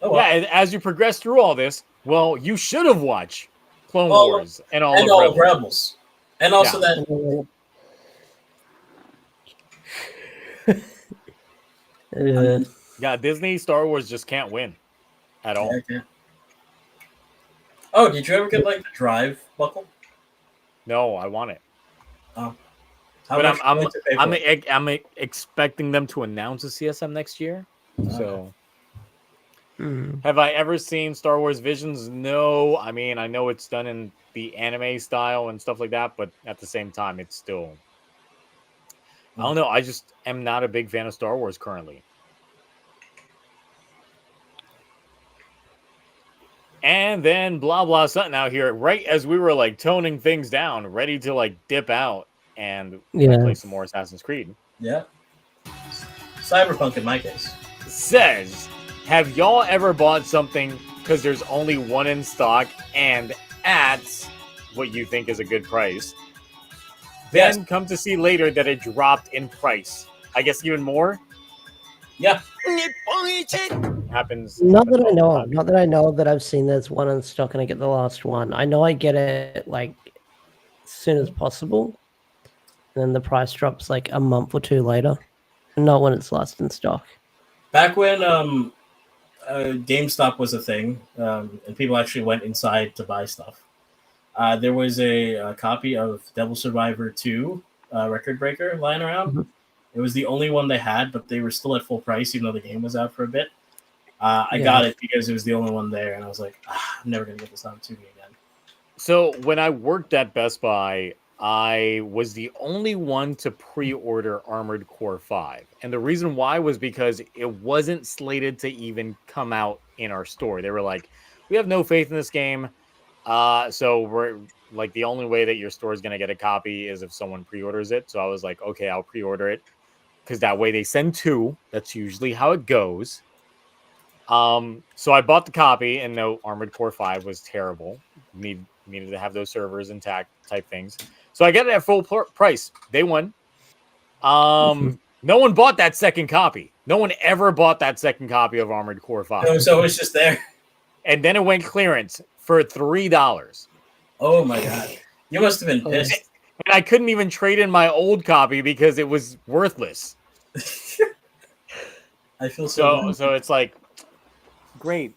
Yeah, as you progress through all this, you should have watched Clone Wars and all of Rebels. And also that. Yeah, Disney Star Wars just can't win at all. Yeah, oh, did you ever get like the Drive buckle? No, I want it. Oh. But I'm expecting them to announce a CSM next year. So have I ever seen Star Wars Visions? No. I mean, I know it's done in the anime style and stuff like that, but at the same time, it's still... I don't know. I just am not a big fan of Star Wars currently. And then blah, blah, something out here, right as we were like toning things down, ready to like dip out and play some more Assassin's Creed. Yeah. Cyberpunk in my case. Says, have y'all ever bought something because there's only one in stock and at what you think is a good price? Then come to see later that it dropped in price. I guess even more? Yeah. Happens. Not that I know that I've seen there's one in stock and I get the last one. I know I get it like as soon as possible. And then the price drops like a month or two later. And not when it's last in stock. Back when GameStop was a thing, and people actually went inside to buy stuff. There was a copy of Devil Survivor 2 Record Breaker lying around. Mhm. It was the only one they had, but they were still at full price, even though the game was out for a bit. I Yeah. got it because it was the only one there, and I was like, I'm never going to get this opportunity again. So when I worked at Best Buy, I was the only one to pre-order Armored Core 5. And the reason why was because it wasn't slated to even come out in our store. They were like, we have no faith in this game. So we're like, the only way that your store is going to get a copy is if someone pre-orders it. So I was like, okay, I'll pre-order it. Because that way they send 2. That's usually how it goes. So I bought the copy, and no, Armored Core 5 was terrible. Needed to have those servers intact type things. So I get it at full price. Day one. No one bought that second copy. No one ever bought that second copy of Armored Core 5. So it was just there. And then it went clearance for $3. Oh my god. You must have been pissed. And I couldn't even trade in my old copy because it was worthless. I feel so So it's like, great.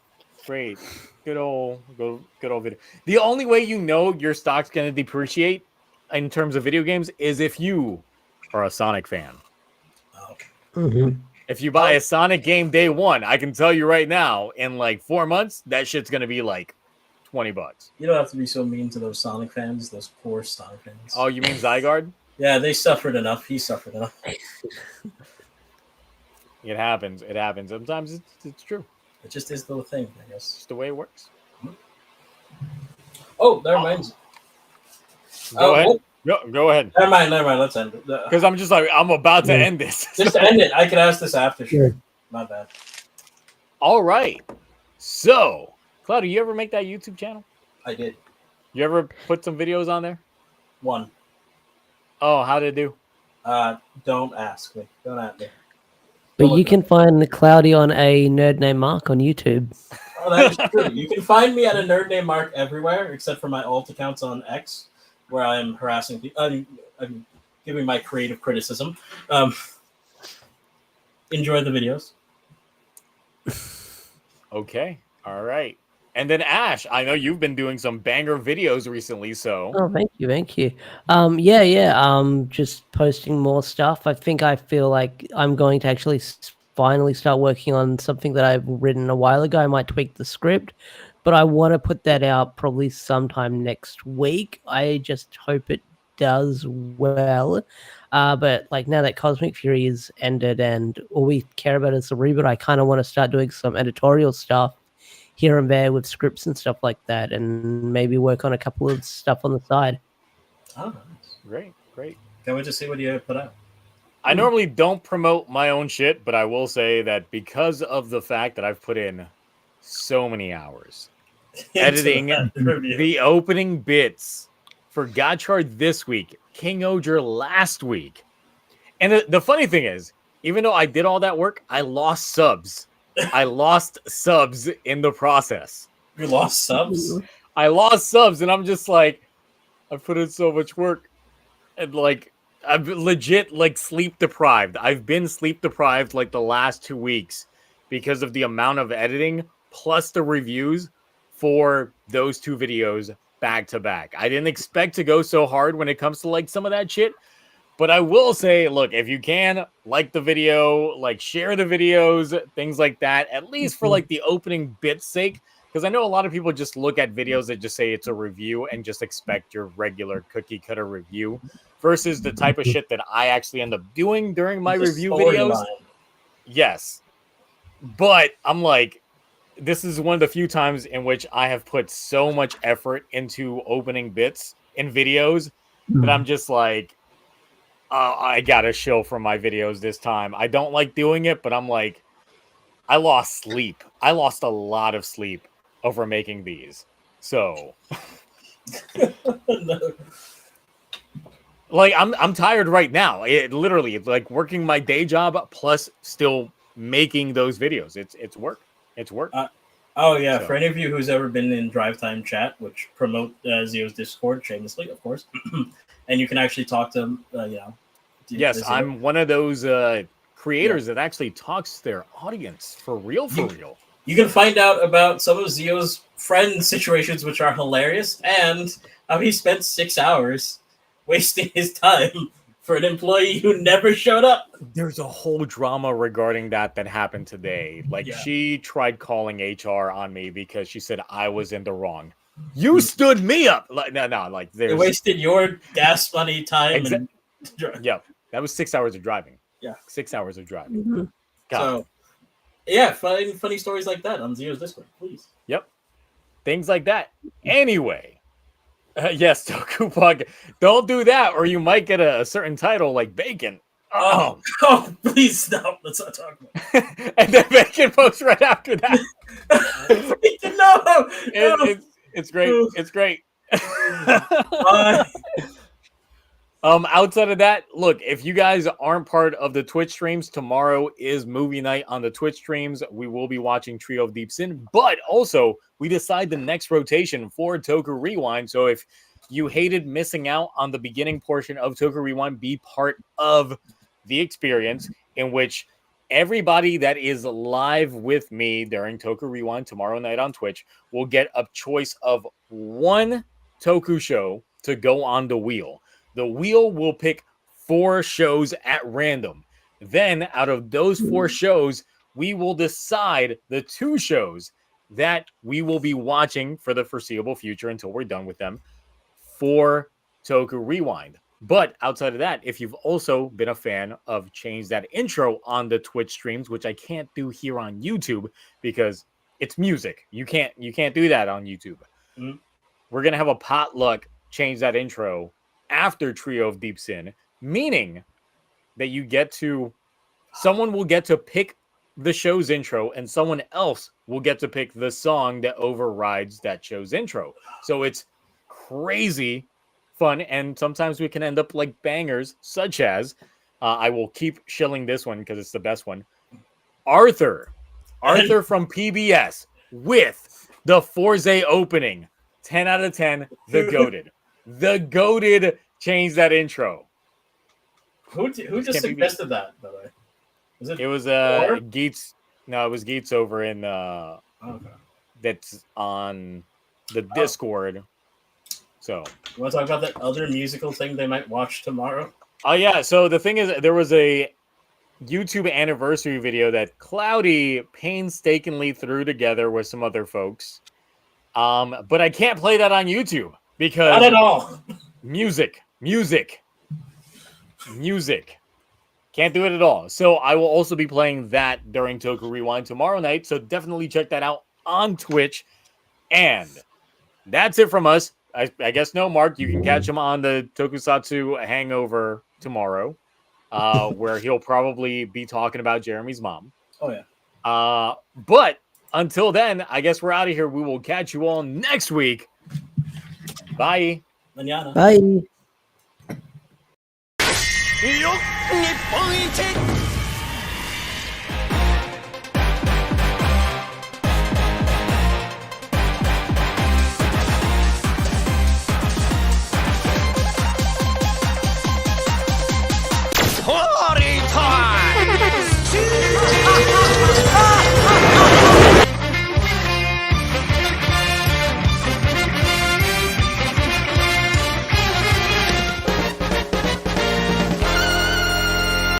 Good old video. The only way you know your stock's going to depreciate in terms of video games is if you are a Sonic fan. Mhm. If you buy a Sonic game day one, I can tell you right now, in like 4 months, that shit's going to be like $20. You don't have to be so mean to those Sonic fans, those poor Sonic fans. Oh, you mean Zygarde? Yeah, they suffered enough. He suffered enough. It happens. Sometimes it's true. It just is the thing, I guess. It's the way it works. Oh, that reminds me. Go ahead. Go ahead. Never mind. Let's end it. Because I'm just like, I'm about to end this. Just to end it. I could ask this after. Sure. My bad. All right. So, Claudia, you ever make that YouTube channel? I did. You ever put some videos on there? One. Oh, how did it do? Don't ask me. Don't at me. But you can find the Cloudy on a nerd named Mark on YouTube. Oh, that is true. You can find me at a nerd named Mark everywhere, except for my alt accounts on X, where I am harassing people. I'm giving my creative criticism. Enjoy the videos. Okay. All right. And then Ash, I know you've been doing some banger videos recently, so Oh, thank you. Just posting more stuff. I feel like I'm going to actually finally start working on something that I've written a while ago. I might tweak the script, but I want to put that out probably sometime next week. I just hope it does well. But like now that Cosmic Fury is ended and all we care about is the reboot, I kind of want to start doing some editorial stuff here and there with scripts and stuff like that, and maybe work on a couple of stuff on the side. Oh, nice. great. Can't wait to see what you put out. I normally don't promote my own shit, but I will say that because of the fact that I've put in so many hours editing the opening bits for Gotchard this week, King Oger last week. And the funny thing is, even though I did all that work, I lost subs. I lost subs in the process. You lost subs? I lost subs, and I'm just like, I put in so much work. And like, I'm legit like sleep deprived. I've been sleep deprived like the last 2 weeks because of the amount of editing plus the reviews for those 2 videos back to back. I didn't expect to go so hard when it comes to like some of that shit. But I will say, look, if you can, like the video, like share the videos, things like that, at least for like the opening bit's sake. Because I know a lot of people just look at videos that just say it's a review and just expect your regular cookie cutter review versus the type of shit that I actually end up doing during my review videos. Yes. But I'm like, this is one of the few times in which I have put so much effort into opening bits in videos that I'm just like, I got to shill from my videos this time. I don't like doing it, but I'm like, I lost sleep. I lost a lot of sleep over making these. So, No. like, I'm tired right now. It literally like working my day job plus still making those videos. It's work. It's work. Oh yeah, So. for any of you who's ever been in Drive Time Chat, which promote Zio's Discord shamelessly, of course, and you can actually talk to him. Yes, I'm one of those creators that actually talks to their audience for real. You can find out about some of Zio's friend situations, which are hilarious, and how he spent 6 hours wasting his time for an employee who never showed up. There's a whole drama regarding that happened today. Like, Yeah. she tried calling HR on me because she said I was in the wrong. You stood me up. Like, no, like They there's wasted your gas money, time, and yeah. That was 6 hours of driving. Yeah. 6 hours of driving. Mhm. God. so. Yeah, find funny stories like that on Zio's Discord, please. Yep. Things like that. Anyway. Yes, TokuPog. Don't do that, or you might get a certain title like Bacon. Oh. Oh, please stop. Let's not talk about it. And then Bacon posts right after that. No! It's great. It's great. Uh, Outside of that, look, if you guys aren't part of the Twitch streams, tomorrow is movie night on the Twitch streams. We will be watching Trio of Deep Sin, but also we decide the next rotation for Toku Rewind. So if you hated missing out on the beginning portion of Toku Rewind, be part of the experience in which everybody that is live with me during Toku Rewind tomorrow night on Twitch will get a choice of one Toku show to go on the wheel. The wheel will pick 4 shows at random. Then, out of those 4 shows, we will decide the 2 shows that we will be watching for the foreseeable future until we're done with them for Toku Rewind. But outside of that, if you've also been a fan of Change That Intro on the Twitch streams, which I can't do here on YouTube because it's music. You can't do that on YouTube. Mhm. We're going to have a potluck Change That Intro after Trio of Deep Sin, meaning that someone will get to pick the show's intro and someone else will get to pick the song that overrides that show's intro. So it's crazy fun, and sometimes we can end up like bangers, such as I will keep shilling this one because it's the best one. Arthur from PBS with the Forze opening. 10 out of 10, the goated. The goated Change That Intro. who just suggested that, by the way? Was it? It was Or? Geets. No, it was Geets over in Okay. that's on the Discord. So You want to talk about that other musical thing they might watch tomorrow? oh yeah, so the thing is there was a YouTube anniversary video that Cloudy painstakingly threw together with some other folks. But I can't play that on YouTube because Not at all. music. Can't do it at all. So I will also be playing that during Toku Rewind tomorrow night. So definitely check that out on Twitch. And that's it from us. I guess no, Mark, you can catch him on the Tokusatsu Hangover tomorrow, where he'll probably be talking about Jeremy's mom. Oh, yeah. But until then, I guess we're out of here. We will catch you all next week. Bye. Manana. Bye. よっ日本一